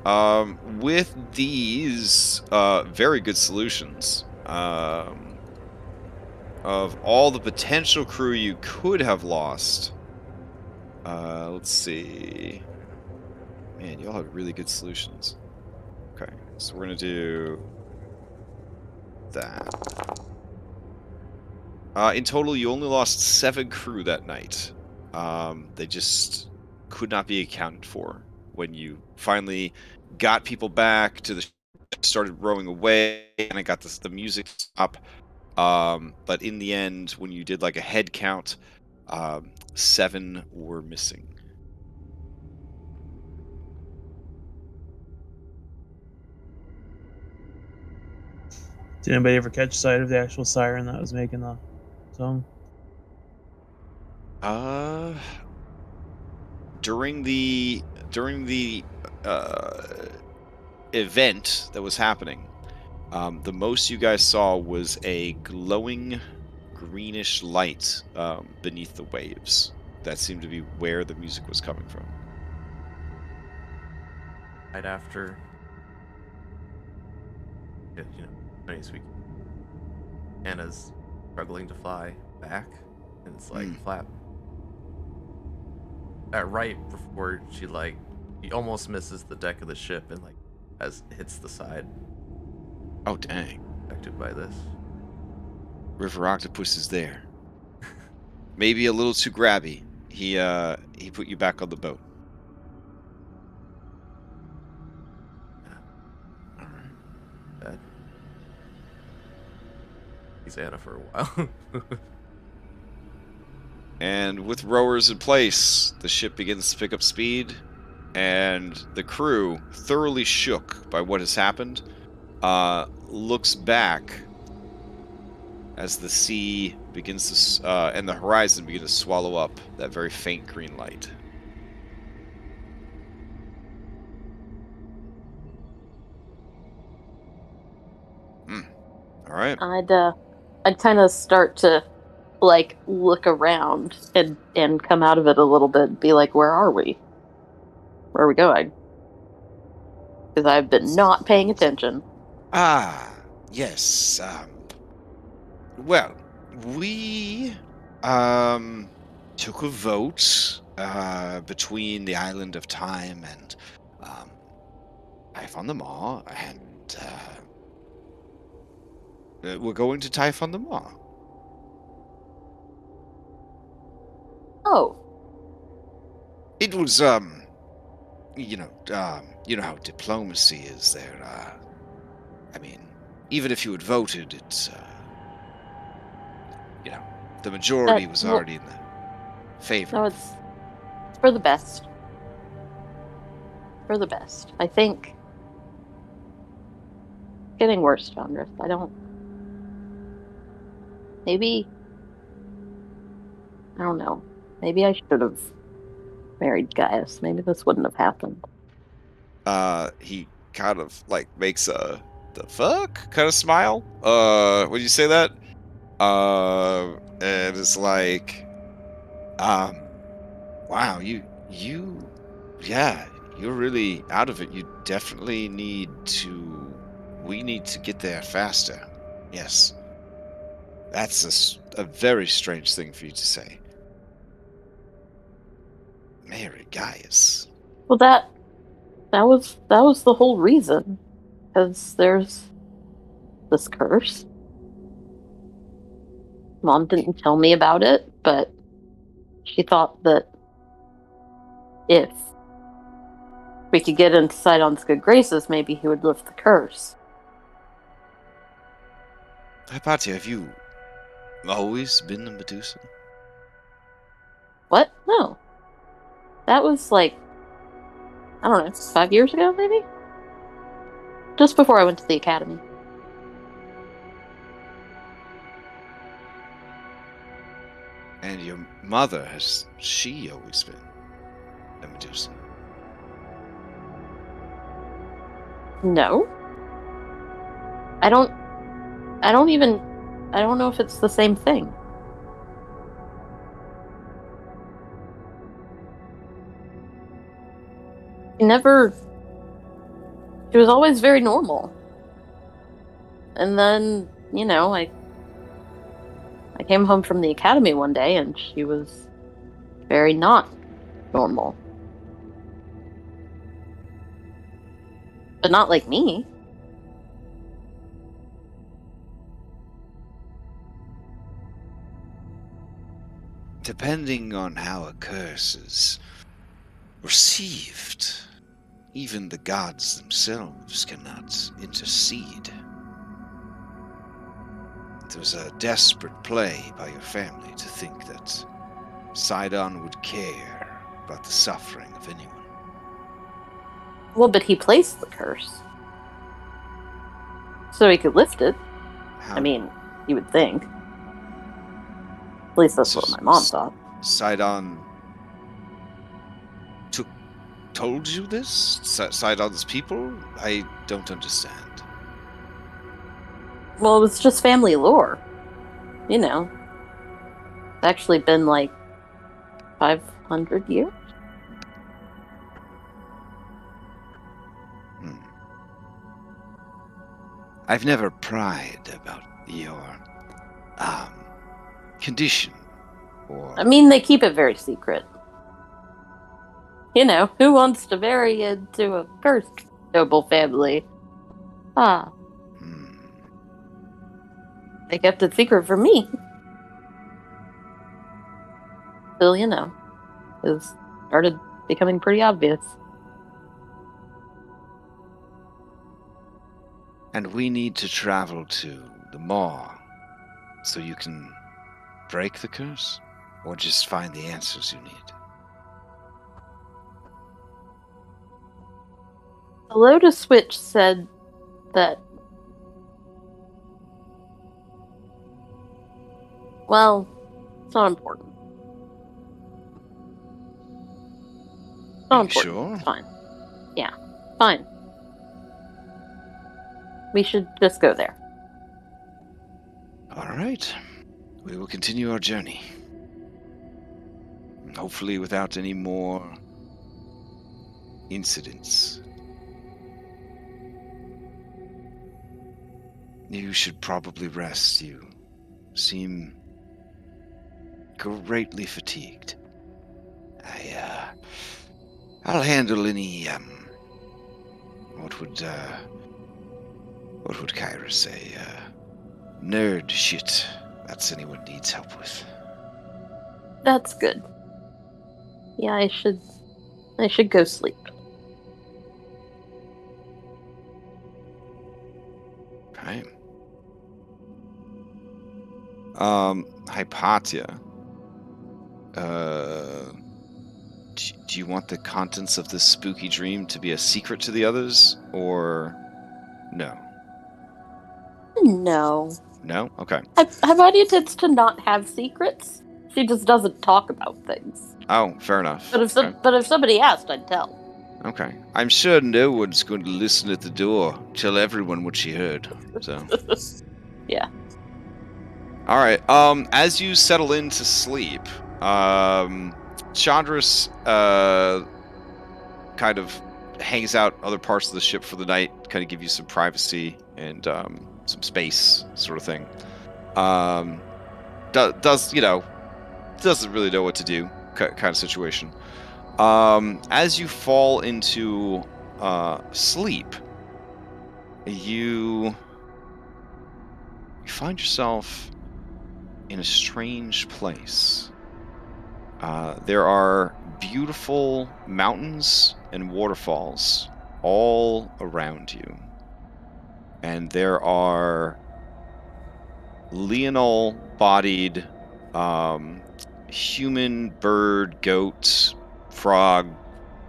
with these very good solutions, of all the potential crew you could have lost, let's see. Man, y'all have really good solutions. Okay, so we're gonna do that. In total, you only lost 7 crew that night. They just could not be accounted for when you finally got people back to the started rowing away, and I got the music up. But in the end, when you did like a head count, 7 were missing. Did anybody ever catch sight of the actual siren that was making the song? During the event that was happening, the most you guys saw was a glowing greenish light beneath the waves. That seemed to be where the music was coming from. Right after, 20 week. Anna's struggling to fly back, and it's like flap. Right before she almost misses the deck of the ship and as hits the side. Oh dang! Affected by this. River Octopus is there. Maybe a little too grabby. He put you back on the boat. All right. Bad. He's Anna for a while. And with rowers in place, the ship begins to pick up speed, and the crew, thoroughly shook by what has happened, looks back as the sea begins to and the horizon begin to swallow up that very faint green light. All right. I'd kind of start to look around and come out of it a little bit and be like, where are we? Where are we going? Because I've been not paying attention. Ah, yes. Well, we took a vote between the Island of Time and Typhon the Maw, and we're going to Typhon the Maw. Oh. It was you know how diplomacy is there. I mean, even if you had voted, it's the majority was already in the favor. No, it's for the best. For the best. I think it's getting worse, Chandra. I don't know. Maybe I should have married Gaius. Maybe this wouldn't have happened. He kind of makes a the fuck kind of smile. When you say that, and it's like, wow, you're really out of it. You definitely we need to get there faster. Yes, that's a very strange thing for you to say. Mary Gaius. Well, that was the whole reason. Because there's this curse. Mom didn't tell me about it, but she thought that if we could get into Sidon's good graces, maybe he would lift the curse. Hypatia, have you always been a Medusa? What? No. That was I don't know, 5 years ago, maybe? Just before I went to the academy. And your mother, has she always been a Medusa? No. I don't know if it's the same thing. She was always very normal. And then, I came home from the academy one day and she was very not normal. But not like me. Depending on how a curse is received, even the gods themselves cannot intercede. It was a desperate play by your family to think that Sidon would care about the suffering of anyone. Well, but he placed the curse. So he could lift it. How, I mean, you would think. At least that's what my mom thought. Sidon told you this? Sidon's people? I don't understand. Well, it was just family lore. It's actually been 500 years. I've never pried about your condition? Or I mean, they keep it very secret. You know, who wants to marry into a cursed noble family? Ah, they kept it secret from me. Still, you know, it started becoming pretty obvious. and we need to travel to the Maw so you can break the curse, or just find the answers you need. The Lotus Switch said that. Well, it's not important. Not Are you important. sure? It's fine. Yeah, fine. We should just go there. All right. We will continue our journey. Hopefully without any more incidents. You should probably rest. You seem greatly fatigued. I'll handle any, what would Kyra say? Nerd shit that's anyone needs help with. That's good. Yeah, I should go sleep. Right. Hypatia. Do you want the contents of this spooky dream to be a secret to the others, or no? No. No? Okay. Hypatia tends to not have secrets. She just doesn't talk about things. Oh, fair enough. But if Okay. but if somebody asked, I'd tell. Okay. I'm sure no one's going to listen at the door, tell everyone what she heard. So. Yeah. All right. As you settle into sleep, Chandras kind of hangs out other parts of the ship for the night, kind of give you some privacy and some space, sort of thing. Doesn't really know what to do, kind of situation. As you fall into sleep, you find yourself in a strange place. There are beautiful mountains and waterfalls all around you. And there are Leonol-bodied human, bird, goat, frog,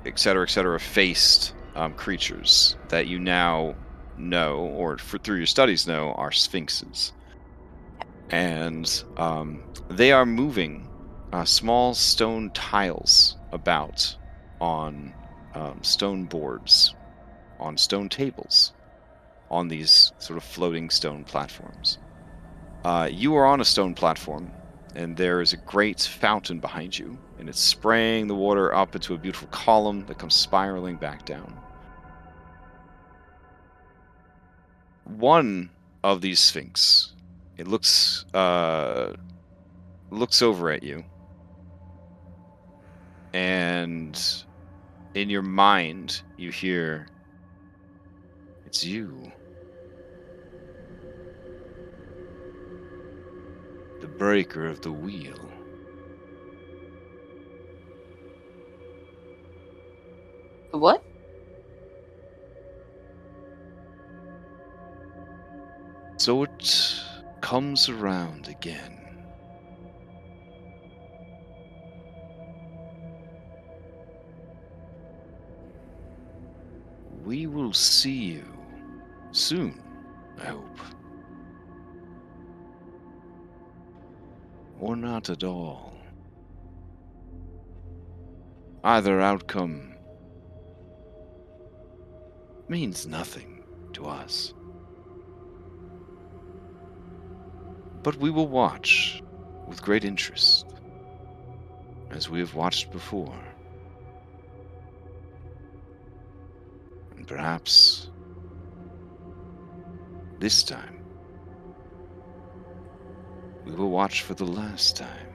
etc., faced creatures that you now know, or through your studies know, are sphinxes. And they are moving small stone tiles about on stone boards, on stone tables, on these sort of floating stone platforms. You are on a stone platform, and there is a great fountain behind you, and it's spraying the water up into a beautiful column that comes spiraling back down. One of these sphinx, it looks over at you, and in your mind you hear, "It's you. The breaker of the wheel." What? So it comes around again. We will see you soon, I hope. Or not at all. Either outcome means nothing to us. But we will watch with great interest, as we have watched before. And perhaps this time We will watch for the last time.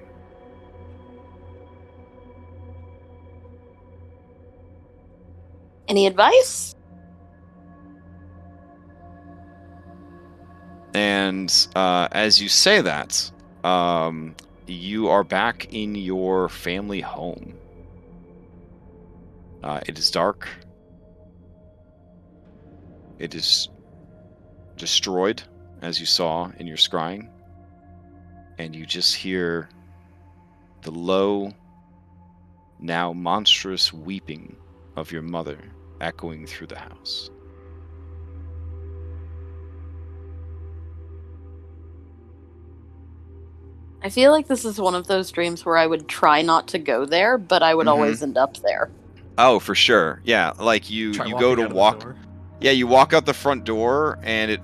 Any advice? And as you say that, you are back in your family home. It is dark. It is destroyed, as you saw in your scrying. And you just hear the low, now monstrous weeping of your mother echoing through the house. I feel like this is one of those dreams where I would try not to go there, but I would always end up there. Oh, for sure. Yeah, like you Try go walking to out of the walk. door. Yeah, you walk out the front door, and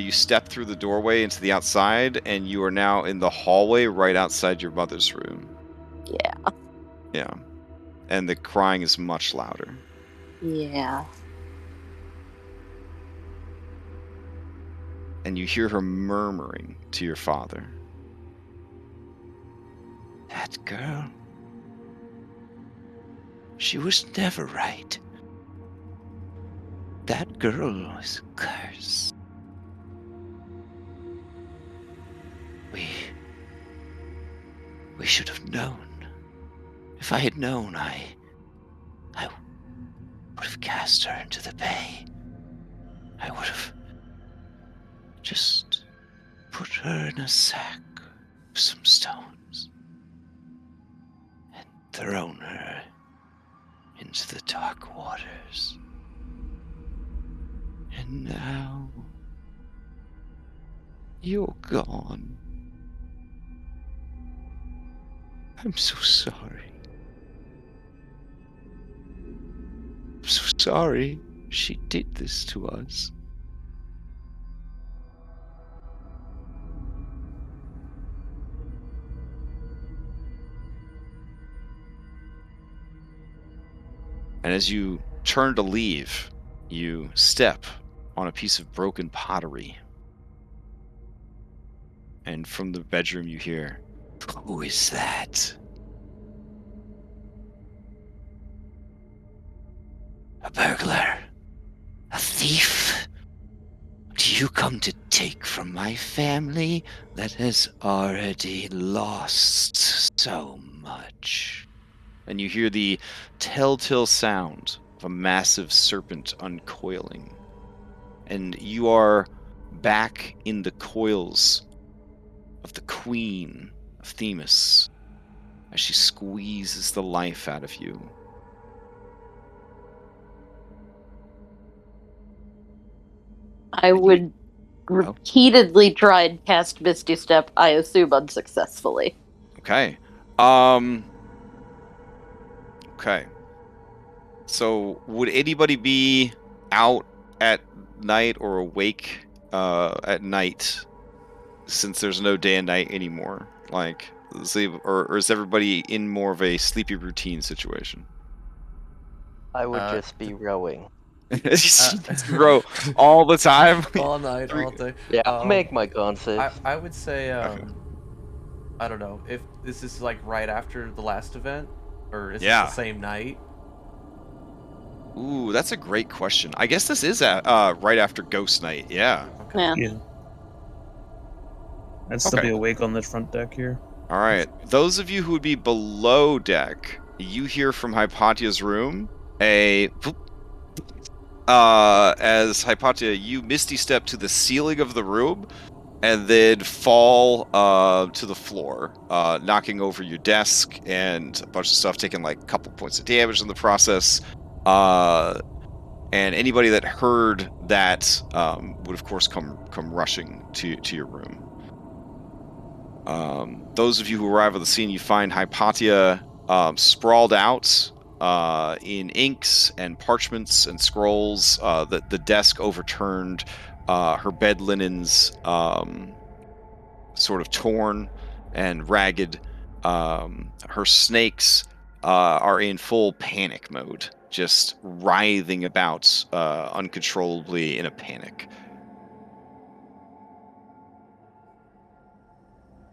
you step through the doorway into the outside, and you are now in the hallway right outside your mother's room. Yeah. Yeah, and the crying is much louder. Yeah. And you hear her murmuring to your father. That girl. She was never right. That girl was a curse. We should have known. If I had known, I would have cast her into the bay. I would have just put her in a sack of some stones and thrown her into the dark waters. And now you're gone. I'm so sorry. I'm so sorry she did this to us. And as you turn to leave, you step on a piece of broken pottery. And from the bedroom you hear, Who is that? A burglar? A thief? Do you come to take from my family that has already lost so much? and you hear the telltale sound of a massive serpent uncoiling. And you are back in the coils of the Queen of Themis as she squeezes the life out of you. I would repeatedly try and cast Misty Step, I assume unsuccessfully. Okay. Okay. So would anybody be out at night or awake at night since there's no day and night anymore? Like, or is everybody in more of a sleepy routine situation? I would just be rowing. Row all the time. All night, all day. Yeah, I'll make my gun save. I would say, I don't know, if this is like right after the last event, or is this the same night? Ooh, that's a great question. I guess this is right after Ghost Night. Yeah. Okay. Yeah. I'd still be awake on the front deck here. All right. Those of you who would be below deck, you hear from Hypatia's room as Hypatia, you misty step to the ceiling of the room and then fall to the floor, knocking over your desk and a bunch of stuff, taking like a couple points of damage in the process. And anybody that heard that would, of course, come rushing to your room. Those of you who arrive at the scene, you find Hypatia sprawled out in inks and parchments and scrolls, the desk overturned, her bed linens sort of torn and ragged. Her snakes are in full panic mode, just writhing about uncontrollably in a panic.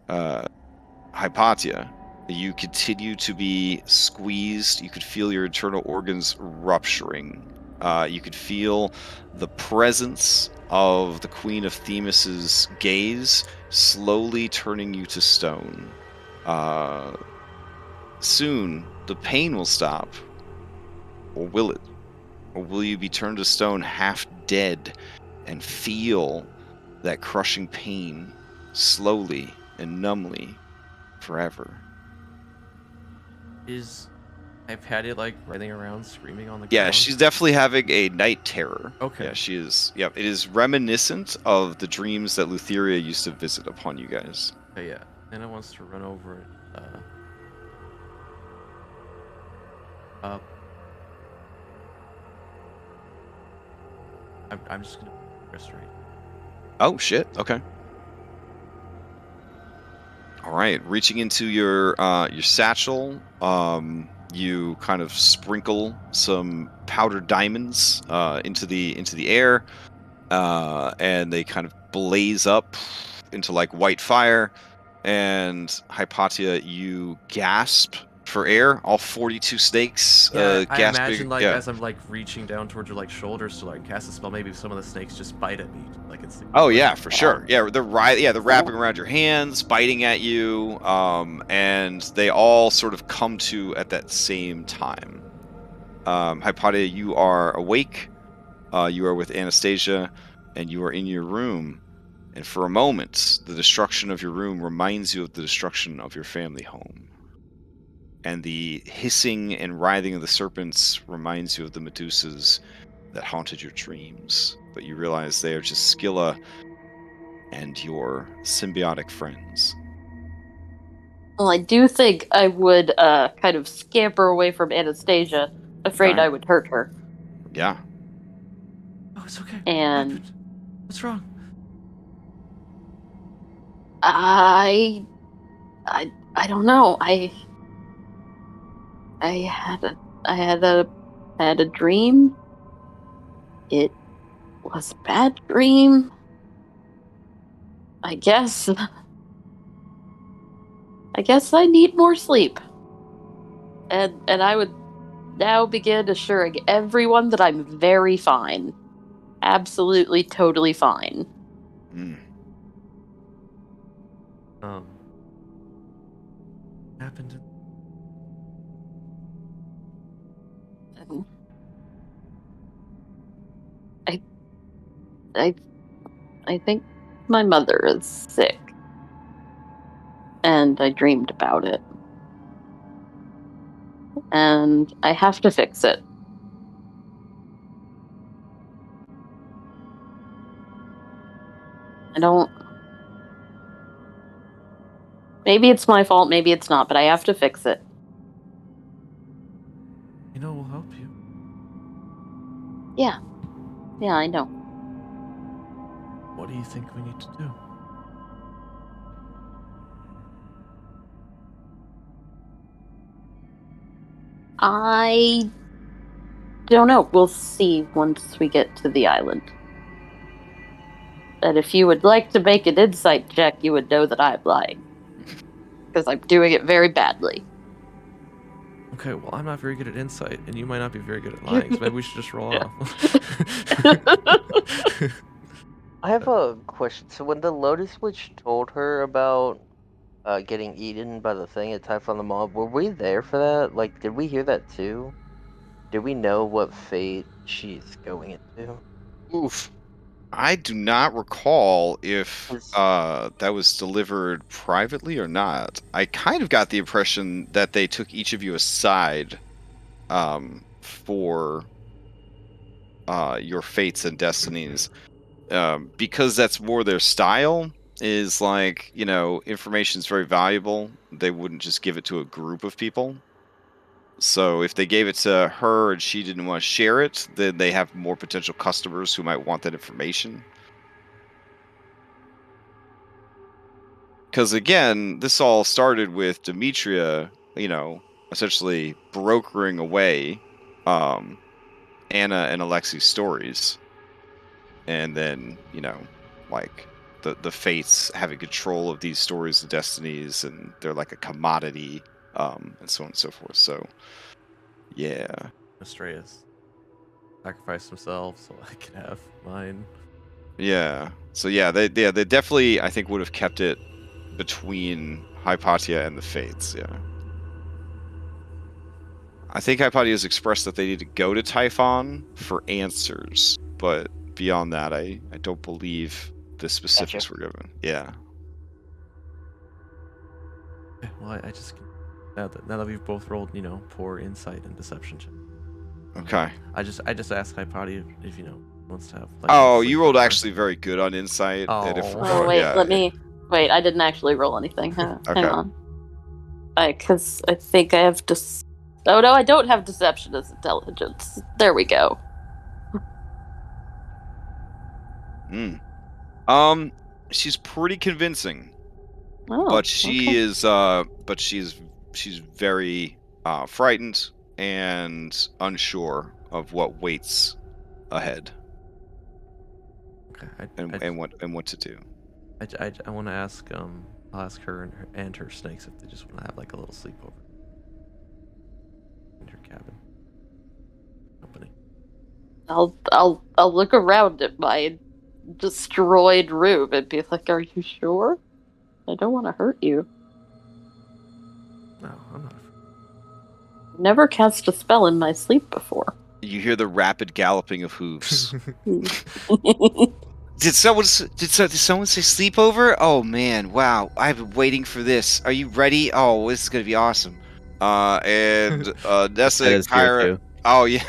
Hypatia, you continue to be squeezed. You could feel your internal organs rupturing. You could feel the presence of the Queen of Themis's gaze slowly turning you to stone. Soon, the pain will stop. Or will it? Or will you be turned to stone half dead and feel that crushing pain slowly and numbly forever? Is Hypatia like writhing around, screaming on the Yeah, ground? she's definitely having a night terror. Okay. Yeah, she is. Yeah, it is reminiscent of the dreams that Lutheria used to visit upon you guys. Okay, yeah. Anna wants to run over up. I'm just gonna restoration. Oh shit. Okay. All right. Reaching into your satchel, you kind of sprinkle some powdered diamonds into the air, and they kind of blaze up into like white fire. And Hypatia, you gasp for air. All 42 snakes I gasping. imagine like Yeah. as I'm like reaching down towards your like shoulders to like cast a spell, maybe some of the snakes just bite at me. Like it's. Oh yeah, for sure. Yeah, they're wrapping around your hands, biting at you, and they all sort of come to at that same time. Hypatia, you are awake. You are with Anastasia, and you are in your room. And for a moment, the destruction of your room reminds you of the destruction of your family home. And the hissing and writhing of the serpents reminds you of the Medusas that haunted your dreams. But you realize they are just Scylla and your symbiotic friends. Well, I do think I would kind of scamper away from Anastasia, afraid Okay. I would hurt her. Yeah. Oh, it's okay. And What happened? What's wrong? I don't know. I had a dream. It was a bad dream. I guess I need more sleep. And I would now begin assuring everyone that I'm very fine. Absolutely, totally fine. Happened. I think my mother is sick. And I dreamed about it. And I have to fix it. I don't... Maybe it's my fault, maybe it's not, but I have to fix it. You know, we'll help you. Yeah. Yeah, I know. What do you think we need to do? I don't know. We'll see once we get to the island. And if you would like to make an insight check, you would know that I'm lying. Because I'm doing it very badly. Okay, well, I'm not very good at insight, and you might not be very good at lying, so maybe we should just roll off. I have a question. So when the Lotus Witch told her about getting eaten by the thing at Typhon the Maw, were we there for that? Like, did we hear that too? Did we know what fate she's going into? Oof. I do not recall if that was delivered privately or not. I kind of got the impression that they took each of you aside for your fates and destinies, because that's more their style. Is like, information is very valuable. They wouldn't just give it to a group of people. So if they gave it to her and she didn't want to share it, then they have more potential customers who might want that information. Because again, this all started with Demetria, essentially brokering away Anna and Alexi's stories. And then, the fates having control of these stories and destinies, and they're like a commodity, and so on and so forth. So, yeah. Astraeus sacrificed himself so I could have mine. Yeah. So yeah, they definitely, I think, would have kept it between Hypatia and the Fates. Yeah. I think Hypatia has expressed that they need to go to Typhon for answers, but beyond that, I don't believe the specifics were given. Yeah. Yeah, well, I just now that we've both rolled, poor insight and deception check. Okay. I just asked Hypatia if wants to have. Like, Oh, you rolled actually very good on insight. Oh wait, yeah. Wait. I didn't actually roll anything. Hang Okay. on. Because I think I have Oh no, I don't have deception as intelligence. There we go. She's pretty convincing, Oh, but she's very frightened and unsure of what waits ahead. Okay. And what to do. I want to ask I'll ask her and her snakes if they just want to have like a little sleepover in her cabin. Company. I'll look around at my destroyed room and be like, "Are you sure? I don't want to hurt you." No, I'm not afraid. Never cast a spell in my sleep before. You hear the rapid galloping of hooves. Did someone say sleepover? Oh man, wow! I've been waiting for this. Are you ready? Oh, this is gonna be awesome. And Nessa and Kyra. Oh yeah,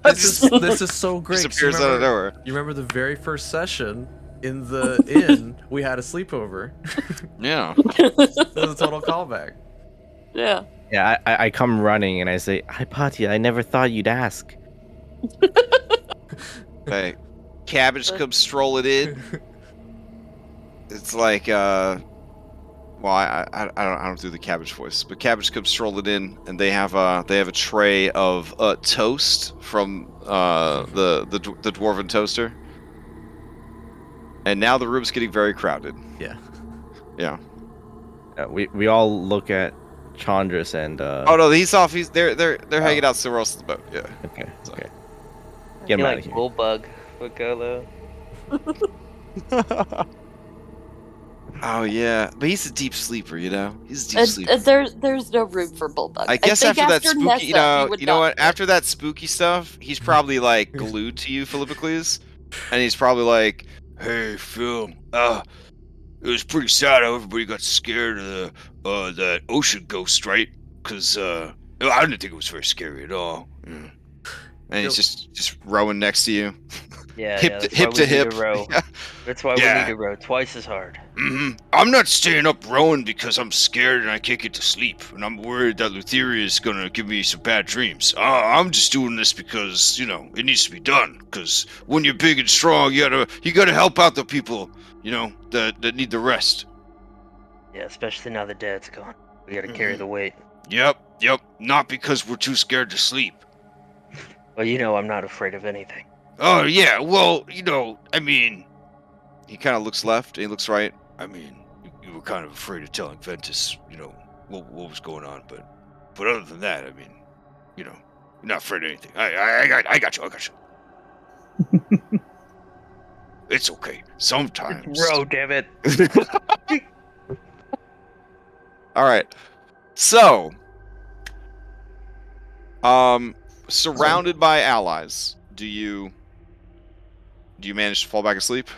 this is so great. Disappears out of nowhere. You remember the very first session in the inn? We had a sleepover. Yeah. It was a total callback. Yeah. Yeah, I come running and I say, Hypatia, I never thought you'd ask. Hey, Cabbage comes strolling in. It's like, well, I don't do the Cabbage voice, but Cabbage comes strolling in, and they have a tray of toast from the dwarven toaster, and now the room's getting very crowded. Yeah. Yeah. We all look at Chandris and. Oh no, he's off. They're hanging out somewhere else in the boat. Yeah. Okay. So. Okay. I Get him feel out like of here. Bullbug would go though. Oh yeah, but he's a deep sleeper, He's a deep sleeper. There's no room for Bullbug. I guess think after that spooky, Nessa, you know what? After that spooky stuff, he's probably like glued to you, Philippocles, and he's probably like, "Hey, Phil, it was pretty sad how everybody got scared of that ocean ghost, right? Because I didn't think it was very scary at all." Yeah. And he's just rowing next to you. Yeah, hip to hip. Row. Yeah. That's why we need to row twice as hard. Mm-hmm. I'm not staying up rowing because I'm scared and I can't get to sleep, and I'm worried that Lutheria is gonna give me some bad dreams. I'm just doing this because it needs to be done. Because when you're big and strong, you gotta help out the people that need the rest. Yeah, especially now that Dad's gone. We gotta carry the weight. Yep. Not because we're too scared to sleep. Well, I'm not afraid of anything. Oh yeah. Well, I mean, he kind of looks left and he looks right. I mean, you were kind of afraid of telling Ventus, what was going on, but other than that, I mean, you're not afraid of anything. I got you. It's okay. Sometimes. Row, damn it. All right. So, surrounded by allies, do you manage to fall back asleep?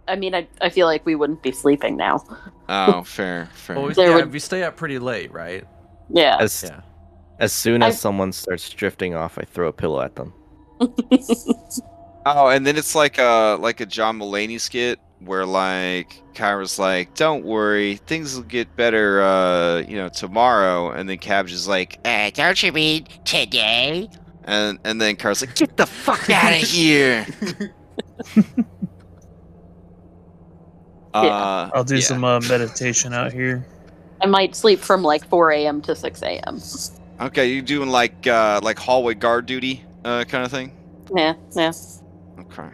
I mean, I feel like we wouldn't be sleeping now. Oh, fair. Well, we stay up pretty late, right? Yeah. As soon as someone starts drifting off, I throw a pillow at them. Oh, and then it's like a John Mulaney skit where like Kyra's like, "Don't worry, things will get better, tomorrow," and then Cabbage is like, Don't you mean today? and then Kyra's like, "Get the fuck out of here." I'll do some meditation out here. I might sleep from like 4 a.m. to 6 a.m. Okay, you doing like hallway guard duty kind of thing? Yeah. Okay.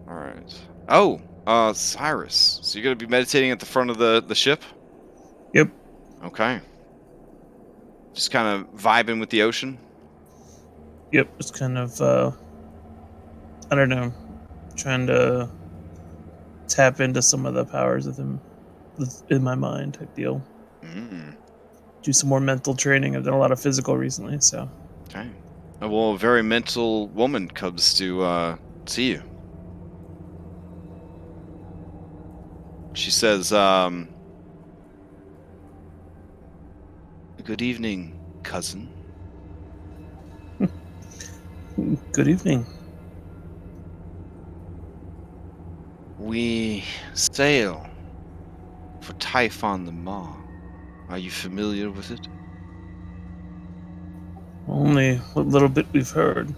All right. Oh, Cyrus, so you're gonna be meditating at the front of the ship? Yep. Okay. Just kind of vibing with the ocean? Yep. It's kind of, I don't know, trying to tap into some of the powers of him in my mind type deal. Mm, Do some more mental training. I've done a lot of physical recently, so. okay. Well, a very mental woman comes to see you. She says, good evening, cousin. Good evening. We sail for Typhon the Maw. Are you familiar with it? Only what little bit we've heard.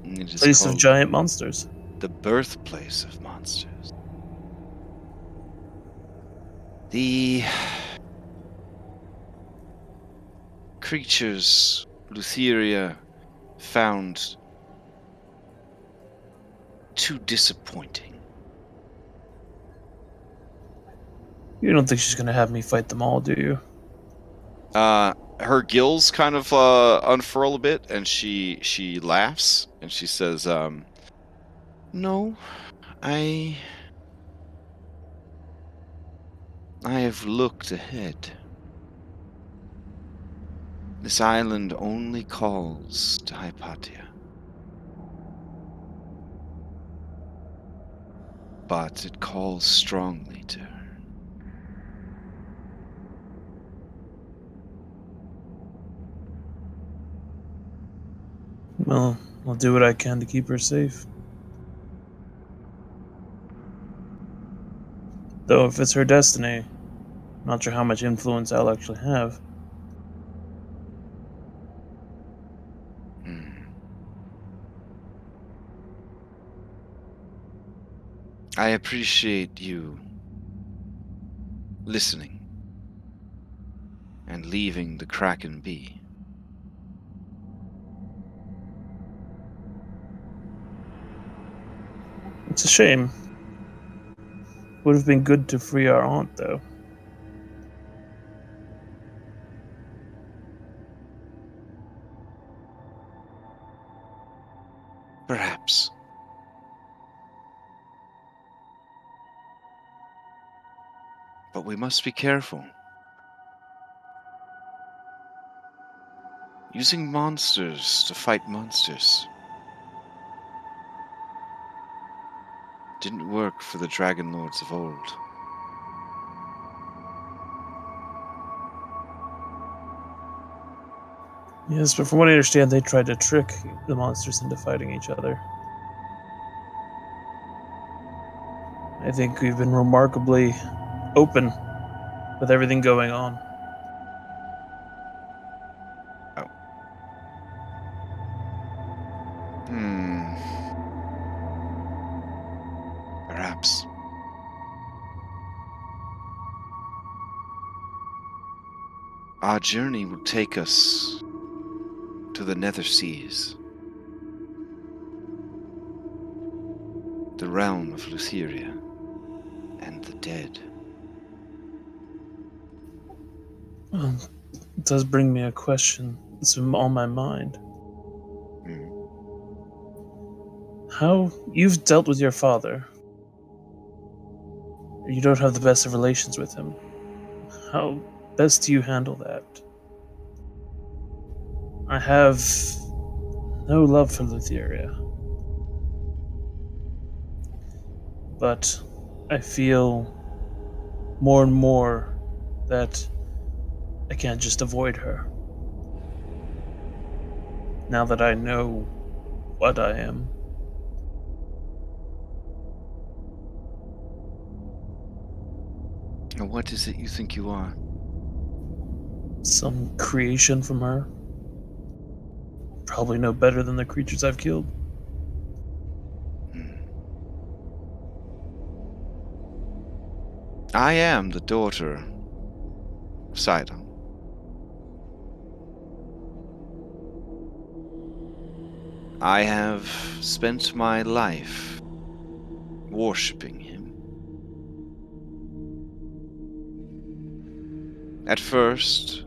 It is Place of called giant monsters. the birthplace of monsters. The creatures Lutheria found too disappointing. You don't think she's gonna have me fight them all, do you? Her gills kind of unfurl a bit, and she laughs and she says, "No, I have looked ahead. This island only calls to Hypatia, but it calls strongly to her. Well, I'll do what I can to keep her safe. Though if it's her destiny, I'm not sure how much influence I'll actually have. I appreciate you listening and leaving the Kraken be. It's a shame. Would have been good to free our aunt, though. Perhaps. But we must be careful. Using monsters to fight monsters didn't work for the Dragonlords of old. Yes, but from what I understand, they tried to trick the monsters into fighting each other. I think we've been remarkably open with everything going on. Oh. Perhaps. Our journey will take us to the Nether Seas, the realm of Lutheria and the dead. Well, it does bring me a question that's on my mind. How you've dealt with your father. You don't have the best of relations with him. How best do you handle that? I have no love for Lutheria. But I feel more and more that I can't just avoid her. Now that I know what I am. And what is it you think you are? Some creation from her. Probably no better than the creatures I've killed. I am the daughter of Sidon. I have spent my life worshipping him. At first,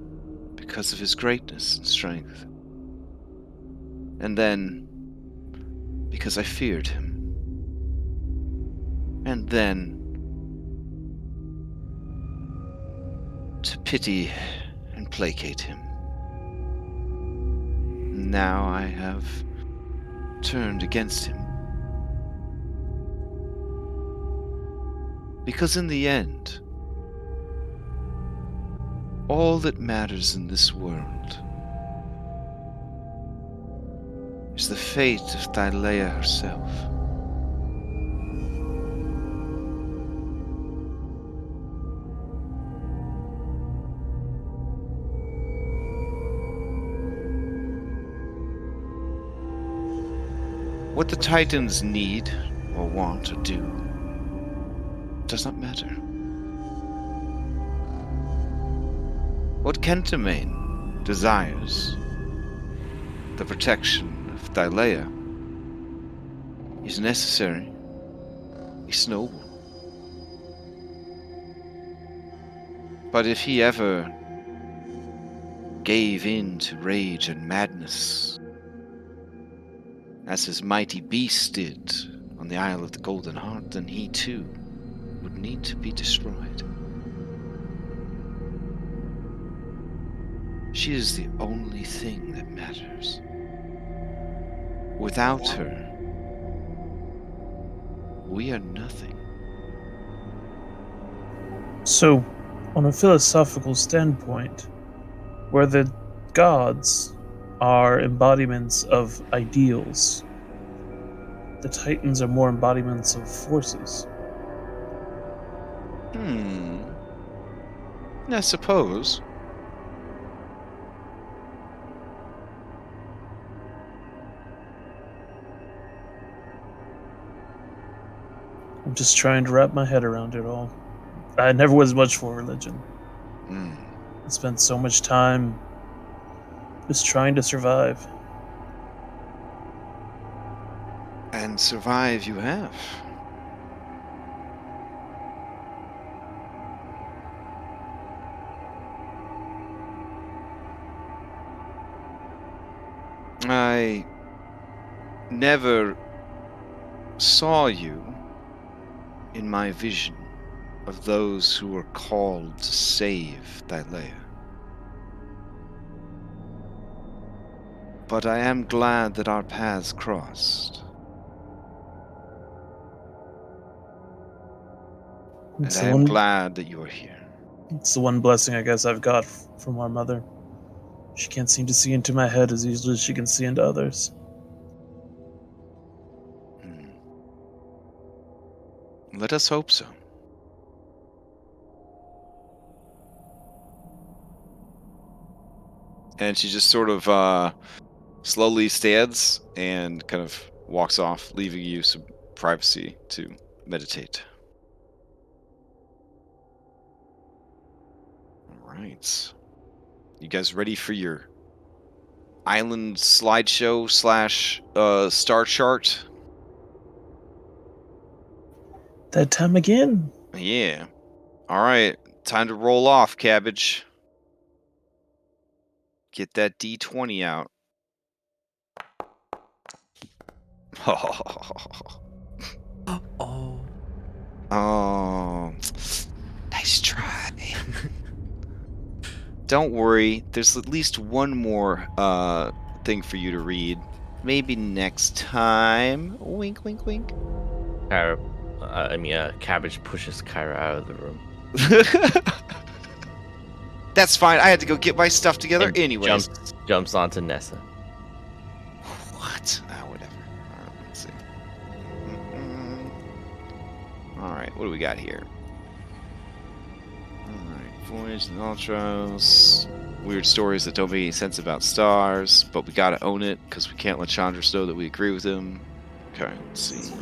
because of his greatness and strength. And then, because I feared him. And then, to pity and placate him. Now I have turned against him. Because in the end, all that matters in this world is the fate of Thylea herself. What the Titans need, or want, or do, does not matter. What Kentamane desires, the protection of Thylea, is necessary, is noble. But if he ever gave in to rage and madness, as his mighty beast did on the Isle of the Golden Heart, then he too would need to be destroyed. She is the only thing that matters. Without her, we are nothing. So, on a philosophical standpoint, where the gods are embodiments of ideals, the Titans are more embodiments of forces. I suppose. I'm just trying to wrap my head around it all. I never was much for religion. I spent so much time just trying to survive. And survive you have. I never saw you in my vision of those who were called to save Thylea. But I am glad that our paths crossed. And I am glad that you are here. It's the one blessing I guess I've got from our mother. She can't seem to see into my head as easily as she can see into others. Let us hope so. And she just sort of slowly stands and kind of walks off, leaving you some privacy to meditate. All right. You guys ready for your island slideshow / star chart? That time again. Yeah. All right. Time to roll off, Cabbage. Get that D20 out. Oh. Nice try. Don't worry. There's at least one more thing for you to read. Maybe next time. Wink, wink, wink. Cabbage pushes Kyra out of the room. That's fine. I had to go get my stuff together anyways. Jumps onto Nessa. What? Whatever. All right, let's see. All right, what do we got here? All right, Voyage and Ultros. Weird stories that don't make any sense about stars, but we gotta own it because we can't let Chandras know that we agree with him. Okay, let's see.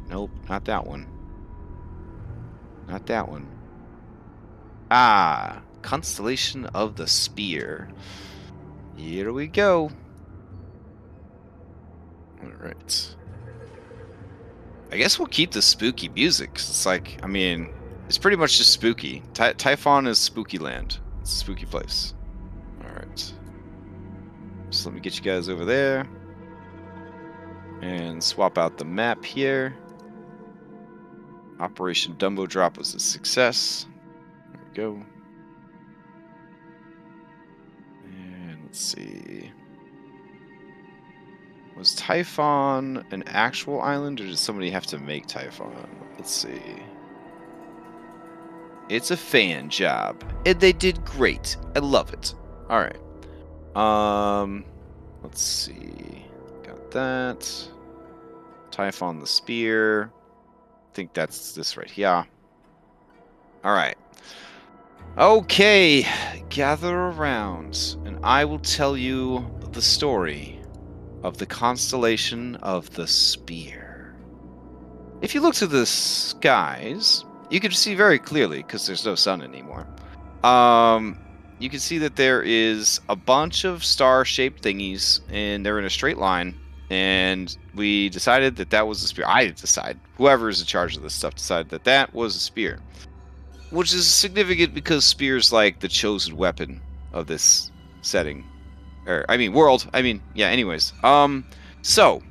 Nope, not that one. Not that one. Ah, Constellation of the Spear. Here we go. All right. I guess we'll keep the spooky music. 'Cause it's like, I mean, it's pretty much just spooky. Typhon is spooky land. It's a spooky place. All right. So let me get you guys over there. And swap out the map here. Operation Dumbo Drop was a success. There we go. And let's see. Was Typhon an actual island, or did somebody have to make Typhon? Let's see. It's a fan job, and they did great. I love it. All right. Let's see. Got that. Typhon the spear. I think that's this right here. All right. Okay, gather around, and I will tell you the story of the constellation of the Spear. If you look to the skies, you can see very clearly, because there's no sun anymore. You can see that there is a bunch of star-shaped thingies, and they're in a straight line. And we decided that that was a spear. I decided. Whoever is in charge of this stuff decided that that was a spear. Which is significant because spear's like the chosen weapon of this setting. Or, I mean, world. I mean, yeah, anyways. So,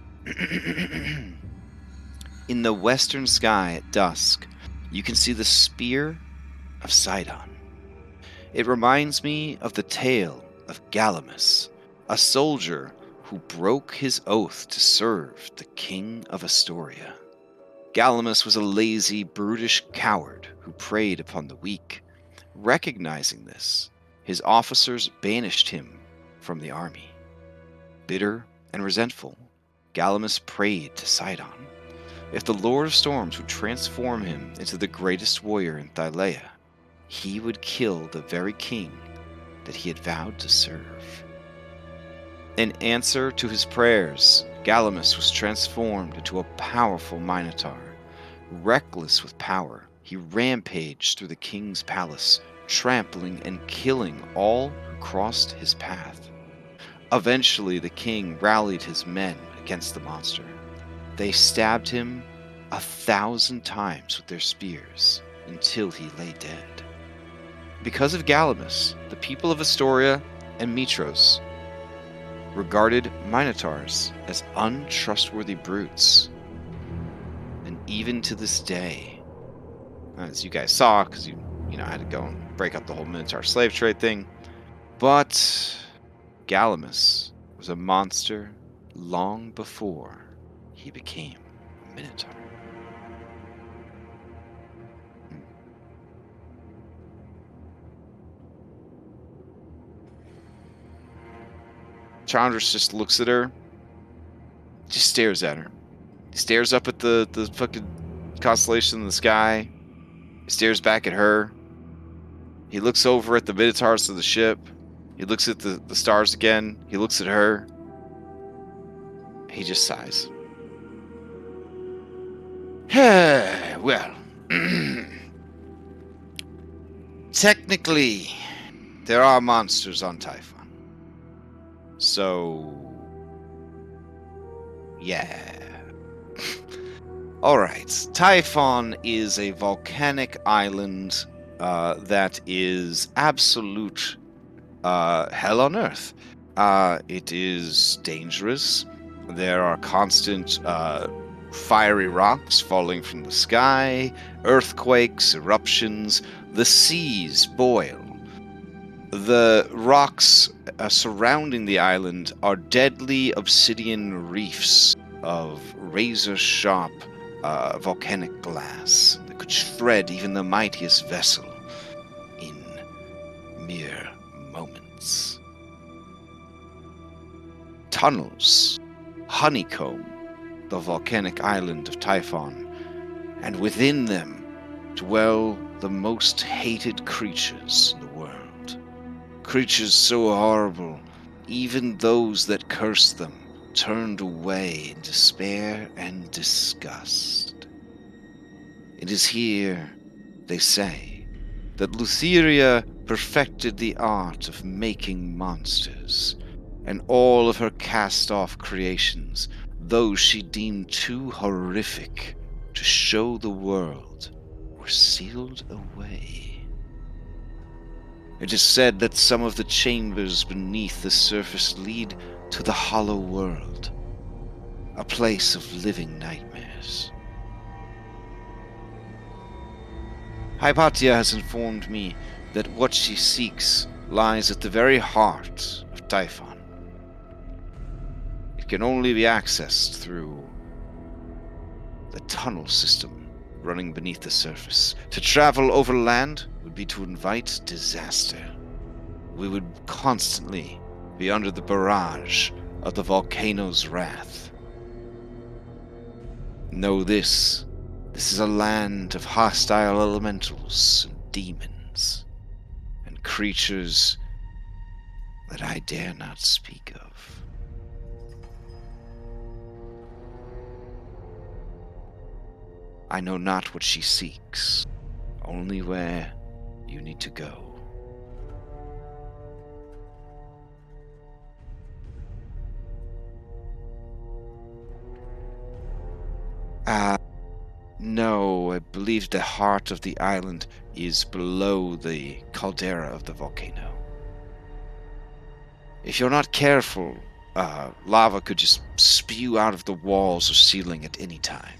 in the western sky at dusk, you can see the Spear of Sidon. It reminds me of the tale of Galamus, a soldier who broke his oath to serve the king of Astoria. Galamus was a lazy, brutish coward who preyed upon the weak. Recognizing this, his officers banished him from the army. Bitter and resentful, Galamus prayed to Sidon. If the Lord of Storms would transform him into the greatest warrior in Thylea, he would kill the very king that he had vowed to serve. In answer to his prayers, Galamus was transformed into a powerful Minotaur. Reckless with power, he rampaged through the king's palace, trampling and killing all who crossed his path. Eventually, the king rallied his men against the monster. They stabbed him 1,000 times with their spears until he lay dead. Because of Galamus, the people of Astoria and Mitros regarded Minotaurs as untrustworthy brutes. And even to this day, as you guys saw, because you had to go and break up the whole Minotaur slave trade thing, but Galamus was a monster long before he became a Minotaur. Chandras just looks at her, just stares at her. He stares up at the fucking constellation in the sky. He stares back at her. He looks over at the Minotaurs of the ship. He looks at the stars again. He looks at her. He just sighs. Well, technically, there are monsters on Typhon. So, yeah. Alright, Typhon is a volcanic island that is absolute hell on earth. It is dangerous. There are constant fiery rocks falling from the sky, earthquakes, eruptions, the seas boil. The rocks surrounding the island are deadly obsidian reefs of razor-sharp volcanic glass that could shred even the mightiest vessel in mere moments. Tunnels honeycomb the volcanic island of Typhon, and within them dwell the most hated creatures in the world. Creatures so horrible, even those that cursed them turned away in despair and disgust. It is here, they say, that Lutheria perfected the art of making monsters, and all of her cast-off creations, those she deemed too horrific to show the world were sealed away. It is said that some of the chambers beneath the surface lead to the hollow world, a place of living nightmares. Hypatia has informed me that what she seeks lies at the very heart of Typhon. It can only be accessed through the tunnel system running beneath the surface. To travel over land would be to invite disaster. We would constantly be under the barrage of the volcano's wrath. Know this. This is a land of hostile elementals and demons, and creatures that I dare not speak of. I know not what she seeks, only where you need to go. No, I believe the heart of the island is below the caldera of the volcano. If you're not careful, lava could just spew out of the walls or ceiling at any time.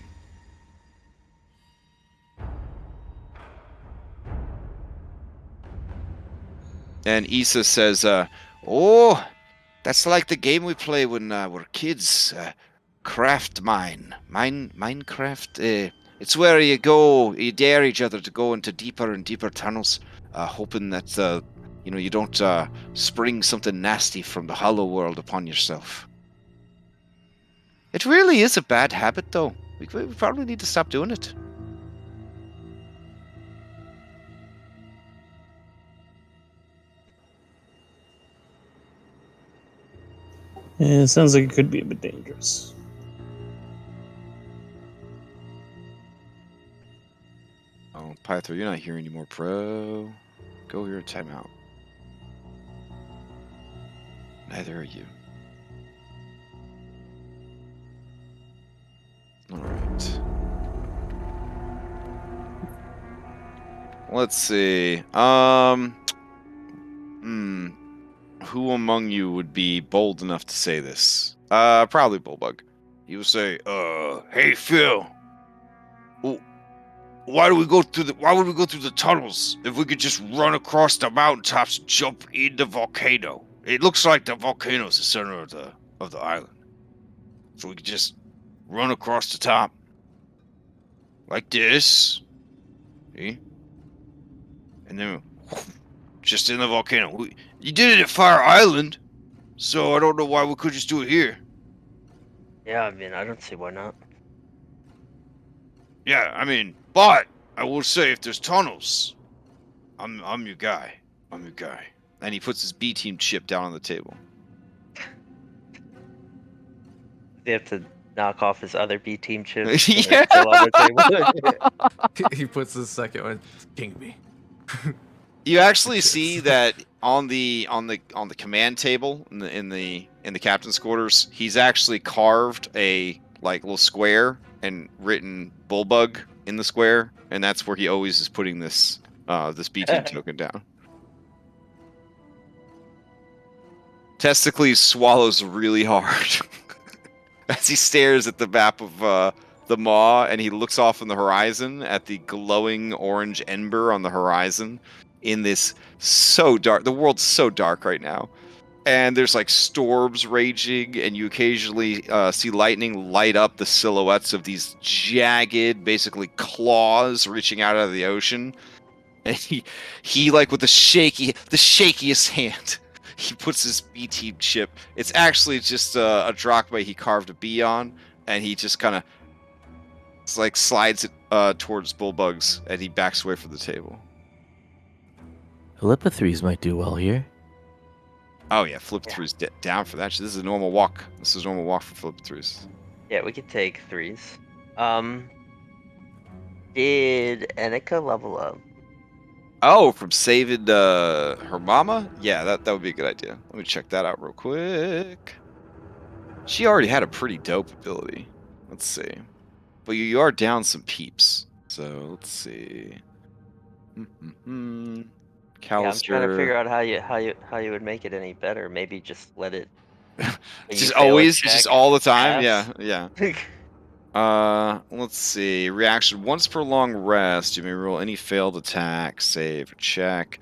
And Issa says, oh, that's like the game we play when we're kids. Minecraft. It's where you dare each other to go into deeper and deeper tunnels, hoping that, you don't spring something nasty from the hollow world upon yourself. It really is a bad habit, though. We probably need to stop doing it. Yeah, it sounds like it could be a bit dangerous. Oh, Pythor, you're not here anymore, bro. Go your timeout. Neither are you. Alright. Let's see. Who among you would be bold enough to say this? Probably Bullbug. He would say, hey Phil. Why would we go through the tunnels if we could just run across the mountaintops and jump in the volcano? It looks like the volcano is the center of the island. So we could just run across the top. Like this. See? And then just in the volcano. You did it at Fire Island, so I don't know why we could just do it here. Yeah, I mean, I don't see why not. Yeah, I mean, but I will say if there's tunnels, I'm your guy. I'm your guy. And he puts his B team chip down on the table. They have to knock off his other B team chip. Yeah. Still on the table. He puts the second one. King me. You actually see that on the command table in the captain's quarters, he's actually carved a little square and written Bullbug in the square, and that's where he always is putting this B team token down. Testicles swallows really hard as he stares at the map of the Maw, and he looks off on the horizon at the glowing orange ember on the horizon. In this so dark, the world's so dark right now, and there's storms raging, and you occasionally see lightning light up the silhouettes of these jagged, basically claws reaching out of the ocean. And he with the shakiest hand, he puts his B team chip. It's actually just a drachma he carved a B on, and he just kind of slides it towards Bullbug's, and he backs away from the table. Philippa-3s might do well here. Oh yeah, Flip-3's down for that. This is a normal walk. This is a normal walk for Flip-3s. Yeah, we could take 3s. Did Annika level up? Oh, from saving her mama? Yeah, that would be a good idea. Let me check that out real quick. She already had a pretty dope ability. Let's see. but you are down some peeps. So let's see. Yeah, I'm trying to figure Callister. out how you would make it any better. Maybe just let it. when you Just fail a always, just check, all the time. pass. Yeah. Let's see. Reaction. Once per long rest, you may roll any failed attack, save, or check.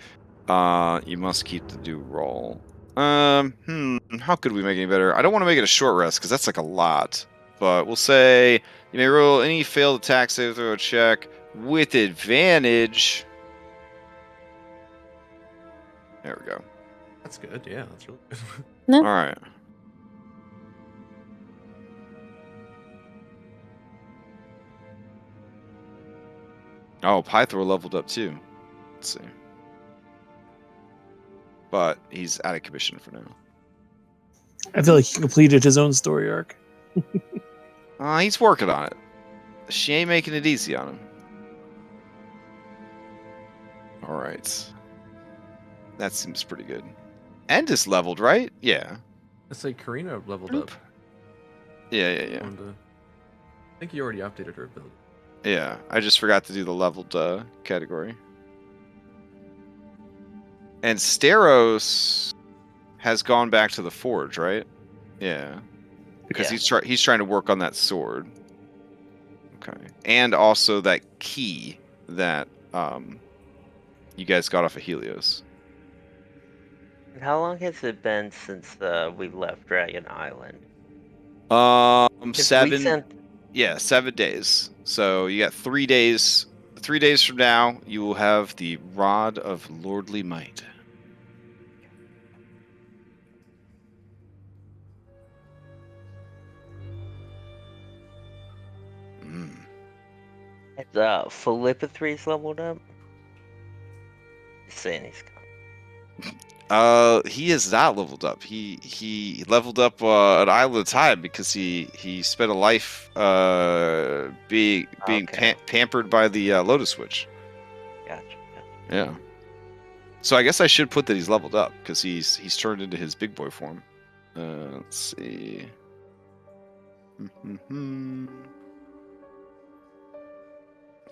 You must keep the due roll. How could we make it any better? I don't want to make it a short rest because that's like a lot. But we'll say you may roll any failed attack, save, throw, or check with advantage. There we go. That's good. Yeah, that's really good. No. All right. Oh, Pythor leveled up too. Let's see. But he's out of commission for now. I feel like he completed his own story arc. He's working on it. She ain't making it easy on him. All right. That seems pretty good. And is leveled, right? Yeah. Let's say Karina leveled Oop. up. Yeah. I think you already updated her ability. Yeah, I just forgot to do the leveled category. And Steros has gone back to the forge, right? Yeah. Because he's trying to work on that sword. Okay. And also that key that you guys got off of Helios. How long has it been since we left Dragon Island? 7 days. So you got 3 days. 3 days from now, you will have the Rod of Lordly Might. Has Philippithres leveled up? Just saying he's gone. He is not leveled up. He leveled up an island at a time because he spent a life being pampered by the Lotus Witch. Gotcha. Yeah. So I guess I should put that he's leveled up because he's turned into his big boy form. Let's see.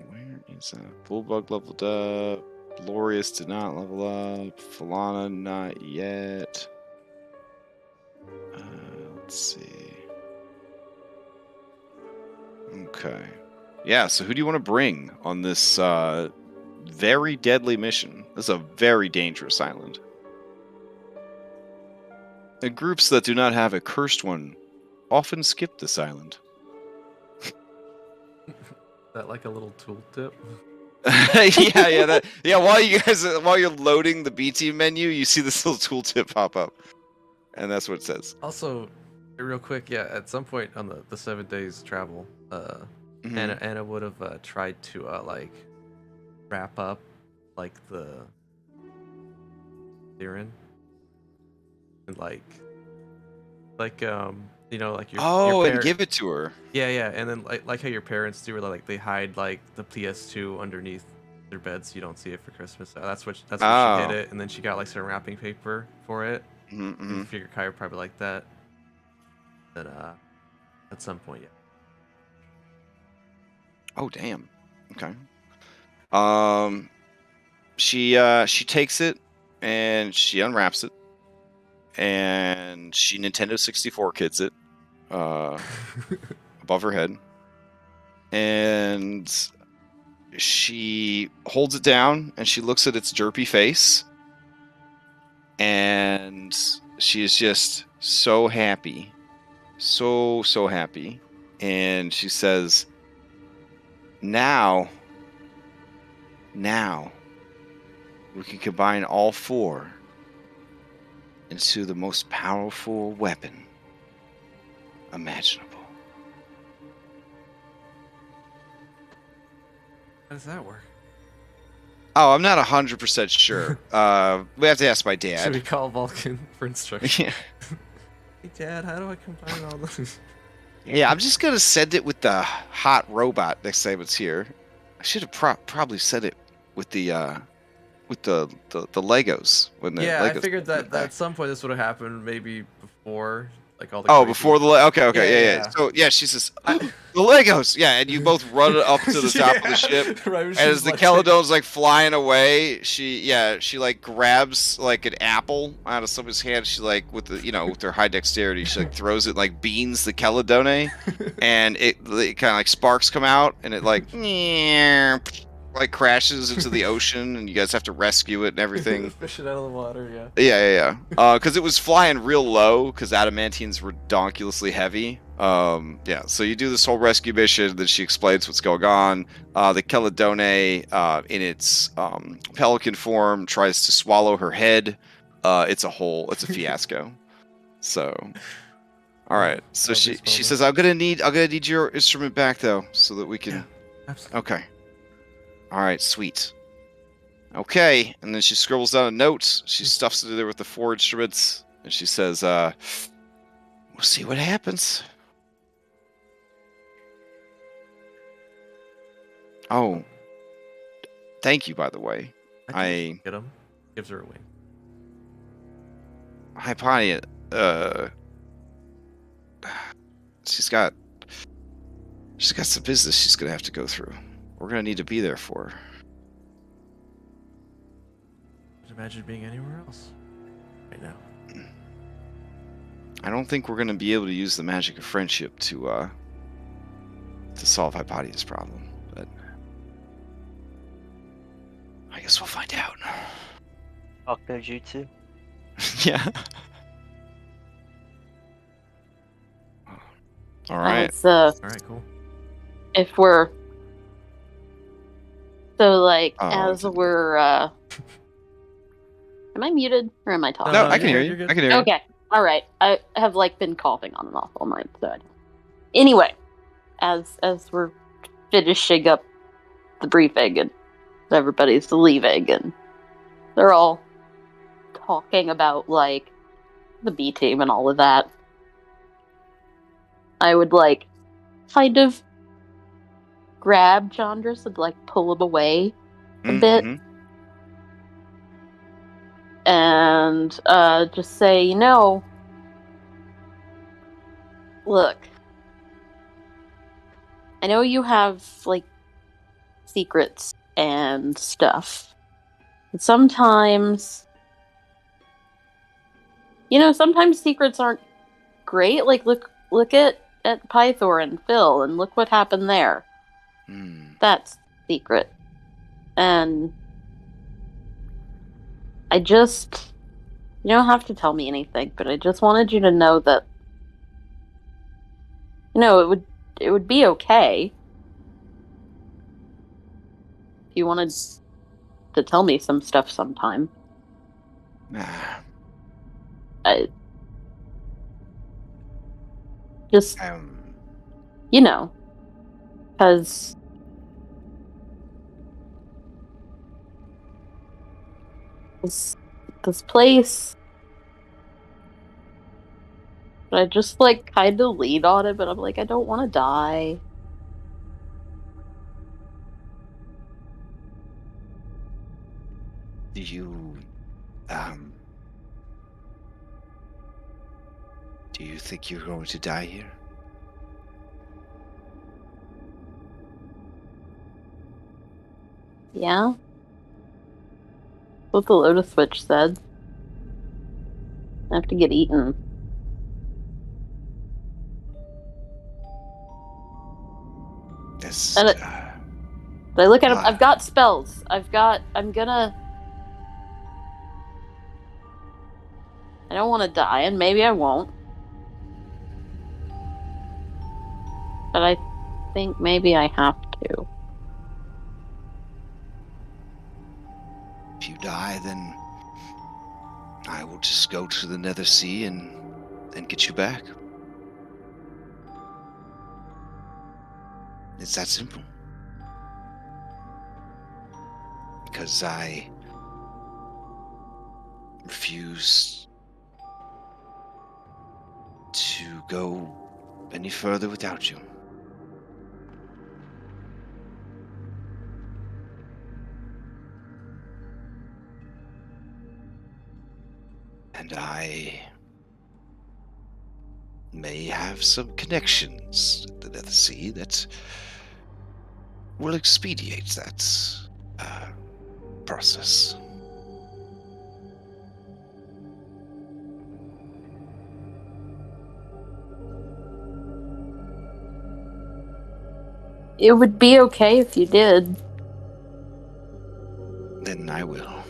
Where is that? Bullbug leveled up. Glorious did not level up. Falana not yet. Let's see. Okay. Yeah, so who do you want to bring on this very deadly mission? This is a very dangerous island. And groups that do not have a cursed one often skip this island. Is that like a little tooltip? Yeah. While you're loading the B team menu, you see this little tooltip pop up, and that's what it says. Also, real quick, yeah. At some point on the 7 days travel, Anna would have tried to like wrap up like the Siren and like you know, like your and give it to her. Yeah, and then like how your parents do, where like they hide like the PS2 underneath their bed so you don't see it for Christmas. So that's what she hid it, and then she got like some wrapping paper for it. I figure Kai would probably like that. But at some point, yeah. Oh damn. Okay. She takes it and she unwraps it, and she Nintendo 64 kids it above her head, and she holds it down and she looks at its derpy face, and she is just so happy, so happy, and she says, now we can combine all four into the most powerful weapon imaginable. How does that work? Oh, I'm not 100% sure. We have to ask my dad. Should we call Vulcan for instruction? Yeah. Hey, Dad, how do I combine all those? Yeah, I'm just gonna send it with the hot robot next time it's here. I should have probably said it with the Legos when the Legos. I figured that at some point this would have happened, maybe before Like all the. Oh, crazy- before the okay. So yeah, she says the Legos. Yeah, and you both run up to the top of the ship. Right when And she's as the like- Caledone's like flying away, she like grabs like an apple out of somebody's hand. She like with her high dexterity, she like throws it, like beans the Caledone, and it kind of like sparks come out, and it like crashes into the ocean, and you guys have to rescue it and everything. Fish it out of the water, yeah. Yeah. Because it was flying real low, because adamantines were donkulously heavy. So you do this whole rescue mission, then she explains what's going on. The Caledone, in its pelican form, tries to swallow her head. It's a fiasco. So, all right. So she says, "I'm gonna need your instrument back though, so that we can." Yeah, absolutely. Okay. All right. Sweet. Okay, and then she scribbles down a note. She stuffs it in there with the 4 instruments, and she says, "We'll see what happens." Oh, thank you, by the way. I get him. Gives her a wing. Hypatia, she's got some business she's gonna have to go through. We're gonna need to be there for her. Imagine being anywhere else right now. I don't think we're gonna be able to use the magic of friendship to solve Hypatia's problem, but I guess we'll find out. Fuck no jutsu. Yeah. All right. All right, cool. If we're as it's- we're am I muted or am I talking? No, I can hear you're you. good. I can hear you. Okay, all right. I have been coughing on and off all night. So anyway, as we're finishing up the briefing and everybody's leaving and they're all talking about the B team and all of that, I would kind of grab Chandras and pull him away a bit. And just say, look, I know you have secrets and stuff, but sometimes secrets aren't great. Look at Pythor and Phil, and look what happened there. That's secret. And I just, you don't have to tell me anything, but I just wanted you to know that, it would be okay if you wanted to tell me some stuff sometime. I just, because this place, I just kind of lean on it, but I'm I don't want to die. Do you think you're going to die here? Yeah? What the Lotus Switch said. I have to get eaten. Yes. And I look at him. I've got spells. I'm gonna. I don't want to die, and maybe I won't. But I think maybe I have to. If you die, then I will just go to the Nether Sea and get you back. It's that simple. Because I refuse to go any further without you. And I may have some connections at the Nether Sea that will expedite that process. It would be okay if you did. Then I will.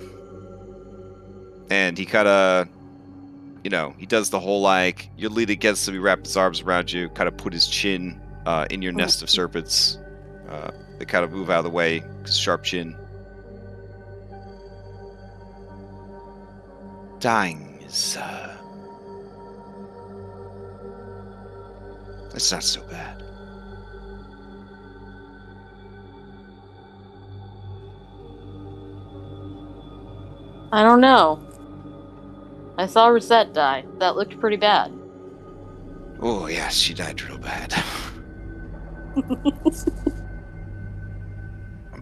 And he kind of, he does the whole like, you're leaning against him, he wraps his arms around you, kind of put his chin in your nest of serpents. They kind of move out of the way, 'cause sharp chin. Dying is, it's not so bad. I don't know. I saw Rosette die. That looked pretty bad. Oh, yeah, she died real bad.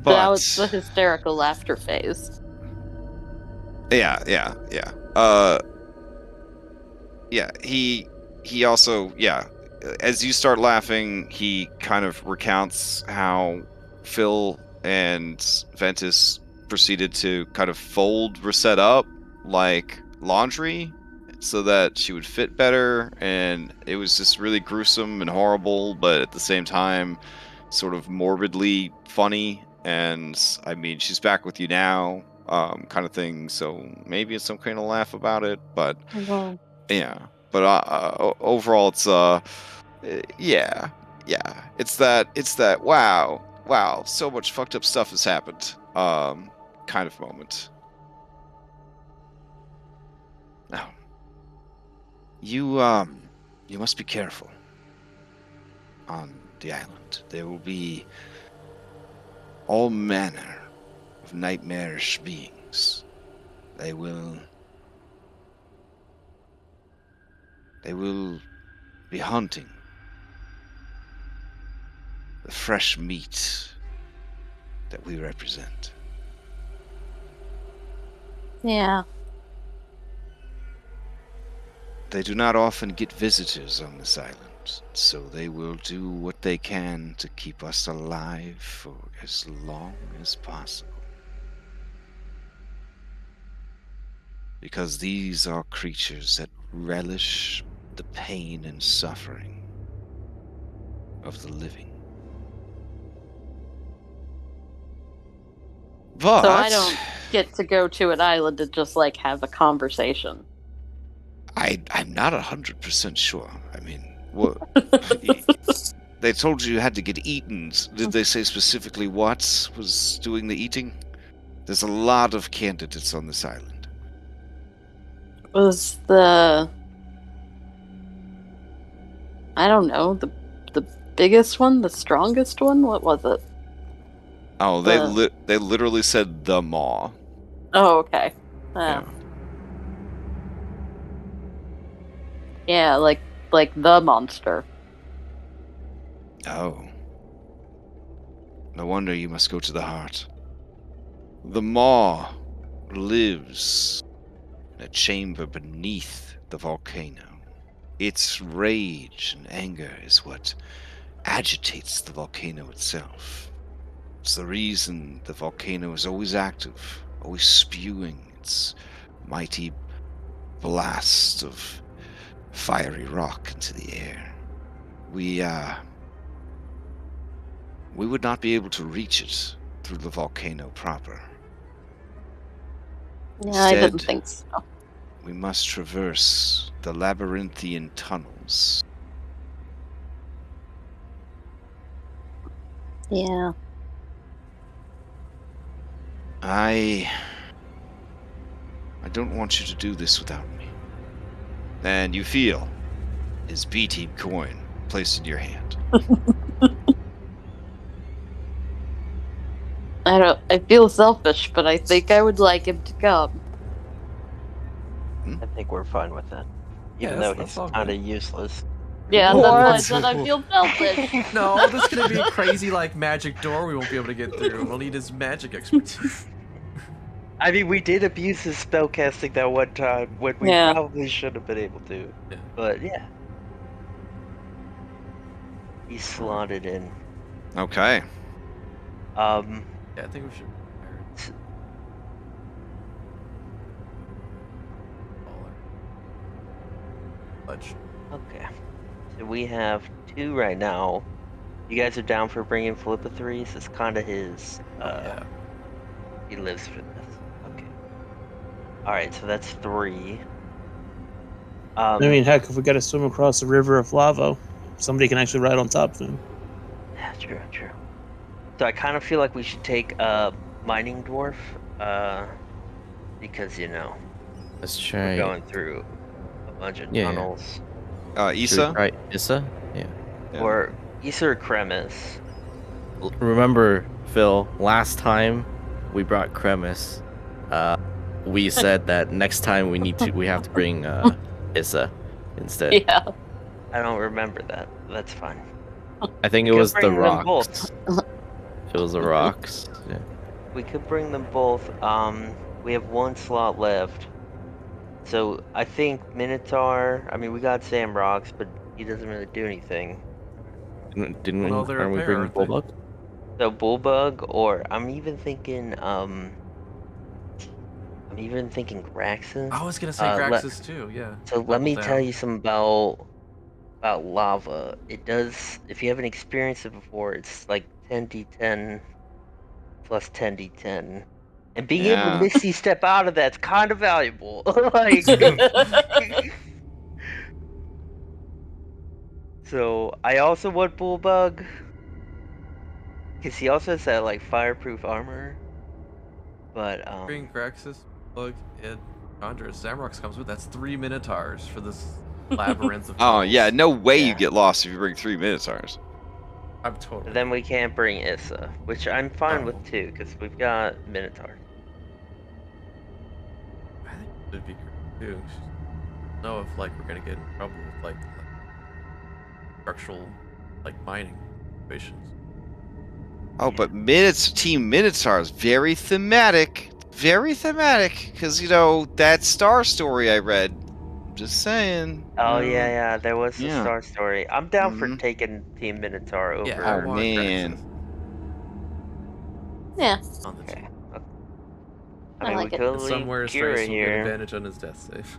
That was the hysterical laughter phase. Yeah. He also, as you start laughing, he kind of recounts how Phil and Ventus proceeded to kind of fold Rosette up like laundry so that she would fit better, and it was just really gruesome and horrible, but at the same time sort of morbidly funny. And I mean, she's back with you now, kind of thing, so maybe it's some kind of laugh about it, but yeah. But overall, it's it's that wow, so much fucked up stuff has happened, kind of moment. Now, you must be careful on the island. There will be all manner of nightmarish beings. They will be hunting the fresh meat that we represent. Yeah. They do not often get visitors on this island, so they will do what they can to keep us alive for as long as possible. Because these are creatures that relish the pain and suffering of the living. But So I don't get to go to an island and just like have a conversation. I'm not 100% sure. I mean, what? They told you had to get eaten. Did they say specifically what was doing the eating? There's a lot of candidates on this island. Was I don't know, the biggest one, the strongest one? What was it? Oh, they literally said the Maw. Oh, okay. Yeah. Yeah, like the monster. Oh. No wonder you must go to the heart. The Maw lives in a chamber beneath the volcano. Its rage and anger is what agitates the volcano itself. It's the reason the volcano is always active, always spewing its mighty blast of fiery rock into the air. We would not be able to reach it through the volcano proper. Yeah, I didn't think so. We must traverse the labyrinthian tunnels. Yeah. I don't want you to do this without me. And you feel his B-team coin placed in your hand. I feel selfish, but I think I would like him to come. I think we're fine with that. Yeah, Even though that's he's all kind of good. useless. Yeah, What? that's why I said I feel selfish. No, this is gonna be a crazy like magic door we won't be able to get through. We'll need his magic expertise. I mean, we did abuse his spellcasting that one time when we Yeah. probably should have been able to. Yeah. But yeah. He's slotted in. Okay. Yeah, I think we should. Okay. So we have 2 right now. You guys are down for bringing Flip of Threes? It's kind of his. Yeah. He lives for this. Okay. All right, so that's 3. I mean, heck, if we got to swim across a river of lava, somebody can actually ride on top of him. Yeah, true. So I kind of feel like we should take Mining Dwarf, because Let's we're try. going through a bunch of Yeah. tunnels. Should we Issa? try Issa? Yeah. Or Issa or Kremis. Remember, Phil, last time we brought Kremis, we said that next time we have to bring Issa instead. Yeah. I don't remember that. That's fine. I think We it could was the bring them both. rocks. It was the rocks. Yeah. We could bring them both. We have 1 slot left. So I think Minotaur. I mean, we got Sam Rocks, but he doesn't really do anything. Didn't Well, we? they're a Aren't we pair, bringing aren't they? Bulbug? So Bullbug, or I'm even thinking Graxus. I was gonna say Graxus too. Yeah. So let me tell you some about lava. It does. If you haven't experienced it before, it's like 10d10 plus 10d10. And being able to Misty step out of that's kind of valuable. Like, so I also want Bullbug because he also has that like fireproof armor. But Bring Graxus, Bug, and Chandra. Samrox comes with. That's 3 Minotaurs for this labyrinth of. Oh yeah, no way Yeah. you get lost if you bring 3 Minotaurs. I'm totally. then we can't bring Issa, which I'm fine Oh. with too, because we've got Minotaur. I think it'd be great too. Just know if like we're gonna get in trouble with like structural like mining situations. Oh, but Team Minotaur is very thematic. Very thematic. Because, that Star story I read. I'm just saying. Oh yeah, there was the yeah. Star Story. I'm down for Mhm. taking Team Minotaur over. Yeah, I Oh, want man. Graxus Yeah. on the Okay. team. I I mean, like we it. could And leave somewhere Kira Strace will get here. advantage on his death save.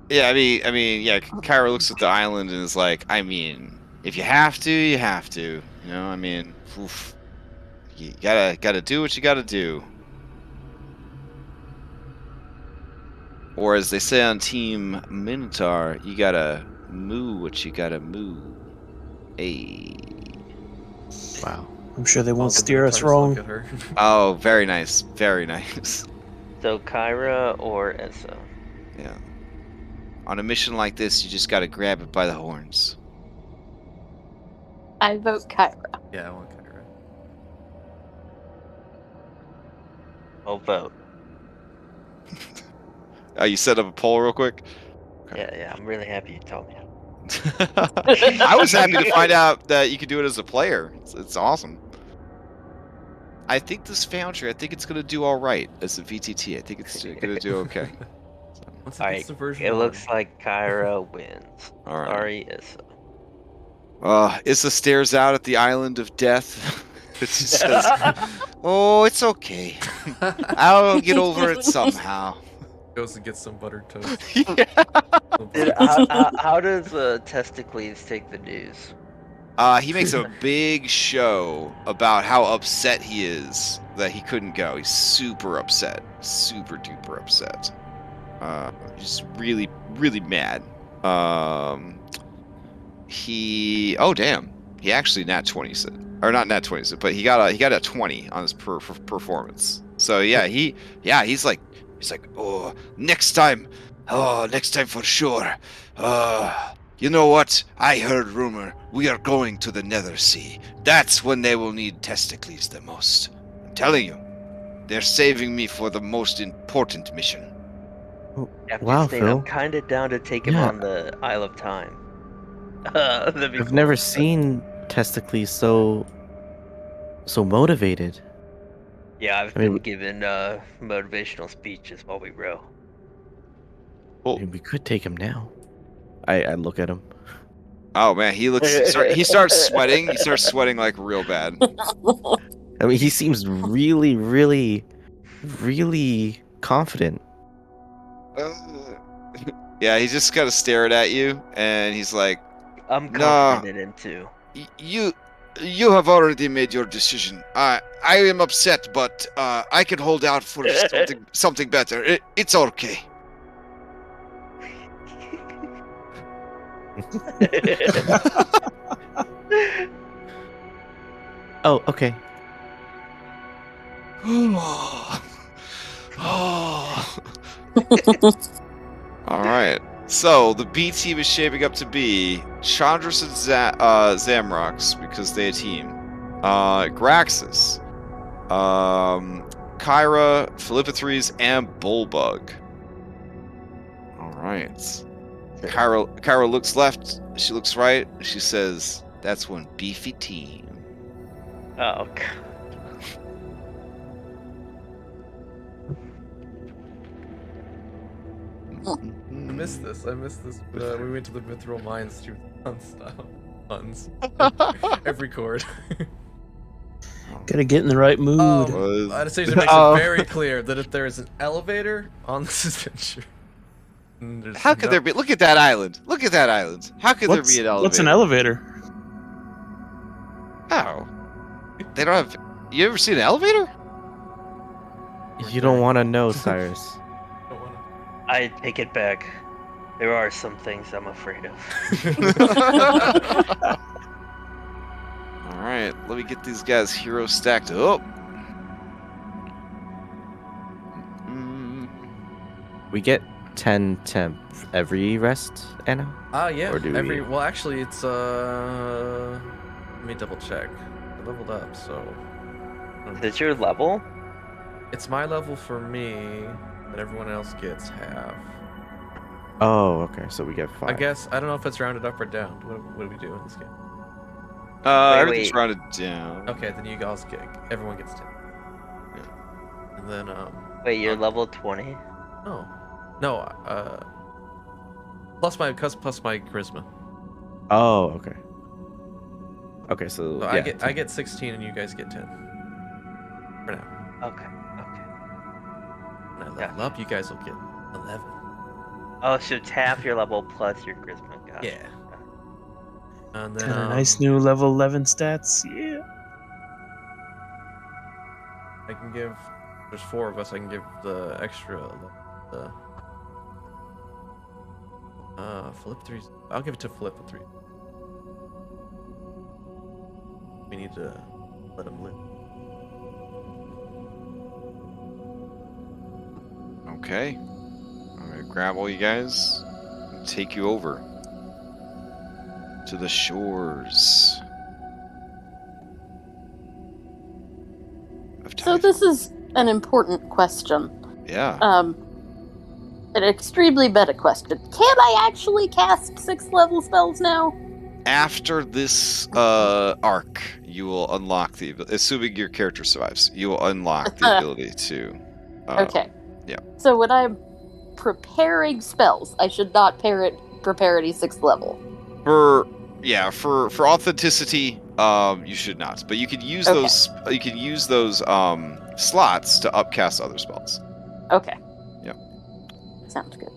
Yeah, I mean, yeah, Kyra looks at the island and is like, I mean, if you have to, you have to. I mean, oof. You gotta do what you gotta do. Or as they say on Team Minotaur, you gotta moo what you gotta moo. Hey. Wow. I'm sure they All won't the steer us Minotaurs look wrong. at her. Oh, very nice. Very nice. So Kyra or Issa. Yeah. On a mission like this, you just gotta grab it by the horns. I vote Kyra. Yeah, I want Kyra. I'll vote. You set up a poll real quick? Okay. Yeah, I'm really happy you told me. I was happy to find out that you could do it as a player. It's awesome. I think this Foundry, I think it's going to do all right as a VTT. I think it's going to do okay. Once it Alright, gets to version it 1. looks like Kyra wins. All right. Sorry, Issa. Issa stares out at the island of death. It just says, oh, it's okay. I'll get over it somehow. Goes and gets some buttered toast. Yeah. Dude, how does Testicles take the news? He makes a big show about how upset he is that he couldn't go. He's super upset. Super duper upset. Just really, really mad. Oh damn. He actually nat 20s it. Or not nat 20s it, but he got a 20 on his performance. So yeah, he's like, oh, next time for sure. You know what? I heard rumor we are going to the Nether Sea. That's when they will need Testicles the most. I'm telling you, they're saving me for the most important mission. I'm Wow, just saying, Phil. I'm kind of down to take him Yeah. on the Isle of Time. I've never seen Testicles so motivated. Yeah, I've I mean, been given motivational speeches while we row. I mean, we could take him now. I look at him. Oh man, he starts sweating. He starts sweating like real bad. I mean, he seems really, really, really confident. Yeah, he's just kind of staring at you, and he's like, I'm "No, confident in him too. you have already made your decision. I am upset, but I can hold out for something better. It's okay." Oh, okay. All right. So the B team is shaping up to be Chandras and Zamrox because they a team. Graxus, Kyra, Philippathres, and Bullbug. All right. Kyra looks left. She looks right. She says, "That's one beefy team." Oh, God. I missed this. We went to the Mithril Mines to puns. Every chord. Gotta get in the right mood. Anastasia makes it very clear that if there is an elevator on this adventure, how could there be? Look at that island. Look at that island. How could there be an elevator? What's an elevator? Oh. They don't have... You ever seen an elevator? You don't want to know, Cyrus. I take it back. There are some things I'm afraid of. Alright, let me get these guys hero stacked up. We get 10 temp every rest, Anna? Yeah. Or do we... Well, actually, it's let me double check. I leveled up, so. Is it your level? It's my level for me, and everyone else gets half. Oh, okay. So we get 5. I guess I don't know if it's rounded up or down. What do we do in this game? Everything's rounded down. Okay, then you guys everyone gets 10. Yeah. And then Wait, you're level 20? No, plus my charisma. Oh, okay. Okay, so So yeah, I get 16 and you guys get 10. For now. Okay. When I level up, you guys will get 11. Oh, so it's half your level plus your charisma. Got it. Yeah. And then Nice new level 11 stats. Yeah. I can give. There's 4 of us. I can give the extra. The Philippathres. I'll give it to Philippathres. We need to let him live. Okay. I'm gonna grab all you guys and take you over to the shores of So Typhon. this is an important question. Yeah. An extremely meta question. Can I actually cast 6th level spells now? After this arc, you will unlock the ability, assuming your character survives, you will unlock the ability to... Okay. Yeah. So when I'm preparing spells, I should not prepare any 6th level. For authenticity, you should not. But you can use those. You can use those slots to upcast other spells. Okay. Yep. Sounds good.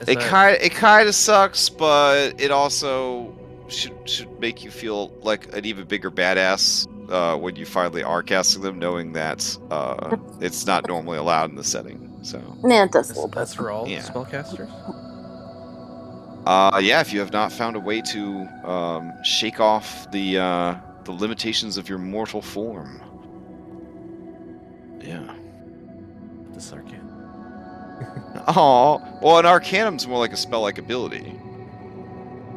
It kind of sucks, but it also should make you feel like an even bigger badass when you finally are casting them, knowing that it's not normally allowed in the setting. So. Yeah, it does a little bit. That's for all Yeah, spellcasters. if you have not found a way to shake off the limitations of your mortal form. Yeah. This arcane. Oh, well, an Arcanum's more like a spell-like ability.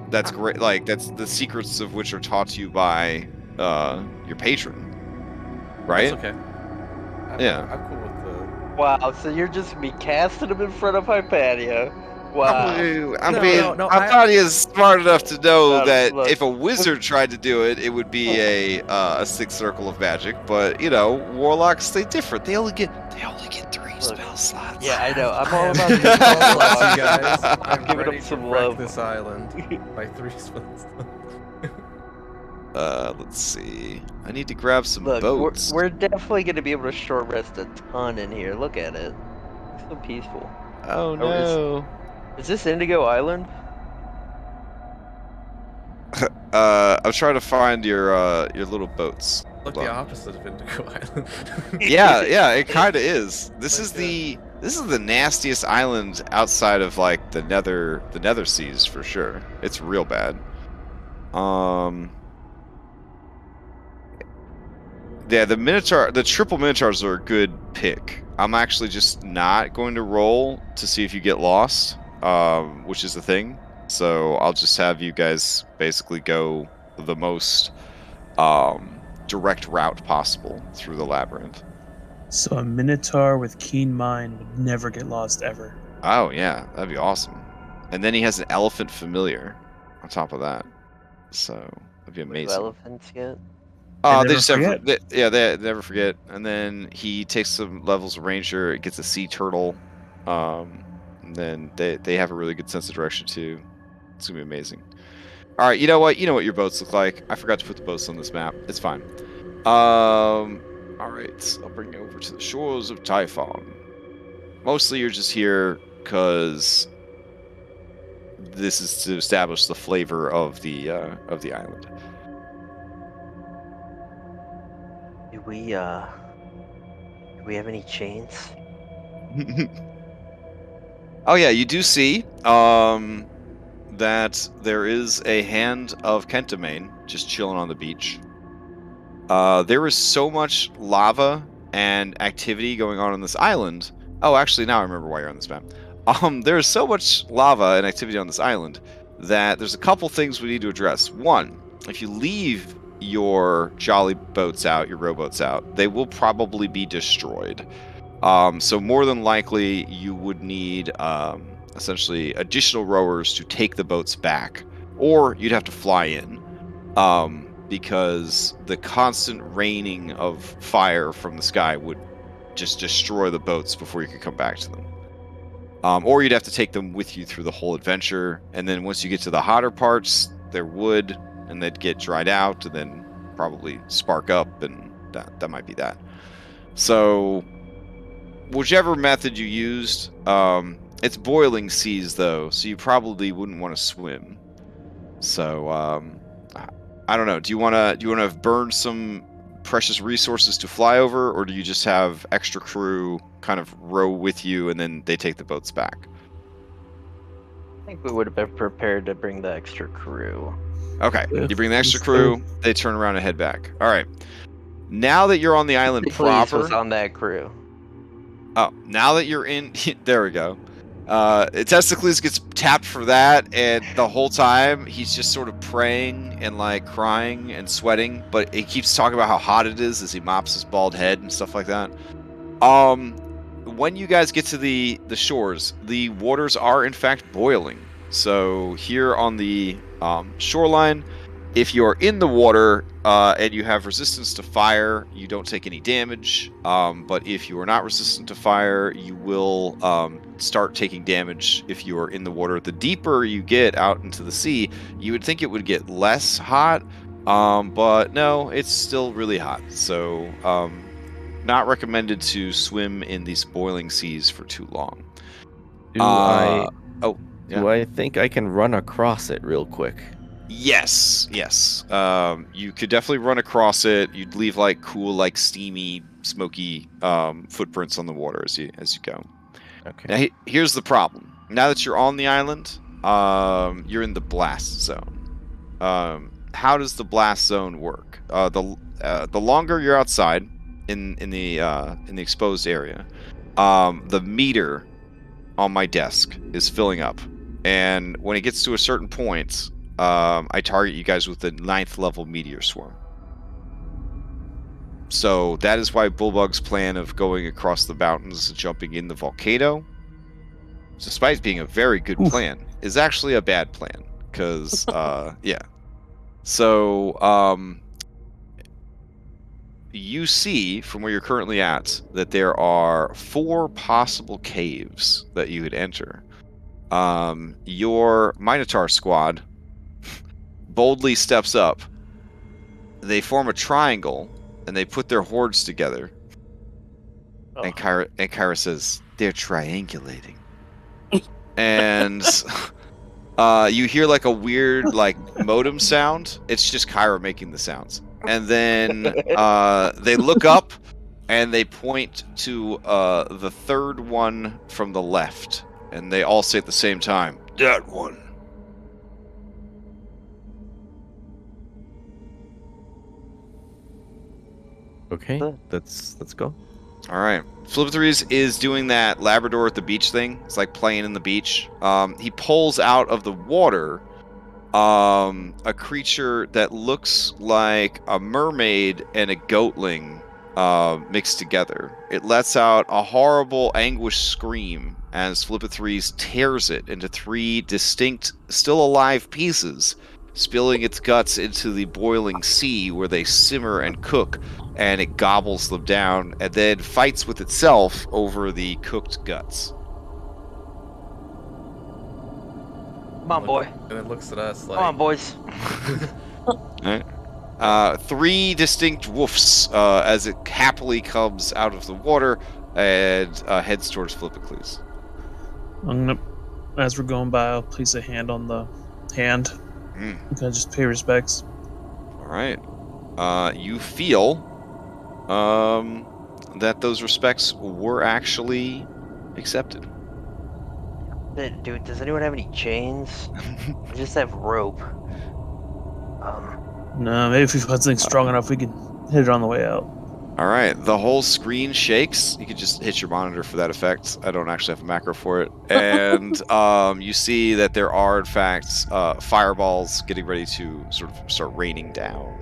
That's great. Like that's the secrets of which are taught to you by your patron, right? That's okay. Yeah. I'm cool with the. Wow, so you're just gonna be casting them in front of Hypatia. Wow. Hypatia's smart enough to know that look. if a wizard tried to do it, it would be a 6th circle of magic. But you know, warlocks, they different. They only get 3 spell slots. Yeah, I know. I'm I all have about 3 the spell spell slots, slots. you guys. I'm giving ready them some to wreck love. this island by 3 spells. Let's see. I need to grab some Look, boats. we're definitely going to be able to short rest a ton in here. Look at it. It's so peaceful. Oh Or no. Is this Indigo Island? I'm trying to find your little boats. Look, Hold the on. opposite of Indigo Island. Yeah, it kind of is. This Like, is the nastiest island outside of like the nether seas for sure. It's real bad. Yeah, the triple minotaurs are a good pick. I'm actually just not going to roll to see if you get lost, which is the thing. So I'll just have you guys basically go the most direct route possible through the labyrinth. So a minotaur with keen mind would never get lost ever. Oh yeah, that'd be awesome. And then he has an elephant familiar on top of that, so that'd be What do amazing. elephants get? Oh, They they never just forget. they never forget. And then he takes some levels of ranger. It gets a sea turtle. And then they have a really good sense of direction too. It's gonna be amazing. All right, you know what? You know what your boats look like. I forgot to put the boats on this map. It's fine. All right, I'll bring you over to the shores of Typhon. Mostly, you're just here because this is to establish the flavor of the island. Do we have any chains? Oh yeah, you do see that there is a hand of Kentamane just chilling on the beach. There is so much lava and activity going on this island. Oh, actually, now I remember why you're on this map. There's so much lava and activity on this island that there's a couple things we need to address. One, if you leave your jolly boats out, your rowboats out, they will probably be destroyed. So more than likely, you would need essentially additional rowers to take the boats back, or you'd have to fly in, because the constant raining of fire from the sky would just destroy the boats before you could come back to them. Or you'd have to take them with you through the whole adventure, and then once you get to the hotter parts, they're wood, and they'd get dried out, and then probably spark up, and that might be that. So whichever method you used, it's boiling seas though, so you probably wouldn't want to swim. So I don't know. Do you want to burn some precious resources to fly over, or do you just have extra crew kind of row with you and then they take the boats back? I think we would have been prepared to bring the extra crew. Okay, you bring the extra crew, they turn around and head back. All right. Now that you're on the island Please was proper, on that crew. oh, now that you're in, there we go. Testicles gets tapped for that, and the whole time he's just sort of praying and like crying and sweating, but he keeps talking about how hot it is as he mops his bald head and stuff like that. When you guys get to the shores, the waters are in fact boiling. So here on the shoreline, if you're in the water and you have resistance to fire, you don't take any damage. But if you are not resistant to fire, you will start taking damage if you are in the water. The deeper you get out into the sea, you would think it would get less hot, but no, it's still really hot. So not recommended to swim in these boiling seas for too long. Do I think I can run across it real quick? Yes. You could definitely run across it. You'd leave like cool, like steamy, smoky footprints on the water as you go. Okay. Now here's the problem. Now that you're on the island, you're in the blast zone. How does the blast zone work? The longer you're outside in the exposed area, the meter on my desk is filling up, and when it gets to a certain point, I target you guys with the 9th level meteor swarm. So that is why Bulbug's plan of going across the mountains and jumping in the volcano, despite being a very good plan, is actually a bad plan. Because, yeah. So, you see from where you're currently at that there are 4 possible caves that you could enter. Your Minotaur squad boldly steps up. They form a triangle and they put their hordes together. Oh. And Kyra says, "They're triangulating." And you hear like a weird like modem sound. It's just Kyra making the sounds. And then they look up and they point to the 3rd one from the left. And they all say at the same time, "That one." Okay, let's go. All right. Flip3 is doing that Labrador at the beach thing. It's like playing in the beach. He pulls out of the water a creature that looks like a mermaid and a goatling mixed together. It lets out a horrible anguished scream as Flip3 tears it into 3 distinct, still alive pieces, spilling its guts into the boiling sea where they simmer and cook, and it gobbles them down and then fights with itself over the cooked guts. Come on, boy. And it looks at us like. Come on, boys. Right. 3 distinct woofs as it happily comes out of the water and heads towards Flippicles. I'm gonna, as we're going by, I'll place a hand on the hand. Mm. Okay, just pay respects. All right. You feel that those respects were actually accepted. Dude, does anyone have any chains? I just have rope. No, maybe if we find something strong enough, we can hit it on the way out. All right. The whole screen shakes. You can just hit your monitor for that effect. I don't actually have a macro for it. And you see that there are, in fact, fireballs getting ready to sort of start raining down.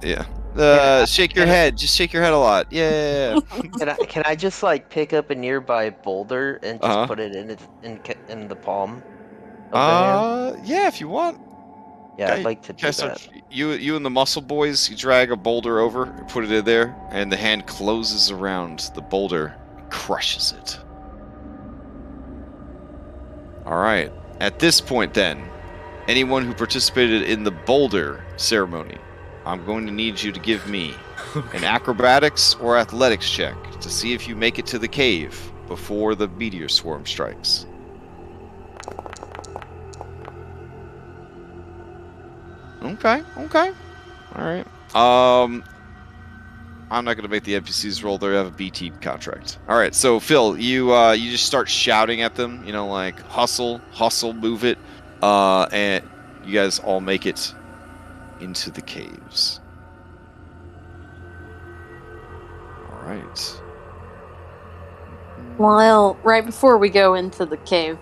Yeah. Shake your head. Just shake your head a lot. Yeah. Can I just like pick up a nearby boulder and just put it in the palm of the hand? Yeah, if you want. Yeah, I'd like to do that. You and the muscle boys, you drag a boulder over, put it in there, and the hand closes around the boulder and crushes it. All right. At this point, then, anyone who participated in the boulder ceremony, I'm going to need you to give me an acrobatics or athletics check to see if you make it to the cave before the meteor swarm strikes. Okay. All right. I'm not going to make the NPCs roll. They have a B team contract. All right. So Phil, you just start shouting at them. You know, like hustle, move it, and you guys all make it into the caves. All right. While right before we go into the cave,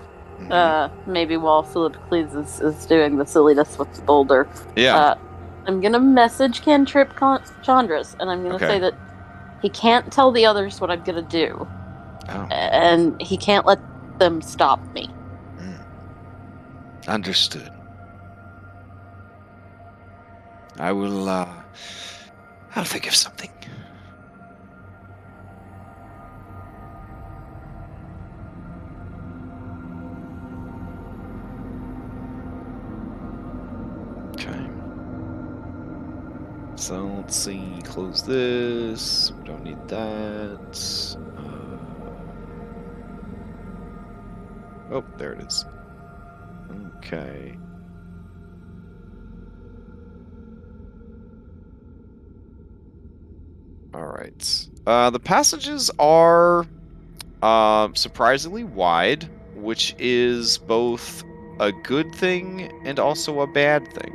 maybe while Philippocles is doing the silliness with the boulder, I'm gonna message Cantrip Chandras, and I'm gonna say that he can't tell the others what I'm gonna do, and he can't let them stop me. Understood. I will. I'll think of something. So let's see, close this, we don't need that. Oh, there it is. Okay. Alright. The passages are surprisingly wide, which is both a good thing and also a bad thing.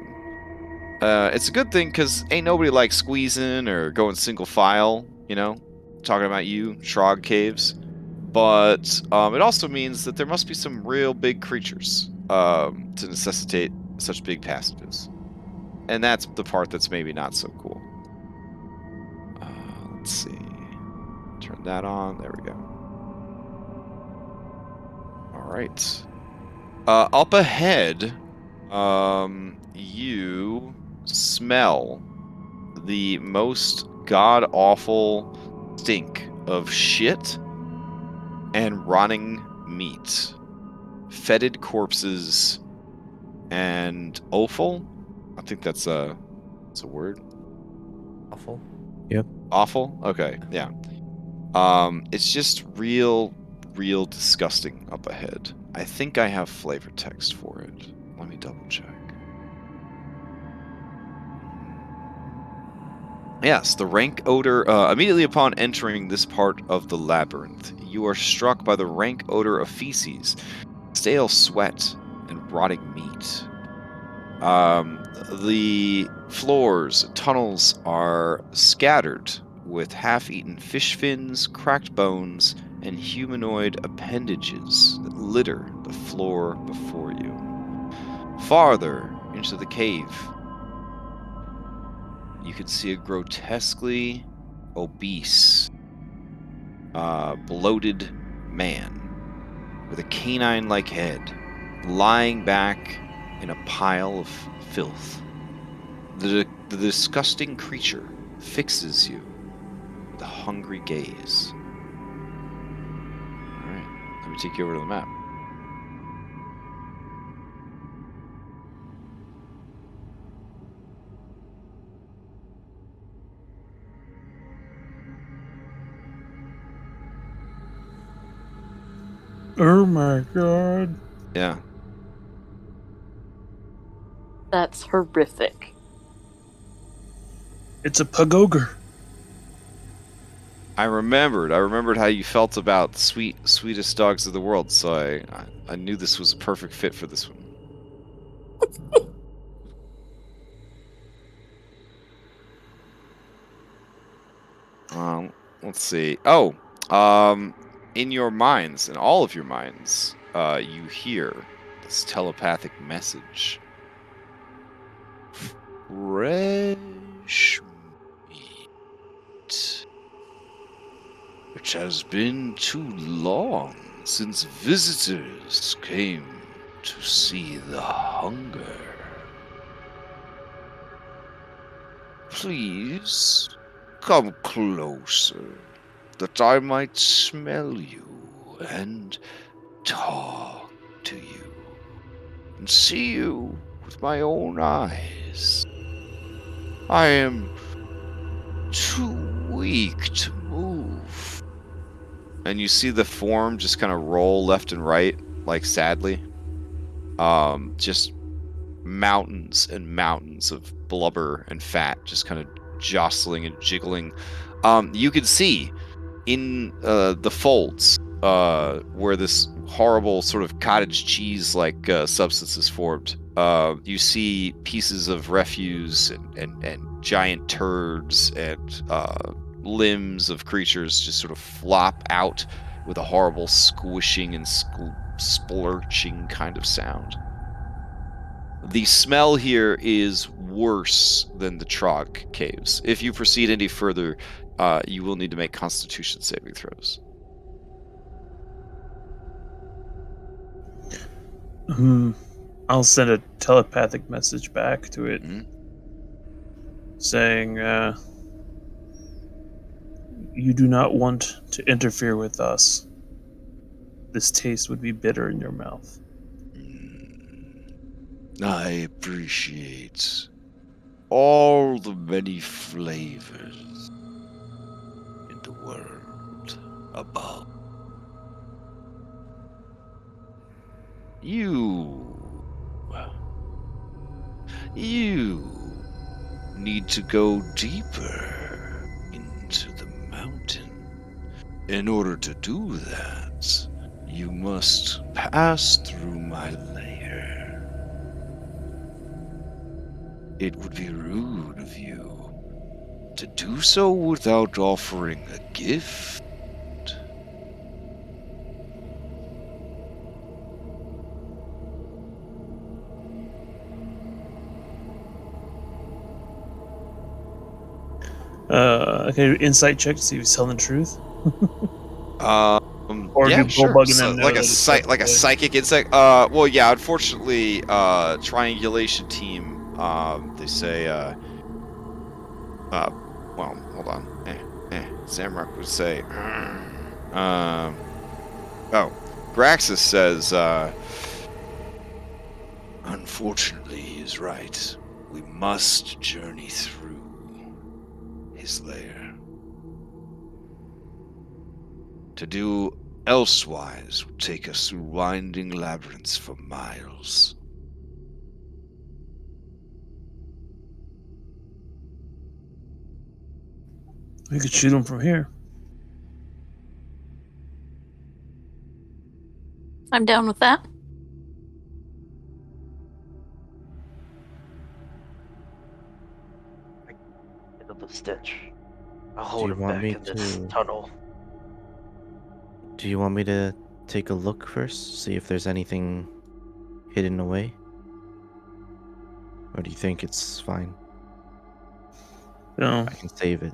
It's a good thing because ain't nobody like squeezing or going single file, you know, talking about you, Shrog Caves. But it also means that there must be some real big creatures to necessitate such big passages. And that's the part that's maybe not so cool. Let's see. Turn that on. There we go. All right. Up ahead, you smell the most god-awful stink of shit and rotting meat. Fetid corpses and offal. I think that's a word. Awful. Awful? Okay, yeah. It's just real disgusting up ahead. I think I have flavor text for it. Let me double check. Yes, the rank odor. Immediately upon entering this part of the labyrinth, you are struck by the rank odor of feces, stale sweat, and rotting meat. The floors, tunnels are scattered with half-eaten fish fins, cracked bones, and humanoid appendages that litter the floor before you. Farther into the cave, you can see a grotesquely obese, bloated man with a canine-like head lying back in a pile of filth. The disgusting creature fixes you with a hungry gaze. Alright, let me take you over to the map. Oh my god. Yeah. That's horrific. It's a pugogre. I remembered how you felt about sweetest dogs of the world, so I knew this was a perfect fit for this one. Let's see. Oh, in your minds, in all of your minds, you hear this telepathic message. Fresh meat. It has been too long since visitors came to see the hunger. Please come closer, that I might smell you and talk to you and see you with my own eyes. I am too weak to move. And you see the form just kind of roll left and right, like sadly. Just mountains and mountains of blubber and fat just kind of jostling and jiggling. You can see in the folds where this horrible sort of cottage cheese-like substance is formed. You see pieces of refuse and giant turds and limbs of creatures just sort of flop out with a horrible squishing and splurching kind of sound. The smell here is worse than the Trog caves. If you proceed any further, you will need to make Constitution saving throws. I'll send a telepathic message back to it, saying, you do not want to interfere with us. This taste would be bitter in your mouth. I appreciate all the many flavors in the world above. You need to go deeper into the mountain. In order to do that, you must pass through my lair. It would be rude of you to do so without offering a gift. Okay, insight check to see if he's telling the truth. Or yeah, sure. So, like a psychic insight. Well, yeah. Unfortunately, triangulation team They say, well, hold on. Samrock would say, Graxus says, unfortunately, he is right. We must journey through his lair. To do elsewise would take us through winding labyrinths for miles. We could shoot him from here. I'm down with that. Into the stitch. I'll Do hold you him want back me in this to- tunnel. Do you want me to take a look first? See if there's anything hidden away? Or do you think it's fine? No. I can save it.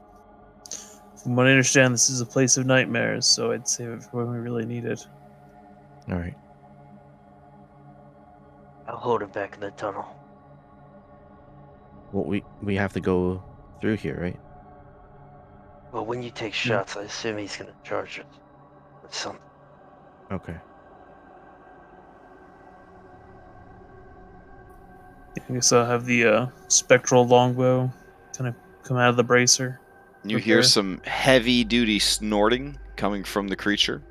From what I understand, this is a place of nightmares, so I'd save it for when we really need it. Alright. I'll hold him back in the tunnel. Well, we have to go through here, right? Well, when you take shots, I assume he's gonna charge us with something. Okay. I guess I'll have the spectral longbow kind of come out of the bracer. You hear some heavy-duty snorting coming from the creature.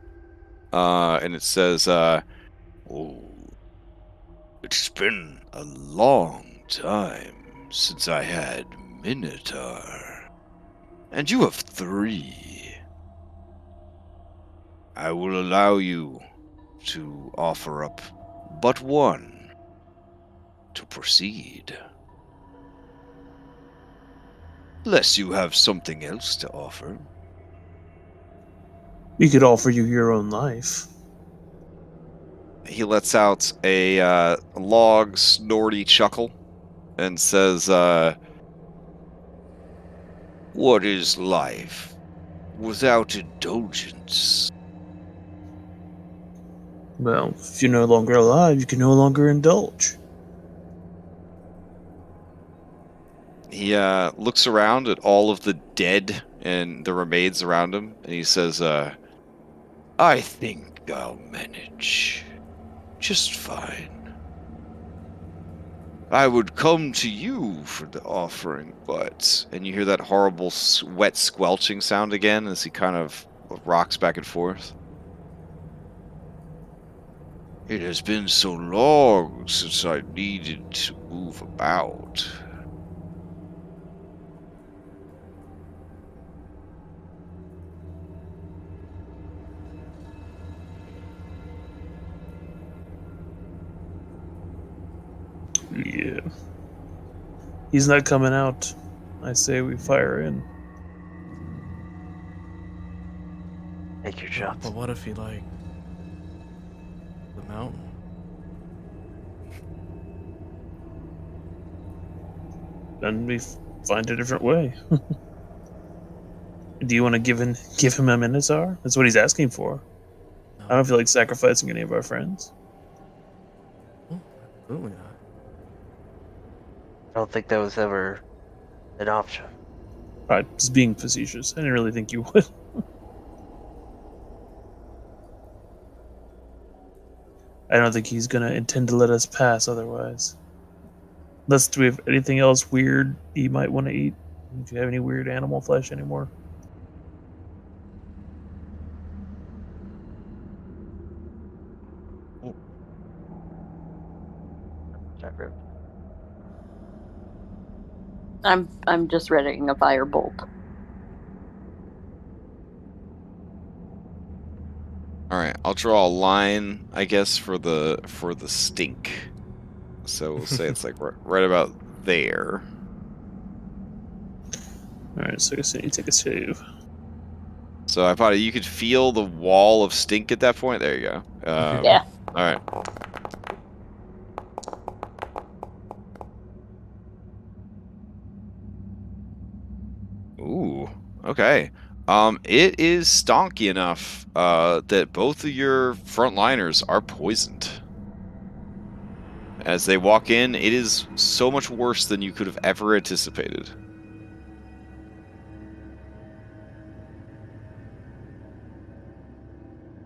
And it says, oh, it's been a long time since I had Minotaur. And you have 3. I will allow you to offer up but 1 to proceed. Unless you have something else to offer. We could offer you your own life. He lets out a log snorty chuckle and says, what is life without indulgence? Well, if you're no longer alive, you can no longer indulge. He looks around at all of the dead and the remains around him, and he says, I think I'll manage just fine. I would come to you for the offering, but... And you hear that horrible wet squelching sound again as he kind of rocks back and forth. It has been so long since I needed to move about. Yeah. He's not coming out. I say we fire in. Take your shots. But what if he like the mountain? Then we find a different way. Do you want to give him a Minotaur? That's what he's asking for. No. I don't feel like sacrificing any of our friends. Oh, absolutely not. I don't think that was ever an option. Alright, just being facetious. I didn't really think you would. I don't think he's gonna intend to let us pass otherwise. Unless, do we have anything else weird you might want to eat? Do you have any weird animal flesh anymore? I'm just readying a firebolt. All right, I'll draw a line, I guess, for the stink. So we'll say it's like right about there. All right, so I guess I need to take a save. So Hypatia, you could feel the wall of stink at that point. There you go. Yeah. All right. Ooh. Okay. It is stonky enough that both of your frontliners are poisoned. As they walk in, it is so much worse than you could have ever anticipated.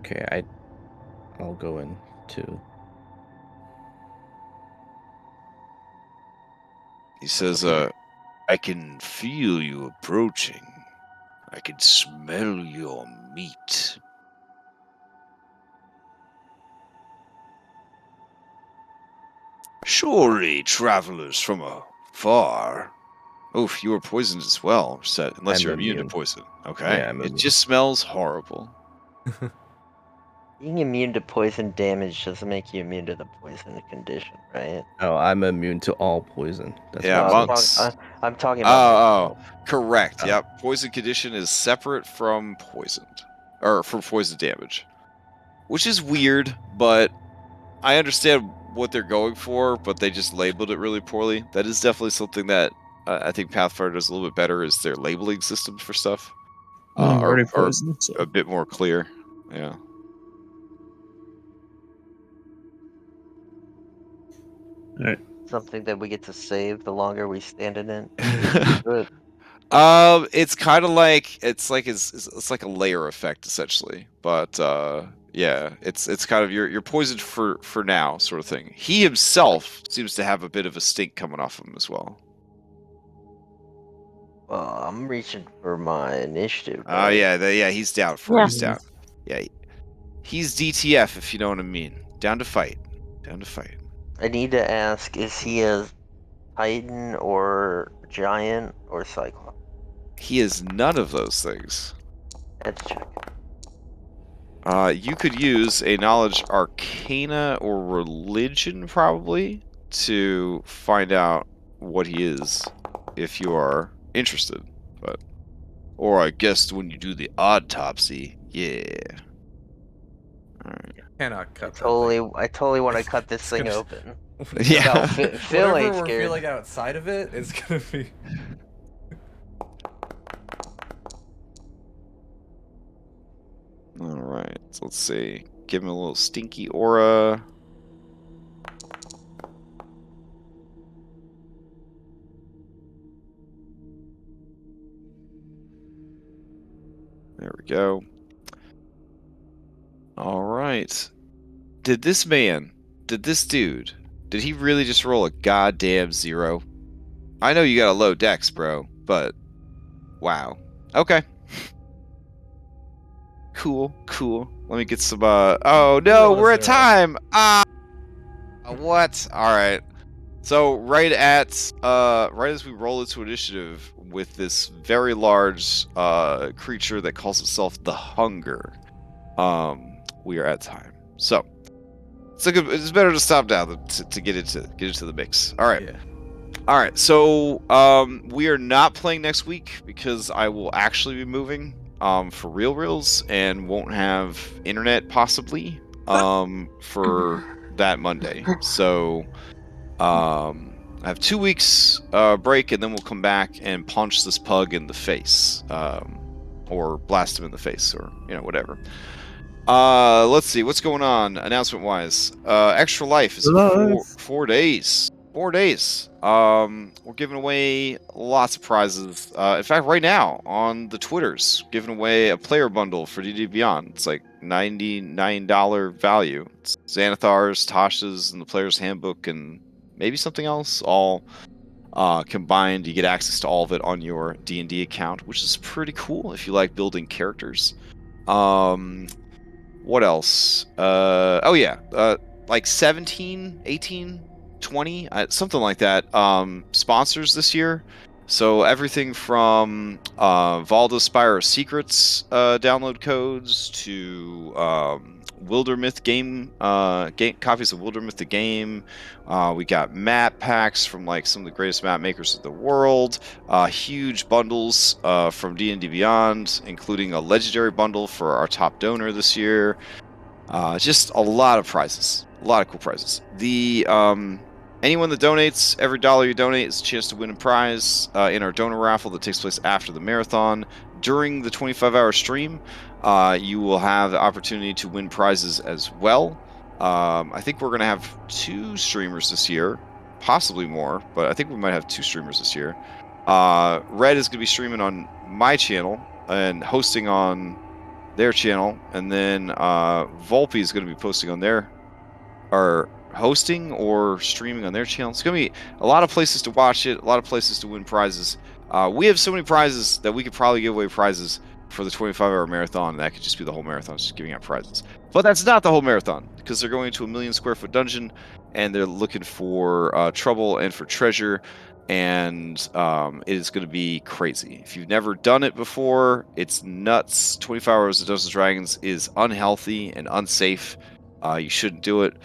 Okay, I'll go in too. He says, I can feel you approaching. I can smell your meat. Surely, travelers from afar. Oof, you were poisoned as well, unless I'm you're immune to immune. poison. Okay. Yeah, I'm it immune. just smells horrible. Being immune to poison damage doesn't make you immune to the poison condition, right? Oh, I'm immune to all poison. That's Yeah, what it monks. says. I'm talking about myself. Correct. Oh. Yep. Poison condition is separate from poisoned, or from poison damage, which is weird, but I understand what they're going for, but they just labeled it really poorly. That is definitely something that I think Pathfinder does a little bit better, is their labeling systems for stuff I'm already are poisoned, so a bit more clear. Yeah. alright. Something that we get to save the longer we stand in it. Good. It's kind of like it's like a layer effect essentially, but yeah, it's kind of you're poisoned for now sort of thing. He himself seems to have a bit of a stink coming off him as well. Well, I'm reaching for my initiative. Oh yeah, he's down for it. Yeah. He's down. Yeah, he's DTF if you know what I mean. Down to fight. Down to fight. I need to ask: is he a Titan or Giant or Cyclops? He is none of those things. Let's check. You could use a knowledge arcana or religion probably to find out what he is if you are interested. Or I guess when you do the autopsy, yeah. Alright. Cannot cut I totally want to cut this thing gonna- open. Yeah. No, Phil Whatever ain't we're scared. feeling outside of it is gonna be. Alright, so let's see. Give him a little stinky aura. There we go. Alright. Did this dude, did he really just roll a goddamn 0? I know you got a low dex, bro, but wow. Okay. Cool. Let me get some, oh no, we're at time! What? Alright. So, right as we roll into initiative with this very large, creature that calls itself the Hunger, we are at time. So, it's better to stop now than to get into the mix. Alright. Yeah. Alright, so, we are not playing next week because I will actually be moving, for reals and won't have internet possibly, for that Monday. So, I have 2 weeks break, and then we'll come back and punch this pug in the face, or blast him in the face, or whatever. Let's see what's going on announcement wise. Extra Life is in 4 days. 4 days. We're giving away lots of prizes. In fact, right now on the Twitters, giving away a player bundle for D&D Beyond. It's like $99 value. It's Xanathar's, Tasha's, and the Player's Handbook, and maybe something else, all combined. You get access to all of it on your D&D account, which is pretty cool if you like building characters. What else? Oh yeah, like 17, 18, 20, something like that, sponsors this year. So everything from Valda Spire Secrets download codes to Wildermyth game copies of Wildermyth the game. We got map packs from like some of the greatest map makers of the world. Huge bundles from D&D Beyond, including a legendary bundle for our top donor this year. Just a lot of prizes, a lot of cool prizes. The anyone that donates, every dollar you donate is a chance to win a prize in our donor raffle that takes place after the marathon. During the 25-hour stream, you will have the opportunity to win prizes as well. I think we're going to have 2 streamers this year, possibly more, but I think we might have 2 streamers this year. Red is going to be streaming on my channel and hosting on their channel, and then Volpe is going to be posting on their, or hosting or streaming on their channel. It's going to be a lot of places to watch it, a lot of places to win prizes. We have so many prizes that we could probably give away prizes for the 25-hour marathon, and that could just be the whole marathon, just giving out prizes. But that's not the whole marathon, because they're going to a 1,000,000-square-foot dungeon, and they're looking for trouble and for treasure, and it is going to be crazy. If you've never done it before, it's nuts. 25 hours of Dungeons & Dragons is unhealthy and unsafe. You shouldn't do it.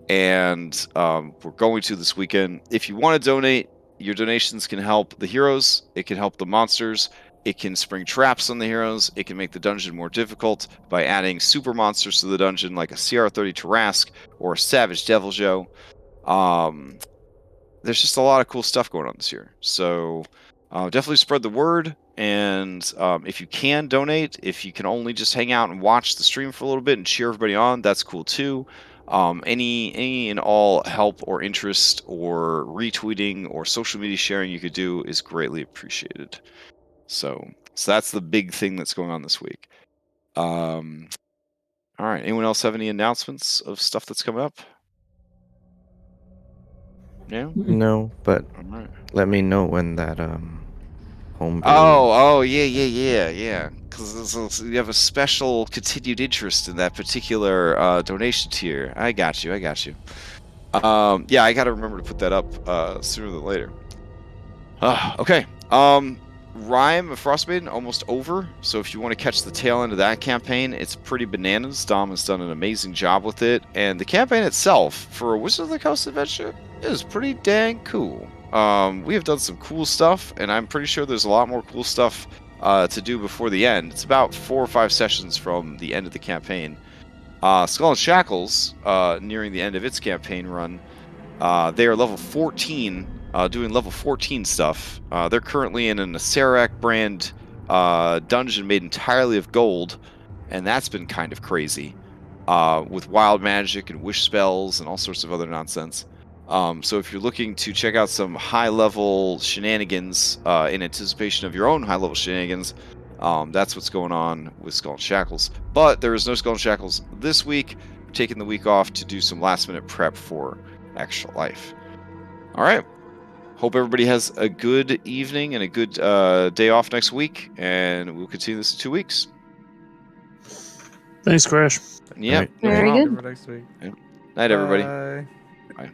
And we're going to this weekend. If you want to donate, your donations can help the heroes. It can help the monsters. It can spring traps on the heroes. It can make the dungeon more difficult by adding super monsters to the dungeon, like a CR30 Tarask or a Savage Deviljho. There's just a lot of cool stuff going on this year. So definitely spread the word. And if you can donate, if you can only just hang out and watch the stream for a little bit and cheer everybody on, that's cool too. Any and all help or interest or retweeting or social media sharing you could do is greatly appreciated. So that's the big thing that's going on this week. All right. Anyone else have any announcements of stuff that's coming up? No? No, but All right. let me know when that homebrew. Oh, yeah. Because you have a special continued interest in that particular donation tier. I got you. Yeah, I got to remember to put that up sooner than later. Okay. Rime of Frostmaiden almost over. So if you want to catch the tail end of that campaign, it's pretty bananas. Dom has done an amazing job with it, and the campaign itself for a Wizard of the Coast adventure is pretty dang cool. We have done some cool stuff, and I'm pretty sure there's a lot more cool stuff to do before the end. It's about 4 or 5 sessions from the end of the campaign. Skull and Shackles, nearing the end of its campaign run, they are level 14, doing level 14 stuff. They're currently in an Acerak brand dungeon made entirely of gold, and that's been kind of crazy, with wild magic and wish spells and all sorts of other nonsense. So if you're looking to check out some high-level shenanigans in anticipation of your own high-level shenanigans, that's what's going on with Skull and Shackles. But there is no Skull and Shackles this week. We're taking the week off to do some last-minute prep for Extra Life. All right. Hope everybody has a good evening and a good day off next week, and we'll continue this in 2 weeks. Thanks, Crash. Yep. Right. Very Good good. for next week. Night, everybody. Bye. Bye.